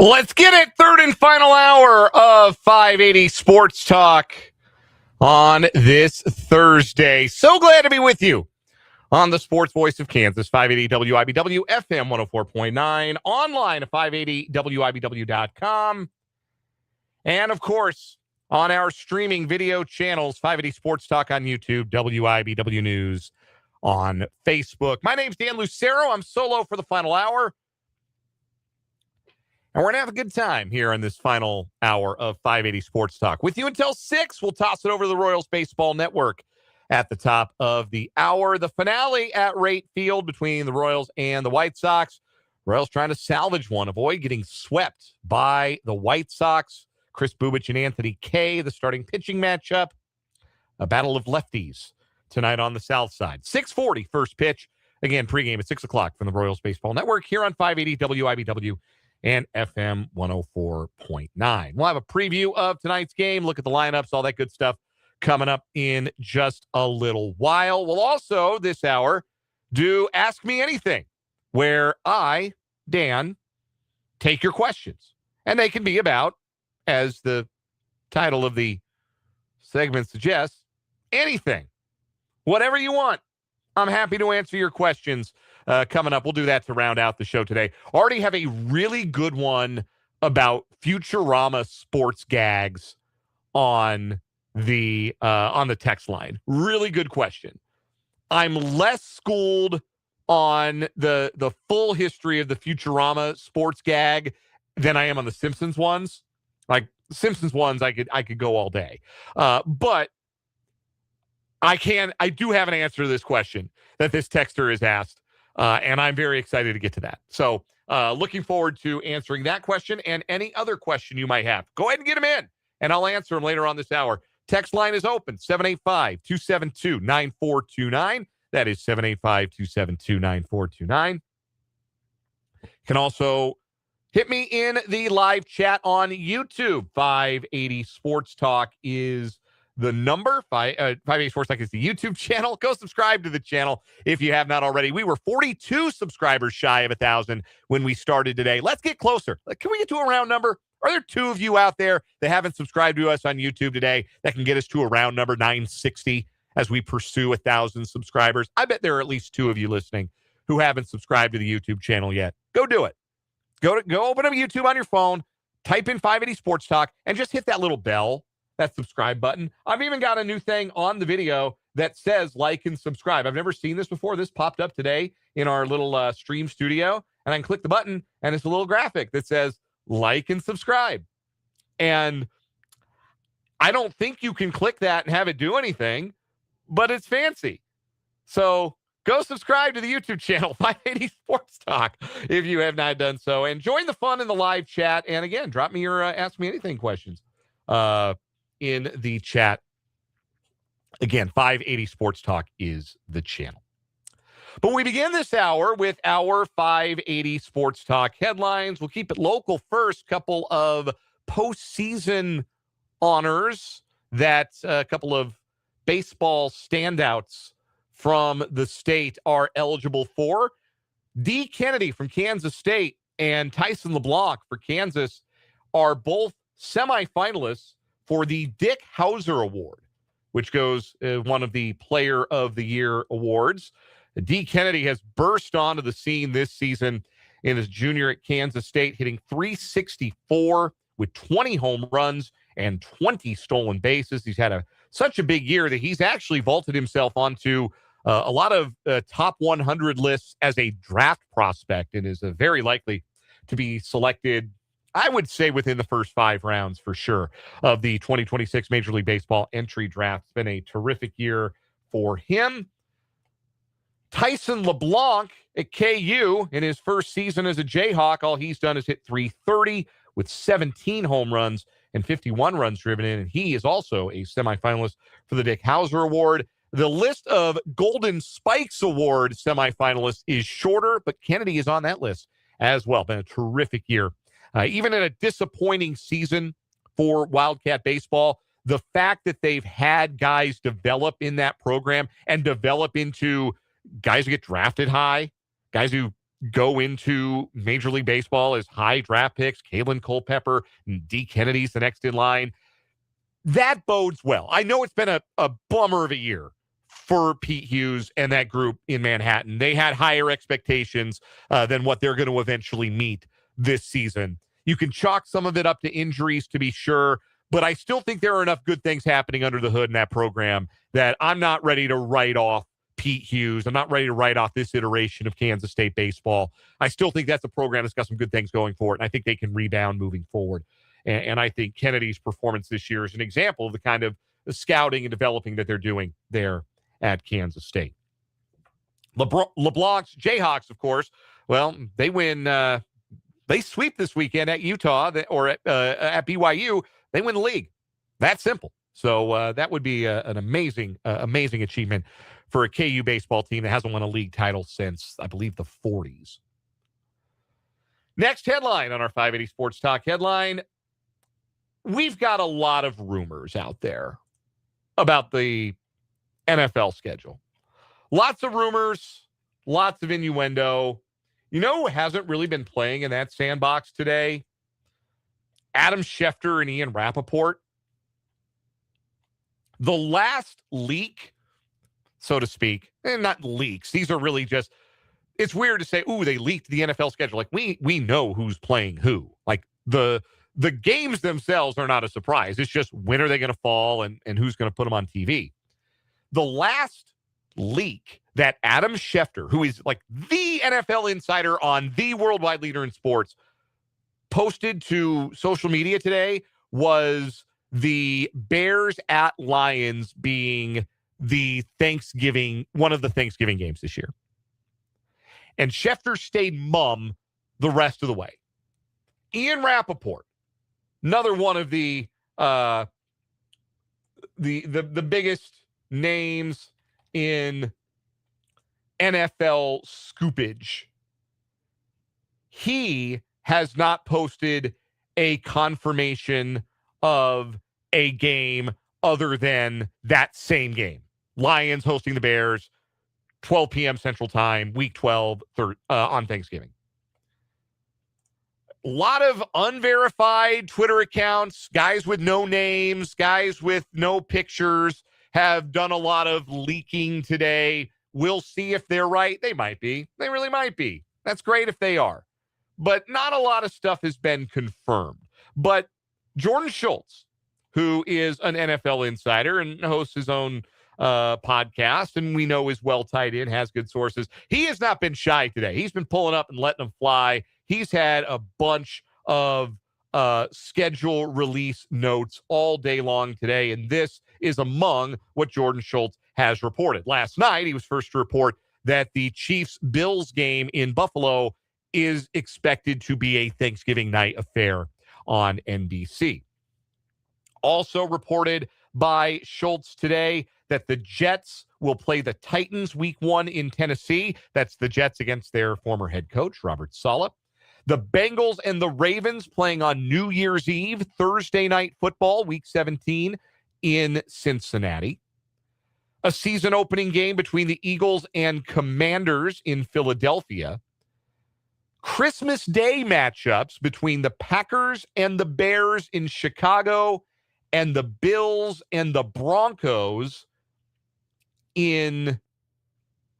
Speaker 1: Let's get it. Third and final hour of 580 Sports Talk on this Thursday. So glad to be with you on the Sports Voice of Kansas, 580 WIBW, FM 104.9, online at 580WIBW.com, and, of course, on our streaming video channels, 580 Sports Talk on YouTube, WIBW News on Facebook. My name's Dan Lucero. I'm solo for the final hour. And we're going to have a good time here in this final hour of 580 Sports Talk. With you until 6, we'll toss it over to the Royals Baseball Network at the top of the hour. The finale at Rate Field between the Royals and the White Sox. Royals trying to salvage one, avoid getting swept by the White Sox. Chris Bubich and Anthony Kay, the starting pitching matchup. A battle of lefties tonight on the South Side. 6:40 first pitch. Again, pregame at 6 o'clock from the Royals Baseball Network here on 580 WIBW and FM 104.9. We'll have a preview of tonight's game, look at the lineups, all that good stuff coming up in just a little while. We'll also, this hour, do Ask Me Anything, where I, Dan, take your questions. And they can be about, as the title of the segment suggests, anything. Whatever you want. I'm happy to answer your questions coming up. We'll do that to round out the show today. Already have a really good one about Futurama sports gags on the text line. Really good question. I'm less schooled on the full history of the Futurama sports gag than I am on the Simpsons ones. Like Simpsons ones, I could go all day. But I do have an answer to this question that this texter has asked, and I'm very excited to get to that. So looking forward to answering that question and any other question you might have. Go ahead and get them in, and I'll answer them later on this hour. Text line is open, 785-272-9429. That is 785-272-9429. You can also hit me in the live chat on YouTube. 580 Sports Talk is the number. 580 Sports Talk is the YouTube channel. Go subscribe to the channel if you have not already. We were 42 subscribers shy of 1,000 when we started today. Let's get closer. Can we get to a round number? Are there two of you out there that haven't subscribed to us on YouTube today that can get us to a round number 960 as we pursue 1,000 subscribers? I bet there are at least two of you listening who haven't subscribed to the YouTube channel yet. Go do it. Go open up YouTube on your phone, type in 580 Sports Talk, and just hit that little bell, that subscribe button. I've even got a new thing on the video that says like and subscribe. I've never seen this before. This popped up today in our little stream studio, and I can click the button, and it's a little graphic that says like and subscribe. And I don't think you can click that and have it do anything, but it's fancy. So go subscribe to the YouTube channel, 580 Sports Talk, if you have not done so. And join the fun in the live chat. And again, drop me your Ask Me Anything questions in the chat. Again, 580 Sports Talk is the channel. But we begin this hour with our 580 Sports Talk headlines. We'll keep it local first. Couple of postseason honors that a couple of baseball standouts from the state are eligible for. D. Kennedy from Kansas State and Tyson LeBlanc for Kansas are both semifinalists for the Dick Hauser Award, which goes one of the Player of the Year awards. D. Kennedy has burst onto the scene this season in his junior at Kansas State, hitting .364 with 20 home runs and 20 stolen bases. He's had such a big year that he's actually vaulted himself onto a lot of top 100 lists as a draft prospect and is very likely to be selected, I would say, within the first 5 rounds for sure of the 2026 Major League Baseball entry draft. It's been a terrific year for him. Tyson LeBlanc at KU in his first season as a Jayhawk, all he's done is hit .330 with 17 home runs and 51 runs driven in, and he is also a semifinalist for the Dick Hauser Award. The list of Golden Spikes Award semifinalists is shorter, but Kennedy is on that list as well. Been a terrific year. Even in a disappointing season for Wildcat baseball, the fact that they've had guys develop in that program and develop into guys who get drafted high, guys who go into Major League Baseball as high draft picks. Kalen Culpepper and D. Kennedy's the next in line. That bodes well. I know it's been a bummer of a year for Pete Hughes and that group in Manhattan. They had higher expectations than what they're going to eventually meet this season. You can chalk some of it up to injuries, to be sure, but I still think there are enough good things happening under the hood in that program that I'm not ready to write off Pete Hughes. I'm not ready to write off this iteration of Kansas State baseball. I still think that's a program that's got some good things going for it, and I think they can rebound moving forward. And I think Kennedy's performance this year is an example of the kind of the scouting and developing that they're doing there at Kansas State. LeBlanc's Jayhawks, of course, well, they win. They sweep this weekend at Utah or at BYU. They win the league. That's simple. So that would be an amazing achievement for a KU baseball team that hasn't won a league title since, I believe, the 40s. Next headline on our 580 Sports Talk headline. We've got a lot of rumors out there about the NFL schedule. Lots of rumors, lots of innuendo. You know who hasn't really been playing in that sandbox today? Adam Schefter and Ian Rappaport. The last leak, so to speak, and not leaks. These are really just, it's weird to say, ooh, they leaked the NFL schedule. Like, we know who's playing who. Like, the games themselves are not a surprise. It's just when are they going to fall and who's going to put them on TV. The last leak that Adam Schefter, who is like the NFL insider on the worldwide leader in sports, posted to social media today was the Bears at Lions being one of the Thanksgiving games this year. And Schefter stayed mum the rest of the way. Ian Rappaport, another one of the biggest names in NFL scoopage. He has not posted a confirmation of a game other than that same game. Lions hosting the Bears, 12 p.m. Central Time, week 12 on Thanksgiving. A lot of unverified Twitter accounts, guys with no names, guys with no pictures have done a lot of leaking today. We'll see if they're right. They might be. They really might be. That's great if they are. But not a lot of stuff has been confirmed. But Jordan Schultz, who is an NFL insider and hosts his own podcast, and we know is well tied in, has good sources. He has not been shy today. He's been pulling up and letting them fly. He's had a bunch of schedule release notes all day long today, and this is among what Jordan Schultz has reported. Last night, he was first to report that the Chiefs-Bills game in Buffalo is expected to be a Thanksgiving night affair on NBC. Also reported by Schultz today that the Jets will play the Titans week 1 in Tennessee. That's the Jets against their former head coach, Robert Saleh. The Bengals and the Ravens playing on New Year's Eve, Thursday night football, week 17 in Cincinnati. A season opening game between the Eagles and Commanders in Philadelphia. Christmas Day matchups between the Packers and the Bears in Chicago and the Bills and the Broncos in,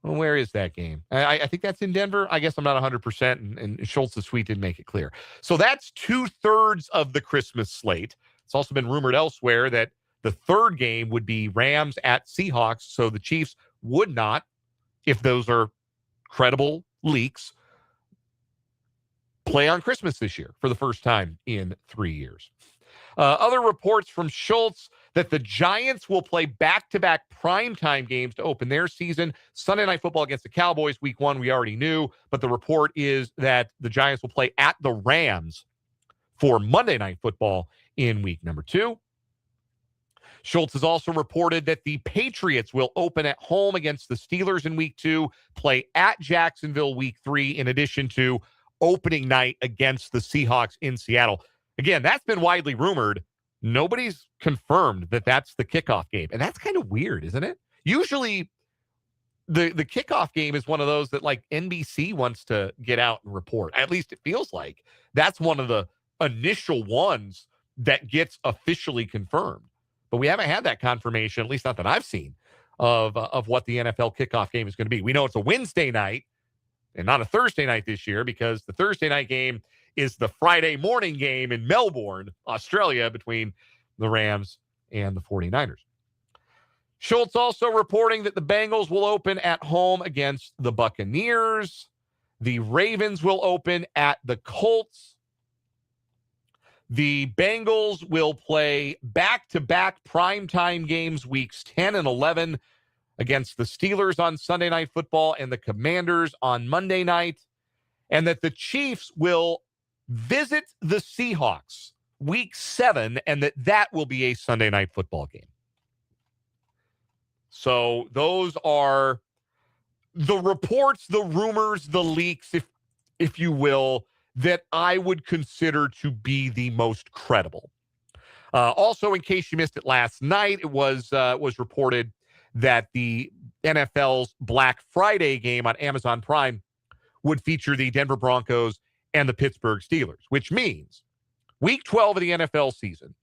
Speaker 1: well, where is that game? I think that's in Denver. I guess I'm not 100%, and Schultz's tweet didn't make it clear. So that's 2/3 of the Christmas slate. It's also been rumored elsewhere that the third game would be Rams at Seahawks, so the Chiefs would not, if those are credible leaks, play on Christmas this year for the first time in 3 years. Other reports from Schultz that the Giants will play back-to-back primetime games to open their season. Sunday Night Football against the Cowboys, week 1, we already knew, but the report is that the Giants will play at the Rams for Monday Night Football in week number 2. Schultz has also reported that the Patriots will open at home against the Steelers in week 2, play at Jacksonville week 3, in addition to opening night against the Seahawks in Seattle. Again, that's been widely rumored. Nobody's confirmed that that's the kickoff game. And that's kind of weird, isn't it? Usually the kickoff game is one of those that like NBC wants to get out and report. At least it feels like that's one of the initial ones that gets officially confirmed. But we haven't had that confirmation, at least not that I've seen, of what the NFL kickoff game is going to be. We know it's a Wednesday night and not a Thursday night this year because the Thursday night game is the Friday morning game in Melbourne, Australia, between the Rams and the 49ers. Schultz also reporting that the Bengals will open at home against the Buccaneers. The Ravens will open at the Colts. The Bengals will play back-to-back primetime games weeks 10 and 11 against the Steelers on Sunday Night Football and the Commanders on Monday night, and that the Chiefs will visit the Seahawks week 7, and that will be a Sunday Night Football game. So those are the reports, the rumors, the leaks, if you will, that I would consider to be the most credible. Also, in case you missed it last night, it was reported that the NFL's Black Friday game on Amazon Prime would feature the Denver Broncos and the Pittsburgh Steelers, which means week 12 of the NFL season,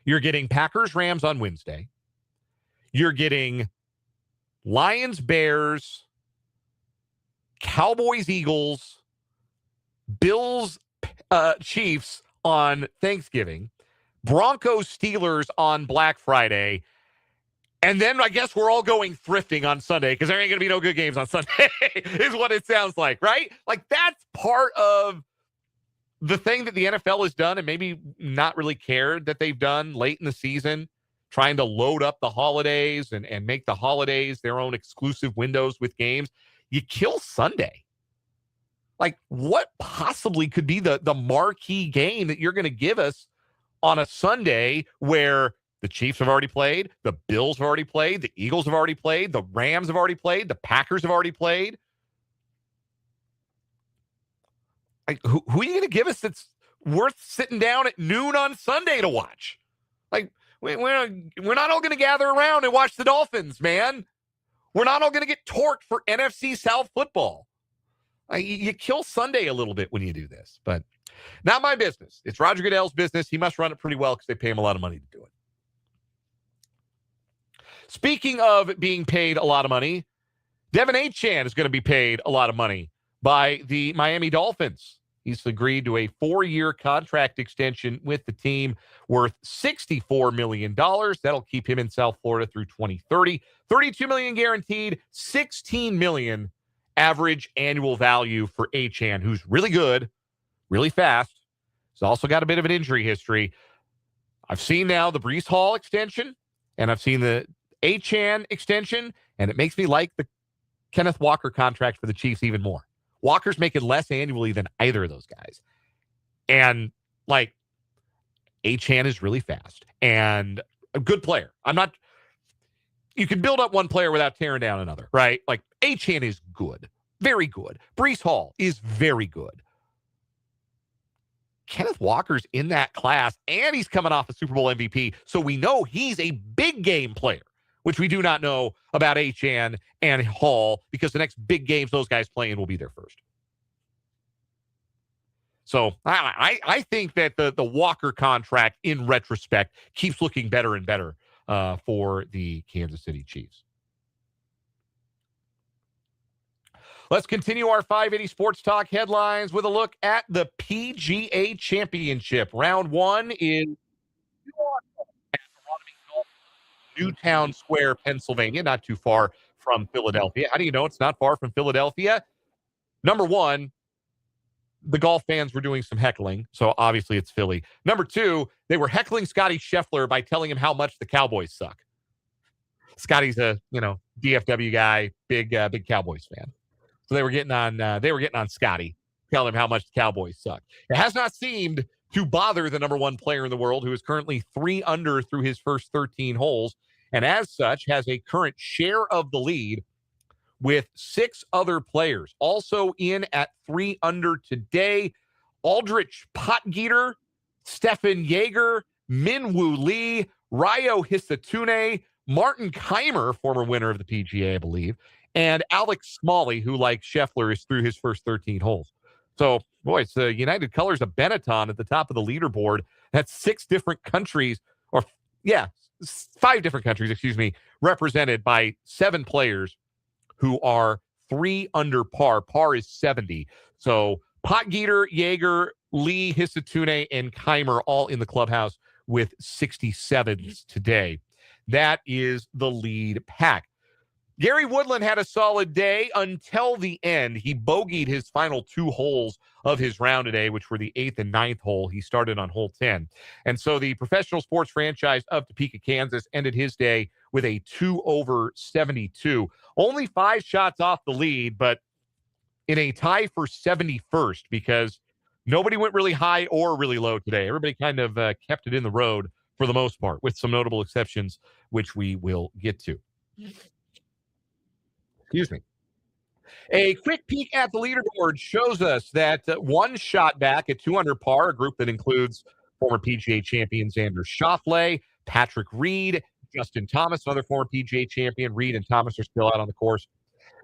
Speaker 1: you're getting Packers-Rams on Wednesday. You're getting Lions-Bears, Cowboys-Eagles, Bills-Chiefs on Thanksgiving, Broncos-Steelers on Black Friday, and then I guess we're all going thrifting on Sunday because there ain't going to be no good games on Sunday is what it sounds like, right? Like that's part of the thing that the NFL has done and maybe not really cared that they've done late in the season, trying to load up the holidays and make the holidays their own exclusive windows with games. You kill Sunday. Like, what possibly could be the marquee game that you're going to give us on a Sunday where the Chiefs have already played, the Bills have already played, the Eagles have already played, the Rams have already played, the Packers have already played? Like, who are you going to give us that's worth sitting down at noon on Sunday to watch? Like, we're not all going to gather around and watch the Dolphins, man. We're not all going to get torqued for NFC South football. You kill Sunday a little bit when you do this, but not my business. It's Roger Goodell's business. He must run it pretty well because they pay him a lot of money to do it. Speaking of being paid a lot of money, Devin Achane is going to be paid a lot of money by the Miami Dolphins. He's agreed to a 4-year contract extension with the team worth $64 million. That'll keep him in South Florida through 2030. $32 million guaranteed, $16 million average annual value for Achane, who's really good, really fast. He's also got a bit of an injury history. I've seen now the Breece Hall extension, and I've seen the Achane extension, and it makes me like the Kenneth Walker contract for the Chiefs even more. Walker's making less annually than either of those guys. And, like, Achane is really fast and a good player. You can build up one player without tearing down another, right? Like, Achane is good, very good. Breece Hall is very good. Kenneth Walker's in that class, and he's coming off a Super Bowl MVP, so we know he's a big game player, which we do not know about Achane and Hall because the next big games those guys playing will be there first. So I think that the Walker contract, in retrospect, keeps looking better and better for the Kansas City Chiefs. Let's continue our 580 Sports Talk headlines with a look at the PGA Championship. Round 1 is Newtown Square, Pennsylvania, not too far from Philadelphia. How do you know it's not far from Philadelphia? Number 1, the golf fans were doing some heckling, so obviously it's Philly. Number 2, they were heckling Scotty Scheffler by telling him how much the Cowboys suck. Scotty's a, DFW guy, big Cowboys fan. So they were getting on Scotty, telling him how much the Cowboys suck. It has not seemed to bother the number 1 player in the world, who is currently 3 under through his first 13 holes, and as such has a current share of the lead with 6 other players. Also in at 3 under today, Aldrich Potgieter, Stefan Jaeger, Minwoo Lee, Ryo Hisatune, Martin Keimer, former winner of the PGA, I believe, and Alex Smalley, who, like Scheffler, is through his first 13 holes. So, boy, it's the United Colors of Benetton at the top of the leaderboard. That's 6 different countries, or, yeah, 5 different countries, represented by 7 players who are 3 under par. Par is 70. So, Potgieter, Jaeger, Lee, Hisatune, and Keimer all in the clubhouse with 67s today. That is the lead pack. Gary Woodland had a solid day until the end. He bogeyed his final 2 holes of his round today, which were the 8th and 9th hole. He started on hole 10. And so the professional sports franchise of Topeka, Kansas ended his day with a 2 over 72. Only 5 shots off the lead, but in a tie for 71st because nobody went really high or really low today. Everybody kind of kept it in the road for the most part, with some notable exceptions, which we will get to. Excuse me. A quick peek at the leaderboard shows us that 1 shot back at 2 under par, a group that includes former PGA champion Xander Schauffele, Patrick Reed, Justin Thomas, another former PGA champion. Reed and Thomas are still out on the course.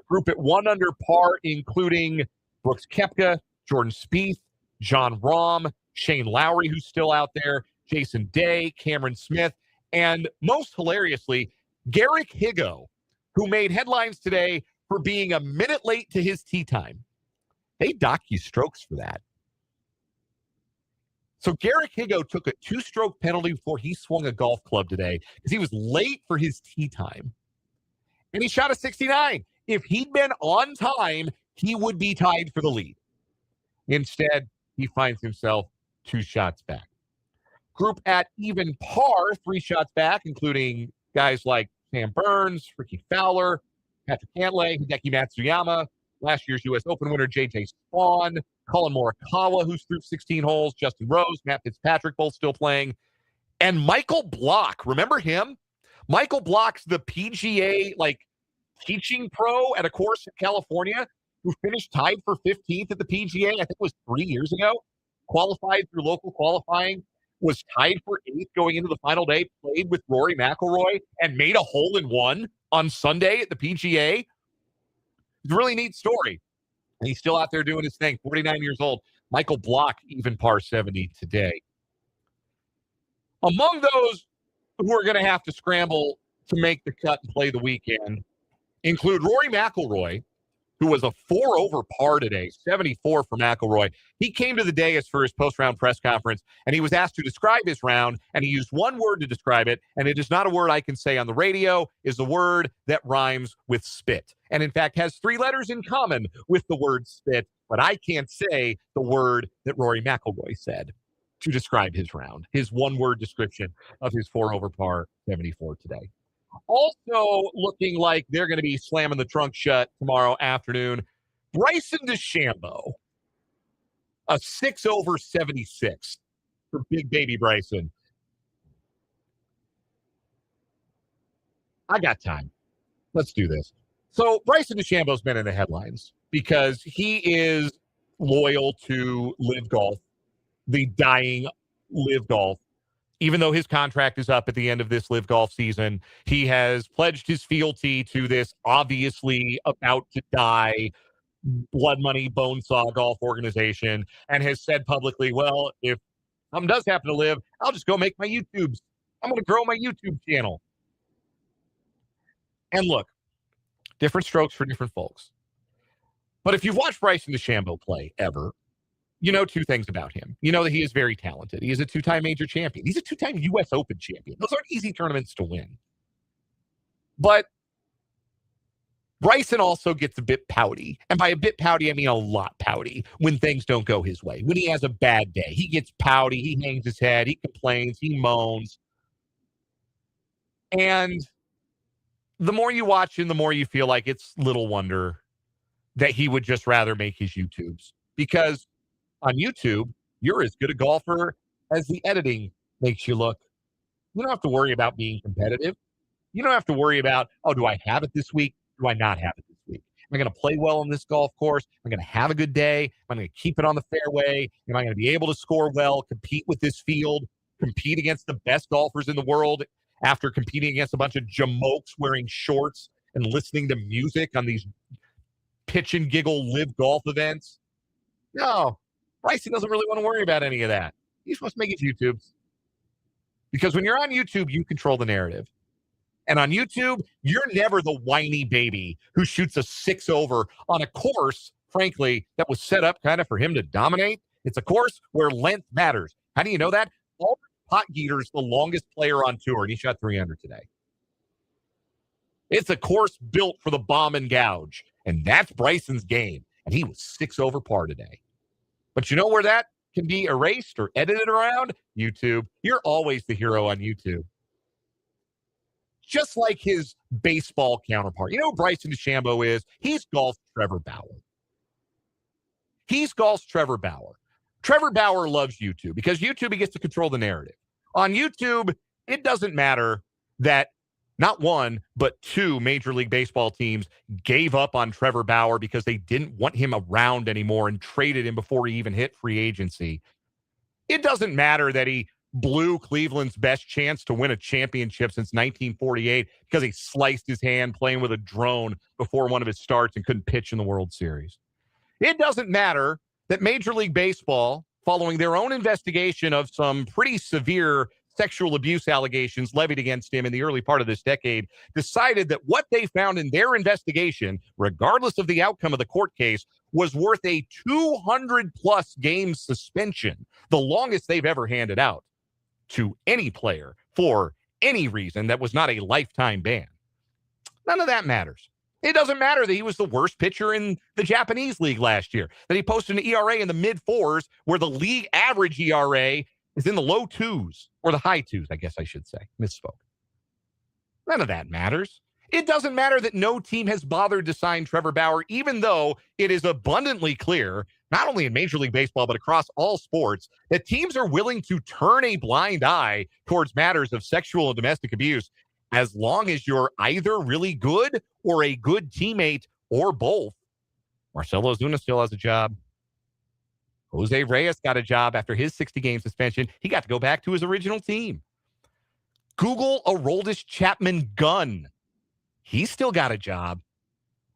Speaker 1: Group at 1 under par, including Brooks Koepka, Jordan Spieth, John Rahm, Shane Lowry, who's still out there, Jason Day, Cameron Smith, and most hilariously, Garrick Higgo, who made headlines today for being a minute late to his tee time. They dock you strokes for that. So Garrick Higgo took a 2-stroke penalty before he swung a golf club today because he was late for his tee time. And he shot a 69. If he'd been on time, he would be tied for the lead. Instead, he finds himself 2 shots back. Group at even par, 3 shots back, including guys like Sam Burns, Ricky Fowler, Patrick Cantlay, Hideki Matsuyama, last year's U.S. Open winner J.J. Spawn, Colin Morikawa, who's through 16 holes, Justin Rose, Matt Fitzpatrick, both still playing, and Michael Block. Remember him? Michael Block's the PGA, teaching pro at a course in California who finished tied for 15th at the PGA, I think it was 3 years ago, qualified through local qualifying, was tied for 8th going into the final day, played with Rory McIlroy, and made a hole-in-one on Sunday at the PGA. It's a really neat story. And he's still out there doing his thing, 49 years old. Michael Block, even par 70 today. Among those who are going to have to scramble to make the cut and play the weekend include Rory McIlroy, who was a 4 over par today, 74 for McIlroy. He came to the dais for his post-round press conference, and he was asked to describe his round, and he used one word to describe it, and it is not a word I can say on the radio, is a word that rhymes with spit, and in fact has 3 letters in common with the word spit, but I can't say the word that Rory McIlroy said to describe his round, his one-word description of his 4 over par 74 today. Also looking like they're going to be slamming the trunk shut tomorrow afternoon, Bryson DeChambeau, a 6 over 76 for big baby Bryson. I got time. Let's do this. So Bryson DeChambeau's been in the headlines because he is loyal to Live Golf, the dying Live Golf. Even though his contract is up at the end of this Live Golf season, he has pledged his fealty to this obviously about to die blood money bonesaw golf organization and has said publicly, well, if something does happen to Live, I'll just go make my YouTubes. I'm going to grow my YouTube channel. And look, different strokes for different folks. But if you've watched Bryson DeChambeau play ever, you know 2 things about him. You know that he is very talented. He is a 2-time major champion. He's a 2-time U.S. Open champion. Those aren't easy tournaments to win. But Bryson also gets a bit pouty. And by a bit pouty, I mean a lot pouty when things don't go his way. When he has a bad day, he gets pouty. He hangs his head. He complains. He moans. And the more you watch him, the more you feel like it's little wonder that he would just rather make his YouTubes. Because on YouTube, you're as good a golfer as the editing makes you look. You don't have to worry about being competitive. You don't have to worry about, oh, do I have it this week? Do I not have it this week? Am I going to play well on this golf course? Am I going to have a good day? Am I going to keep it on the fairway? Am I going to be able to score well, compete with this field, compete against the best golfers in the world after competing against a bunch of jamokes wearing shorts and listening to music on these pitch and giggle live golf events. No, Bryson doesn't really want to worry about any of that. He's supposed to make his YouTubes. Because when you're on YouTube, you control the narrative. And on YouTube, you're never the whiny baby who shoots a 6-over on a course, frankly, that was set up kind of for him to dominate. It's a course where length matters. How do you know that? Albert Potgieter's the longest player on tour, and he shot 300 today. It's a course built for the bomb and gouge, and that's Bryson's game. And he was 6 over par today. But you know where that can be erased or edited around? YouTube. You're always the hero on YouTube. Just like his baseball counterpart. You know who Bryson DeChambeau is? He's golf's Trevor Bauer. He's golf's Trevor Bauer. Trevor Bauer loves YouTube because YouTube, he gets to control the narrative. On YouTube, it doesn't matter that not one, but 2 Major League Baseball teams gave up on Trevor Bauer because they didn't want him around anymore and traded him before he even hit free agency. It doesn't matter that he blew Cleveland's best chance to win a championship since 1948 because he sliced his hand playing with a drone before one of his starts and couldn't pitch in the World Series. It doesn't matter that Major League Baseball, following their own investigation of some pretty severe sexual abuse allegations levied against him in the early part of this decade, decided that what they found in their investigation, regardless of the outcome of the court case, was worth a 200-plus game suspension, the longest they've ever handed out to any player for any reason that was not a lifetime ban. None of that matters. It doesn't matter that he was the worst pitcher in the Japanese league last year, that he posted an ERA in the mid-4s where the league average ERA is in the low 2s, or the high 2s, I guess I should say. Misspoke. None of that matters. It doesn't matter that no team has bothered to sign Trevor Bauer, even though it is abundantly clear, not only in Major League Baseball, but across all sports, that teams are willing to turn a blind eye towards matters of sexual and domestic abuse as long as you're either really good or a good teammate or both. Marcell Ozuna still has a job. Jose Reyes got a job after his 60-game suspension. He got to go back to his original team. Google Aroldis Chapman Gunn. He's still got a job.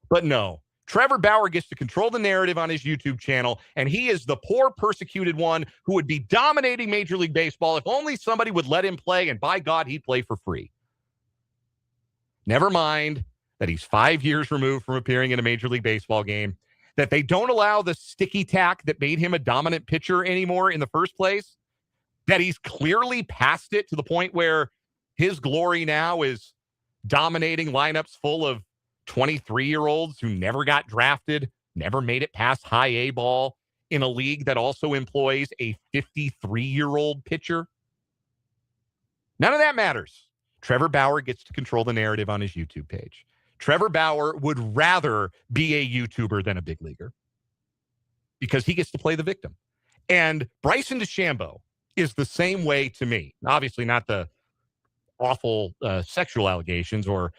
Speaker 1: But no, Trevor Bauer gets to control the narrative on his YouTube channel, and he is the poor, persecuted one who would be dominating Major League Baseball if only somebody would let him play, and by God, he'd play for free. Never mind that he's 5 years removed from appearing in a Major League Baseball game, that they don't allow the sticky tack that made him a dominant pitcher anymore in the first place, that he's clearly past it to the point where his glory now is dominating lineups full of 23-year-olds who never got drafted, never made it past high A ball in a league that also employs a 53-year-old pitcher. None of that matters. Trevor Bauer gets to control the narrative on his YouTube page. Trevor Bauer would rather be a YouTuber than a big leaguer because he gets to play the victim. And Bryson DeChambeau is the same way to me. Obviously not the awful sexual allegations or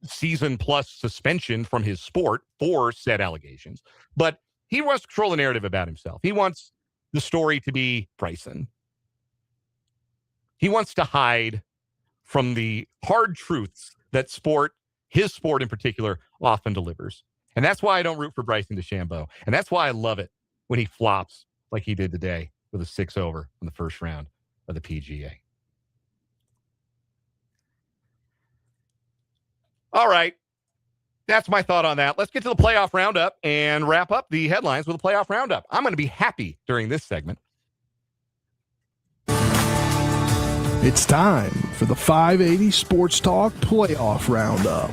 Speaker 1: season-plus suspension from his sport for said allegations. But he wants to control the narrative about himself. He wants the story to be Bryson. He wants to hide from the hard truths that his sport in particular, often delivers. And that's why I don't root for Bryson DeChambeau. And that's why I love it when he flops like he did today with a 6-over in the first round of the PGA. All right. That's my thought on that. Let's get to the playoff roundup and wrap up the headlines with a playoff roundup. I'm going to be happy during this segment.
Speaker 8: It's time for the 580 Sports Talk Playoff Roundup.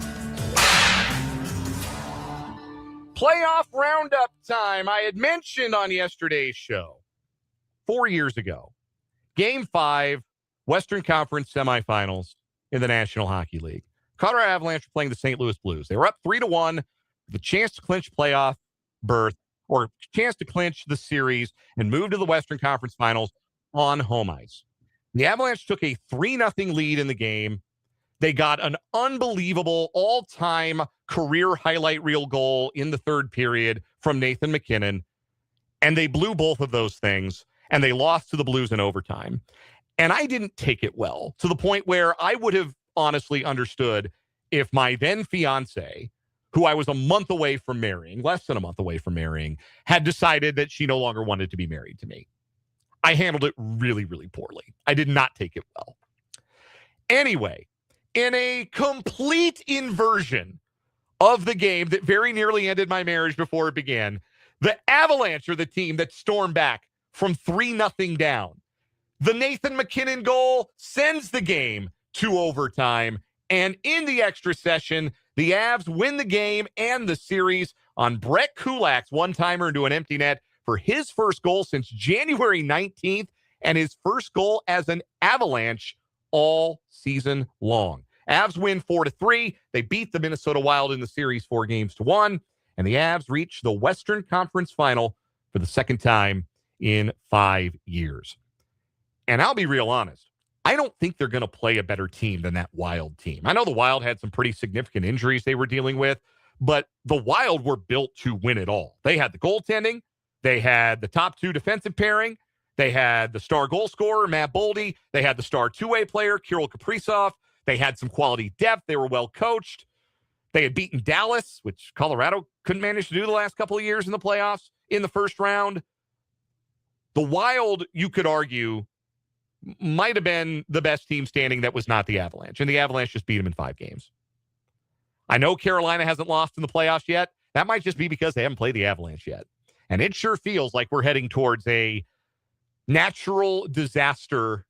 Speaker 1: Playoff roundup time. I had mentioned on yesterday's show, 4 years ago, Game 5, Western Conference semifinals in the National Hockey League. Colorado Avalanche were playing the St. Louis Blues. They were up 3-1, the chance to clinch playoff berth or chance to clinch the series and move to the Western Conference Finals on home ice. The Avalanche took a 3-0 lead in the game. They got an unbelievable all-time career highlight reel goal in the third period from Nathan MacKinnon, and they blew both of those things, and they lost to the Blues in overtime. And I didn't take it well, to the point where I would have honestly understood if my then fiance, who I was a month away from marrying, less than a month away from marrying, had decided that she no longer wanted to be married to me. I handled it really, really poorly. I did not take it well. Anyway, in a complete inversion of the game that very nearly ended my marriage before it began, the Avalanche are the team that stormed back from 3-0 down. The Nathan McKinnon goal sends the game to overtime. And in the extra session, the Avs win the game and the series on Brett Kulak's one-timer into an empty net for his first goal since January 19th and his first goal as an Avalanche all season long. Avs win 4-3. They beat the Minnesota Wild in the series 4-1, and the Avs reach the Western Conference Final for the second time in 5 years. And I'll be real honest, I don't think they're going to play a better team than that Wild team. I know the Wild had some pretty significant injuries they were dealing with, but the Wild were built to win it all. They had the goaltending. They had the top two defensive pairing. They had the star goal scorer, Matt Boldy. They had the star two-way player, Kirill Kaprizov. They had some quality depth. They were well coached. They had beaten Dallas, which Colorado couldn't manage to do the last couple of years in the playoffs in the first round. The Wild, you could argue, might have been the best team standing that was not the Avalanche. And the Avalanche just beat them in 5 games. I know Carolina hasn't lost in the playoffs yet. That might just be because they haven't played the Avalanche yet. And it sure feels like we're heading towards a natural disaster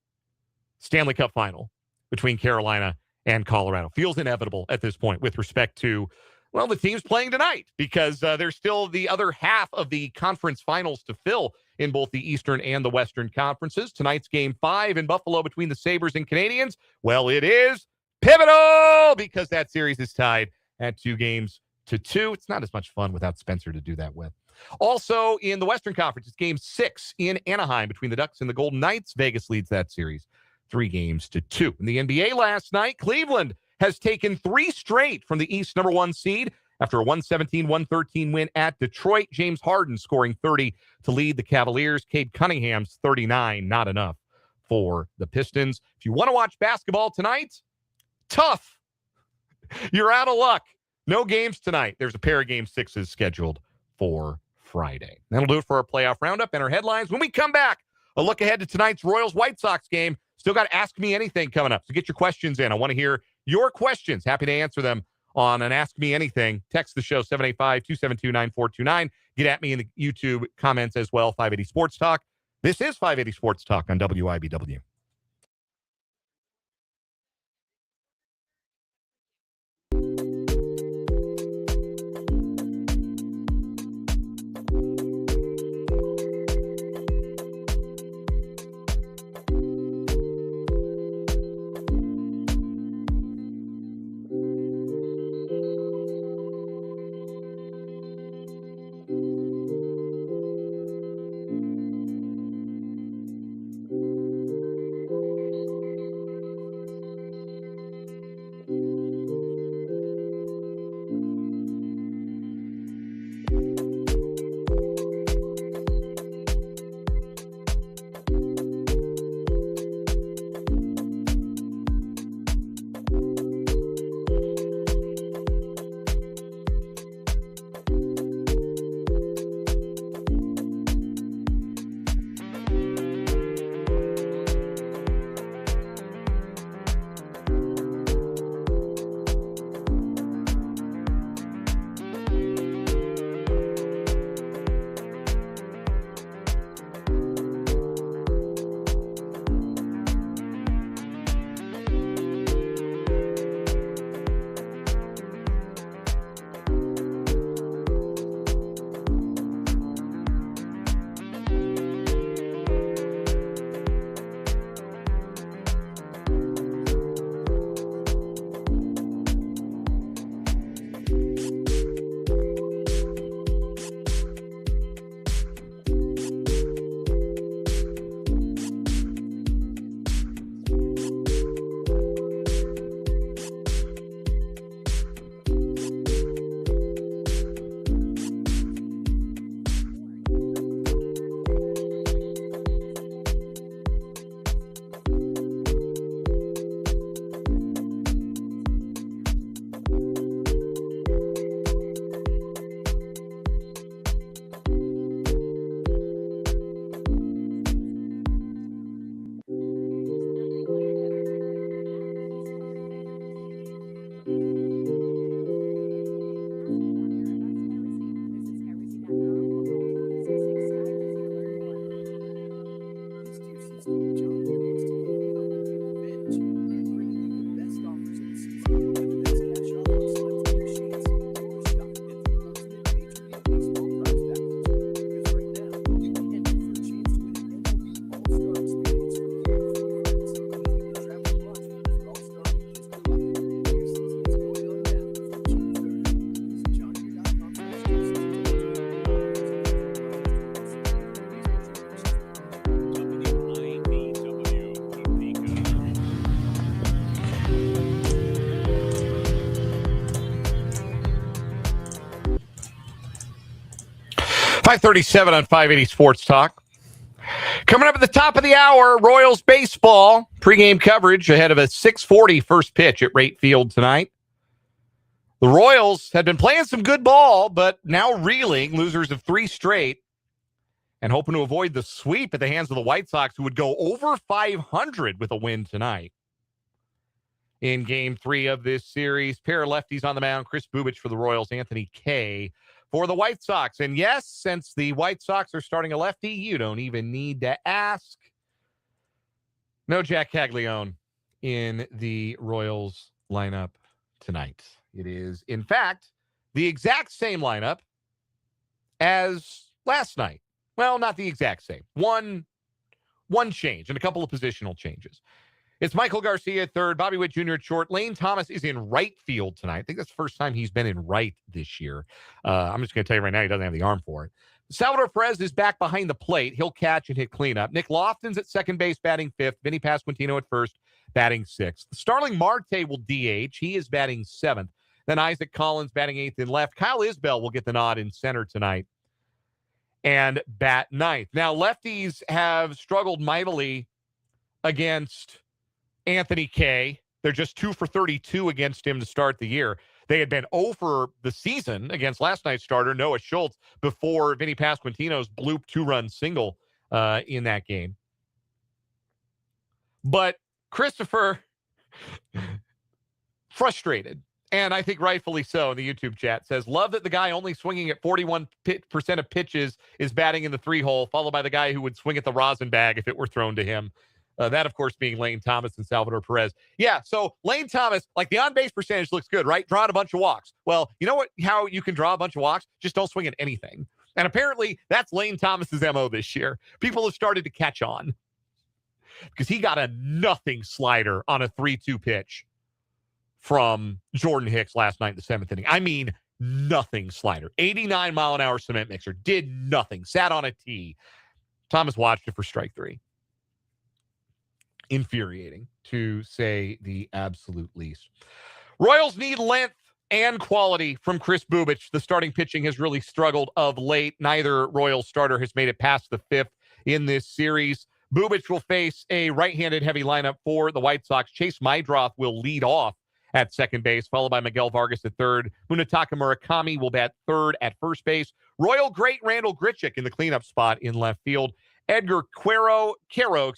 Speaker 1: Stanley Cup final between Carolina and Colorado. Feels inevitable at this point with respect to, well, the teams playing tonight, because there's still the other half of the conference finals to fill in both the Eastern and the Western conferences. Tonight's Game 5 in Buffalo between the Sabres and Canadiens. Well, it is pivotal because that series is tied at 2-2. It's not as much fun without Spencer to do that with. Also in the Western Conference, it's Game 6 in Anaheim between the Ducks and the Golden Knights. Vegas leads that series 3-2. In the NBA last night, Cleveland has taken 3 straight from the East number 1 seed after a 117-113 win at Detroit. James Harden scoring 30 to lead the Cavaliers. Cade Cunningham's 39, not enough for the Pistons. If you want to watch basketball tonight, tough. You're out of luck. No games tonight. There's a pair of Game 6s scheduled for Friday. That'll do it for our playoff roundup and our headlines. When we come back, a look ahead to tonight's Royals-White Sox game. Still got Ask Me Anything coming up, so get your questions in. I want to hear your questions. Happy to answer them on an Ask Me Anything. Text the show, 785-272-9429. Get at me in the YouTube comments as well, 580 Sports Talk. This is 580 Sports Talk on WIBW. 537 on 580 Sports Talk. Coming up at the top of the hour, Royals baseball pregame coverage ahead of a 6:40 first pitch at Rate Field tonight. The Royals had been playing some good ball, but now reeling, losers of 3 straight, and hoping to avoid the sweep at the hands of the White Sox, who would go over 500 with a win tonight. In Game 3 of this series, pair of lefties on the mound, Chris Bubich for the Royals, Anthony Kay for the White Sox. And yes, since the White Sox are starting a lefty, you don't even need to ask. No Jack Caglione in the Royals lineup tonight. It is, in fact, the exact same lineup as last night. Well, not the exact same. One change and a couple of positional changes. It's Michael Garcia at third, Bobby Witt Jr. at short. Lane Thomas is in right field tonight. I think that's the first time he's been in right this year. I'm just going to tell you right now, he doesn't have the arm for it. Salvador Perez is back behind the plate. He'll catch and hit cleanup. Nick Lofton's at second base, batting fifth. Vinny Pasquantino at first, batting sixth. Starling Marte will DH. He is batting seventh. Then Isaac Collins batting eighth in left. Kyle Isbell will get the nod in center tonight and bat ninth. Now, lefties have struggled mightily against Anthony Kay. They're just 2 for 32 against him to start the year. They had been 0 for the season against last night's starter, Noah Schultz, before Vinny Pasquantino's bloop 2-run single in that game. But Christopher, frustrated, and I think rightfully so in the YouTube chat, says, love that the guy only swinging at 41% of pitches is batting in the 3-hole, followed by the guy who would swing at the rosin bag if it were thrown to him. That, of course, being Lane Thomas and Salvador Perez. Yeah, so Lane Thomas, like the on-base percentage looks good, right? Drawing a bunch of walks. Well, you know what? How you can draw a bunch of walks? Just don't swing at anything. And apparently, that's Lane Thomas's MO this year. People have started to catch on because he got a nothing slider on a 3-2 pitch from Jordan Hicks last night in the 7th inning. I mean, nothing slider. 89-mile-an-hour cement mixer. Did nothing. Sat on a tee. Thomas watched it for strike 3. Infuriating, to say the absolute least. Royals need length and quality from Chris Bubich. The starting pitching has really struggled of late. Neither Royals starter has made it past the 5th in this series. Bubich will face a right-handed heavy lineup for the White Sox. Chase Mydroth will lead off at second base, followed by Miguel Vargas at third. Munetaka Murakami will bat third at first base. Royal great Randall Grichuk in the cleanup spot in left field. Edgar Caro,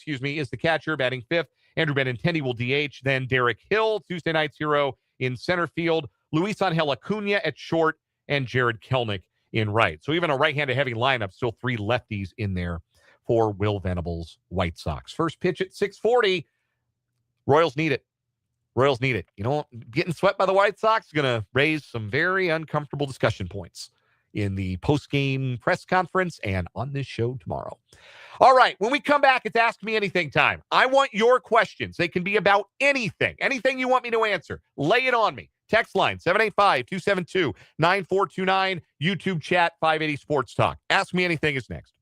Speaker 1: is the catcher, batting fifth. Andrew Benintendi will DH. Then Derek Hill, Tuesday night's hero, in center field. Luis Angel Acuna at short, and Jared Kelnick in right. So even a right-handed heavy lineup, still 3 lefties in there for Will Venable's White Sox. First pitch at 6:40. Royals need it. Royals need it. You know, getting swept by the White Sox is going to raise some very uncomfortable discussion points in the post-game press conference and on this show tomorrow. All right, when we come back, it's Ask Me Anything time. I want your questions. They can be about anything you want me to answer. Lay it on me. Text line 785-272-9429. YouTube chat 580 Sports Talk. Ask Me Anything is next.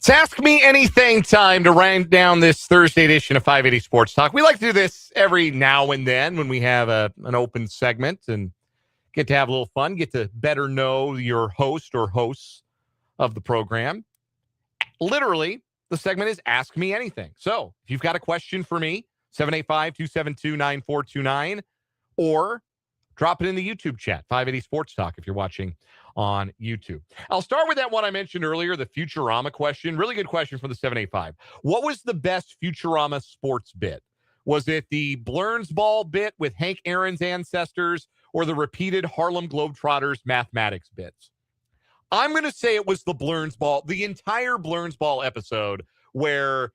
Speaker 1: It's Ask Me Anything time to round down this Thursday edition of 580 Sports Talk. We like to do this every now and then when we have an open segment and get to have a little fun, get to better know your host or hosts of the program. Literally, the segment is Ask Me Anything. So if you've got a question for me, 785-272-9429, or drop it in the YouTube chat, 580 Sports Talk, if you're watching on YouTube. I'll start with that one I mentioned earlier, the Futurama question. Really good question from the 785. What was the best Futurama sports bit? Was it the Blurns Ball bit with Hank Aaron's ancestors or the repeated Harlem Globetrotters mathematics bits? I'm going to say it was the Blurns Ball, the entire Blurns Ball episode where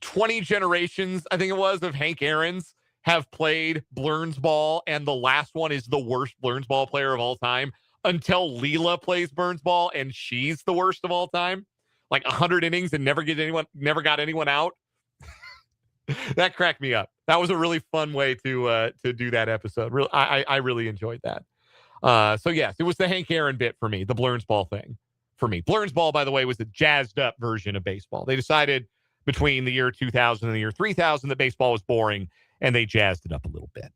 Speaker 1: 20 generations, I think it was, of Hank Aaron's have played Blurns Ball, and the last one is the worst Blurns Ball player of all time until Leela plays Blurns Ball, and she's the worst of all time. Like 100 innings and never got anyone out. That cracked me up. That was a really fun way to do that episode. I really enjoyed that. So yes, it was the Hank Aaron bit for me, the Blurns Ball thing for me. Blurns Ball, by the way, was a jazzed up version of baseball. They decided between the year 2000 and the year 3000 that baseball was boring, and they jazzed it up a little bit.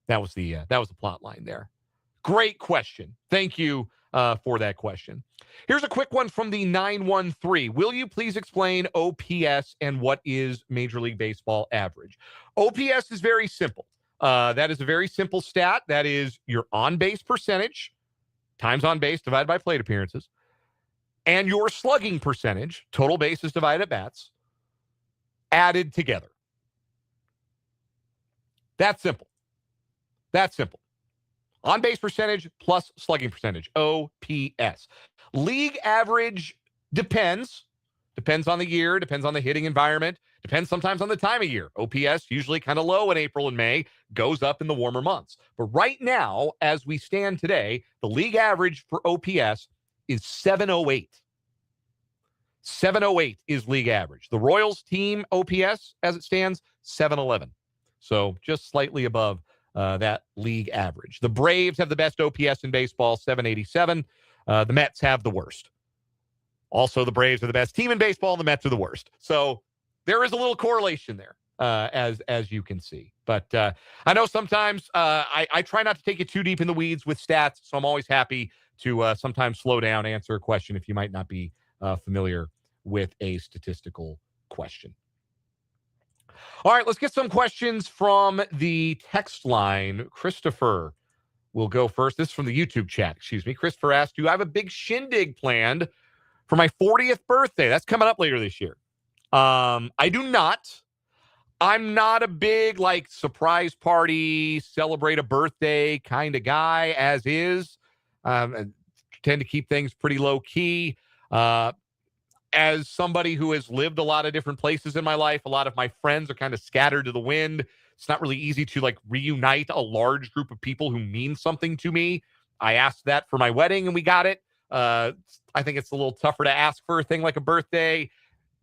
Speaker 1: That was the plot line there. Great question. Thank you for that question. Here's a quick one from the 913. Will you please explain OPS and what is Major League Baseball average? OPS is very simple. That is a very simple stat. That is your on-base percentage times on base divided by plate appearances, and your slugging percentage, total bases divided at bats, added together. That's simple. That's simple. On-base percentage plus slugging percentage, OPS. League average depends. Depends on the year, depends on the hitting environment, depends sometimes on the time of year. OPS usually kind of low in April and May, goes up in the warmer months. But right now, as we stand today, the league average for OPS is 708. 708 is league average. The Royals team OPS, as it stands, 711. So just slightly above that league average. The Braves have the best OPS in baseball, 787. The Mets have the worst. Also, the Braves are the best team in baseball, and the Mets are the worst. So there is a little correlation there, as you can see. But I know sometimes I try not to take it too deep in the weeds with stats, so I'm always happy to sometimes slow down, answer a question if you might not be familiar with a statistical question. All right, let's get some questions from the text line. Christopher will go first. This is from the YouTube chat. Christopher asked, do I have a big shindig planned for my 40th birthday? That's coming up later this year. I do not. I'm not a big, surprise party, celebrate a birthday kind of guy, as is. I tend to keep things pretty low key. As somebody who has lived a lot of different places in my life, a lot of my friends are kind of scattered to the wind. It's not really easy to reunite a large group of people who mean something to me. I asked that for my wedding and we got it. I think it's a little tougher to ask for a thing like a birthday.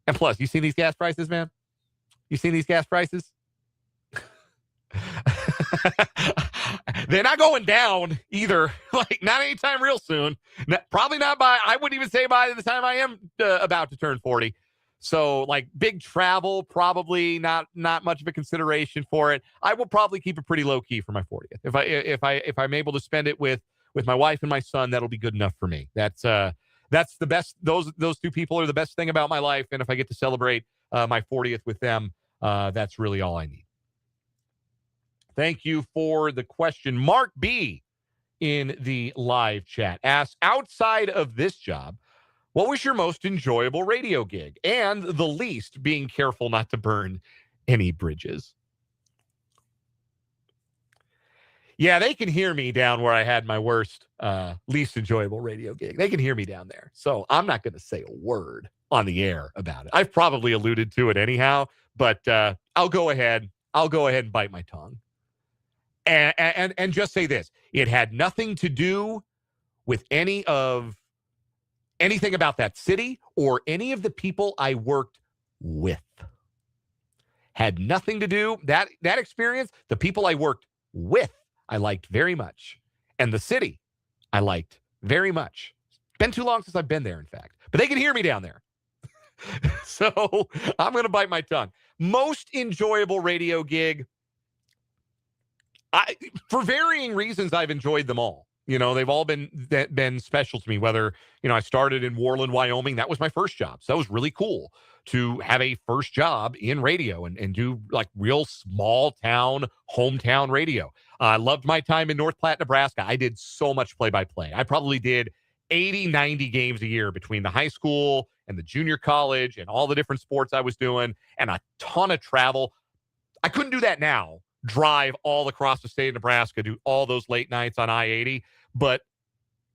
Speaker 1: And plus, you seen these gas prices, man? You seen these gas prices? They're not going down either. Not anytime real soon. Probably not I wouldn't even say by the time I am about to turn 40. So big travel, probably not much of a consideration for it. I will probably keep it pretty low key for my 40th. If I'm able to spend it with my wife and my son, that'll be good enough for me. That's the best. Those two people are the best thing about my life. And if I get to celebrate my 40th with them, that's really all I need. Thank you for the question. Mark B in the live chat asks, outside of this job, what was your most enjoyable radio gig? And the least, being careful not to burn any bridges. Yeah, they can hear me down where I had my worst, least enjoyable radio gig. They can hear me down there. So I'm not going to say a word on the air about it. I've probably alluded to it anyhow, but I'll go ahead and bite my tongue. And just say this. It had nothing to do with anything about that city or any of the people I worked with. Had nothing to do, that experience, the people I worked with, I liked very much. And the city, I liked very much. Been too long since I've been there, in fact. But they can hear me down there. So I'm going to bite my tongue. Most enjoyable radio gig. For varying reasons, I've enjoyed them all. They've all been special to me. Whether, I started in Warland, Wyoming. That was my first job. So that was really cool to have a first job in radio and do like real small town, hometown radio. I loved my time in North Platte, Nebraska. I did so much play-by-play. I probably did 80, 90 games a year between the high school and the junior college and all the different sports I was doing and a ton of travel. I couldn't do that now. Drive all across the state of Nebraska, do all those late nights on I-80. But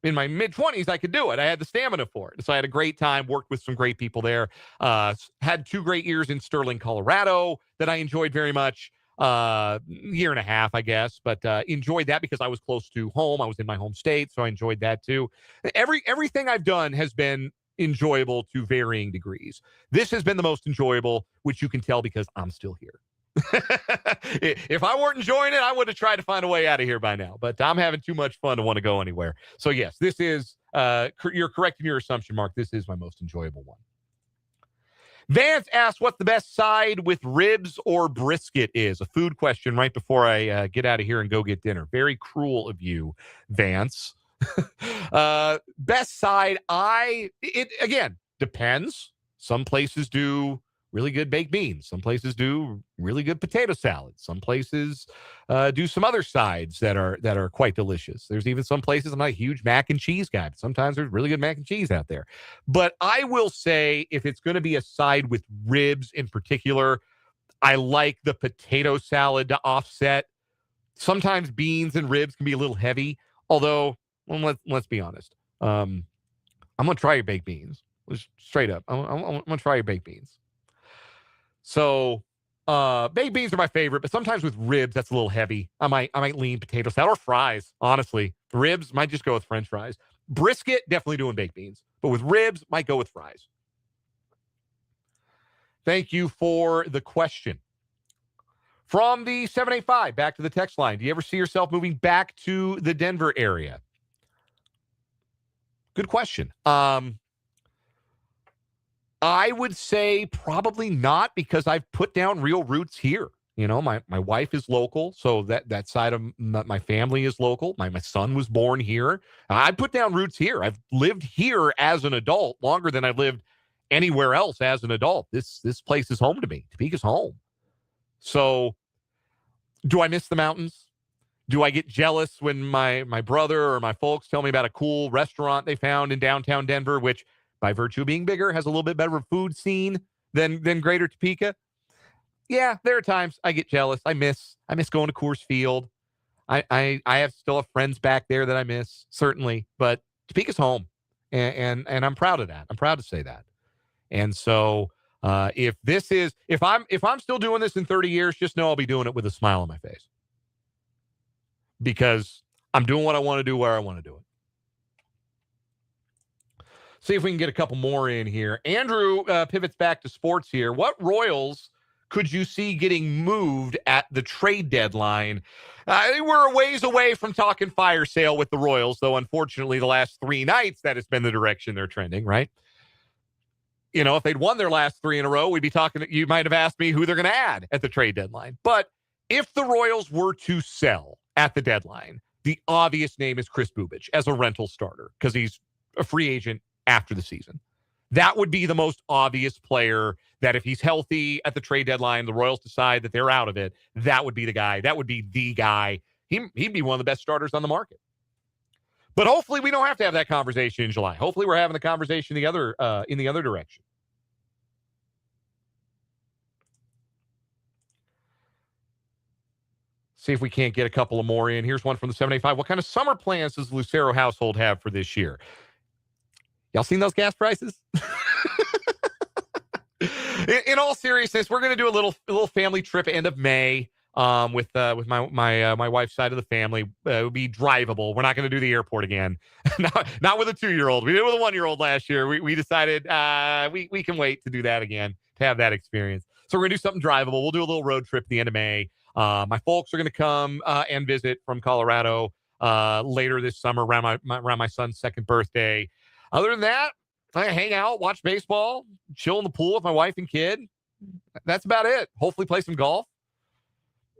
Speaker 1: in my mid-20s, I could do it. I had the stamina for it. So I had a great time, worked with some great people there. Had 2 great years in Sterling, Colorado that I enjoyed very much. Year and a half, I guess, but enjoyed that because I was close to home. I was in my home state, so I enjoyed that too. Everything I've done has been enjoyable to varying degrees. This has been the most enjoyable, which you can tell because I'm still here. If I weren't enjoying it, I would have tried to find a way out of here by now, but I'm having too much fun to want to go anywhere. So yes, this is, you're correct in your assumption, Mark. This is my most enjoyable one. Vance asked what the best side with ribs or brisket is. A food question right before I get out of here and go get dinner. Very cruel of you, Vance. Best side, it again, depends. Some places do really good baked beans. Some places do really good potato salad. Some places do some other sides that are quite delicious. There's even some places, I'm not a huge mac and cheese guy, but sometimes there's really good mac and cheese out there. But I will say if it's going to be a side with ribs in particular, I like the potato salad to offset. Sometimes beans and ribs can be a little heavy, although, well, let's be honest. I'm going to try your baked beans. Straight up. I'm going to try your baked beans. So baked beans are my favorite, but sometimes with ribs, that's a little heavy. I might lean potato salad or fries, honestly. Ribs, might just go with French fries. Brisket, definitely doing baked beans. But with ribs, might go with fries. Thank you for the question. From the 785, back to the text line. Do you ever see yourself moving back to the Denver area? Good question. I would say probably not because I've put down real roots here. My wife is local, so that side of my family is local. My son was born here. I put down roots here. I've lived here as an adult longer than I've lived anywhere else as an adult. This place is home to me. Topeka's home. So do I miss the mountains? Do I get jealous when my brother or my folks tell me about a cool restaurant they found in downtown Denver, which by virtue of being bigger, has a little bit better of a food scene than Greater Topeka? Yeah, there are times I get jealous. I miss going to Coors Field. I still have friends back there that I miss, certainly. But Topeka's home, and I'm proud of that. I'm proud to say that. And so if I'm still doing this in 30 years, just know I'll be doing it with a smile on my face because I'm doing what I want to do where I want to do it. See if we can get a couple more in here. Andrew pivots back to sports here. What Royals could you see getting moved at the trade deadline? We're a ways away from talking fire sale with the Royals, though unfortunately the last 3 nights that has been the direction they're trending, right? If they'd won their last 3 in a row, we'd be talking. You might have asked me who they're going to add at the trade deadline. But if the Royals were to sell at the deadline, the obvious name is Chris Bubich as a rental starter because he's a free agent after the season. That would be the most obvious player that if he's healthy at the trade deadline, the Royals decide that they're out of it, that would be the guy. That would be the guy. He'd be one of the best starters on the market. But hopefully we don't have to have that conversation in July. Hopefully we're having the conversation in the other direction. See if we can't get a couple of more in. Here's one from the 785. What kind of summer plans does the Lucero household have for this year? Y'all seen those gas prices? In all seriousness, we're going to do a little family trip end of May with my wife's side of the family. It would be drivable. We're not going to do the airport again. not with a 2-year-old. We did it with a 1-year-old last year. We decided we can wait to do that again, to have that experience. So we're going to do something drivable. We'll do a little road trip at the end of May. My folks are going to come and visit from Colorado later this summer around my son's 2nd birthday. Other than that, I hang out, watch baseball, chill in the pool with my wife and kid. That's about it. Hopefully play some golf.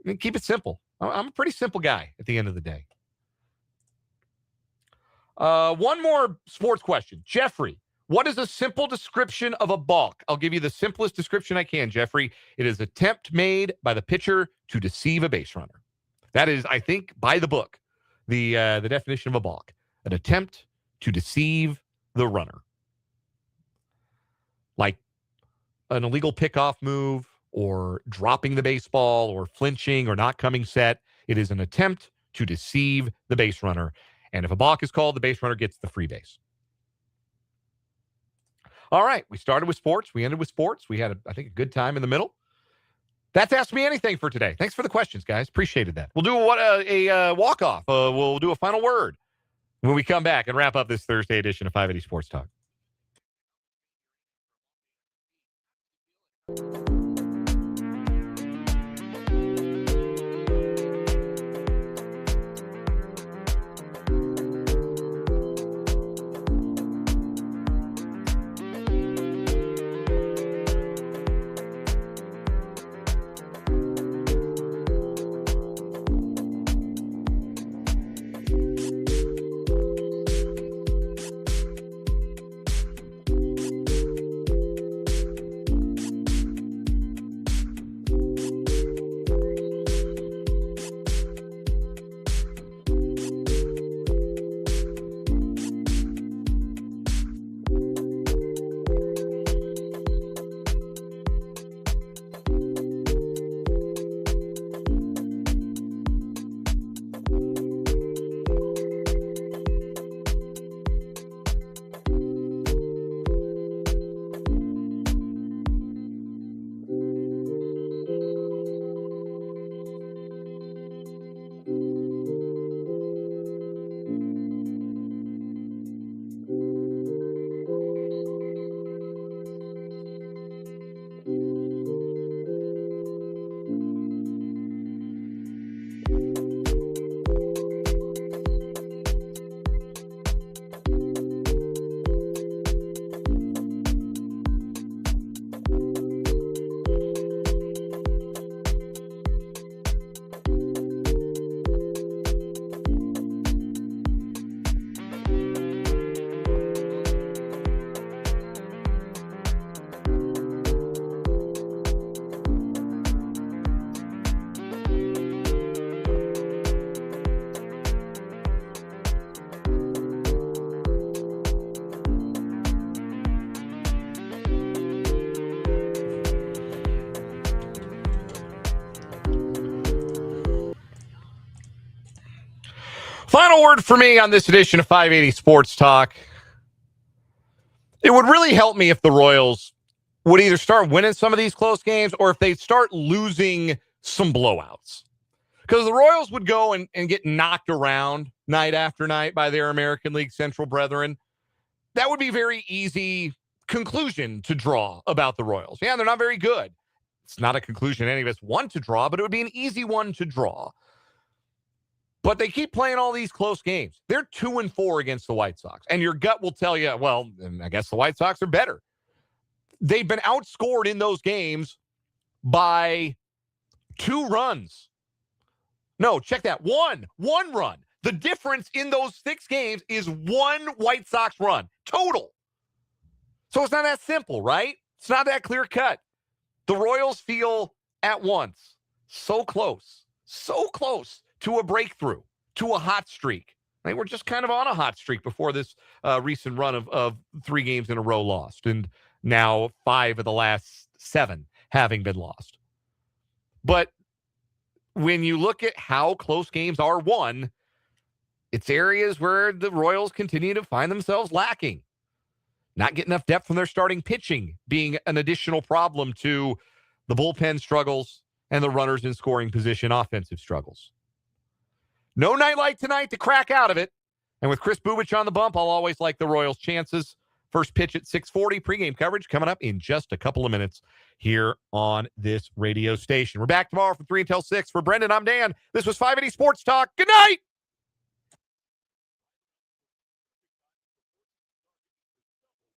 Speaker 1: And keep it simple. I'm a pretty simple guy at the end of the day. One more sports question. Jeffrey, what is a simple description of a balk? I'll give you the simplest description I can, Jeffrey. It is an attempt made by the pitcher to deceive a base runner. That is, I think, by the book, the definition of a balk. An attempt to deceive the runner. Like an illegal pickoff move or dropping the baseball or flinching or not coming set. It is an attempt to deceive the base runner. And if a balk is called, the base runner gets the free base. All right. We started with sports. We ended with sports. We had, I think, a good time in the middle. That's Ask Me Anything for today. Thanks for the questions, guys. Appreciated that. We'll do a walk-off. We'll do a final word when we come back and wrap up this Thursday edition of 580 Sports Talk. Final word for me on this edition of 580 Sports Talk. It would really help me if the Royals would either start winning some of these close games or if they start losing some blowouts. Because the Royals would go and get knocked around night after night by their American League Central brethren. That would be a very easy conclusion to draw about the Royals. Yeah, they're not very good. It's not a conclusion any of us want to draw, but it would be an easy one to draw. But they keep playing all these close games. They're 2-4 against the White Sox. And your gut will tell you, well, I guess the White Sox are better. They've been outscored in those games by 2 runs. No, check that. One run. The difference in those 6 games is 1 White Sox run total. So it's not that simple, right? It's not that clear cut. The Royals feel at once so close to a breakthrough, to a hot streak. They were just kind of on a hot streak before this recent run of 3 games in a row lost, and now 5 of the last 7 having been lost. But when you look at how close games are won, it's areas where the Royals continue to find themselves lacking. Not getting enough depth from their starting pitching being an additional problem to the bullpen struggles and the runners in scoring position offensive struggles. No nightlight tonight to crack out of it. And with Chris Bubich on the bump, I'll always like the Royals' chances. First pitch at 6:40. Pregame coverage coming up in just a couple of minutes here on this radio station. We're back tomorrow from 3 until 6. For Brendan, I'm Dan. This was 580 Sports Talk. Good night.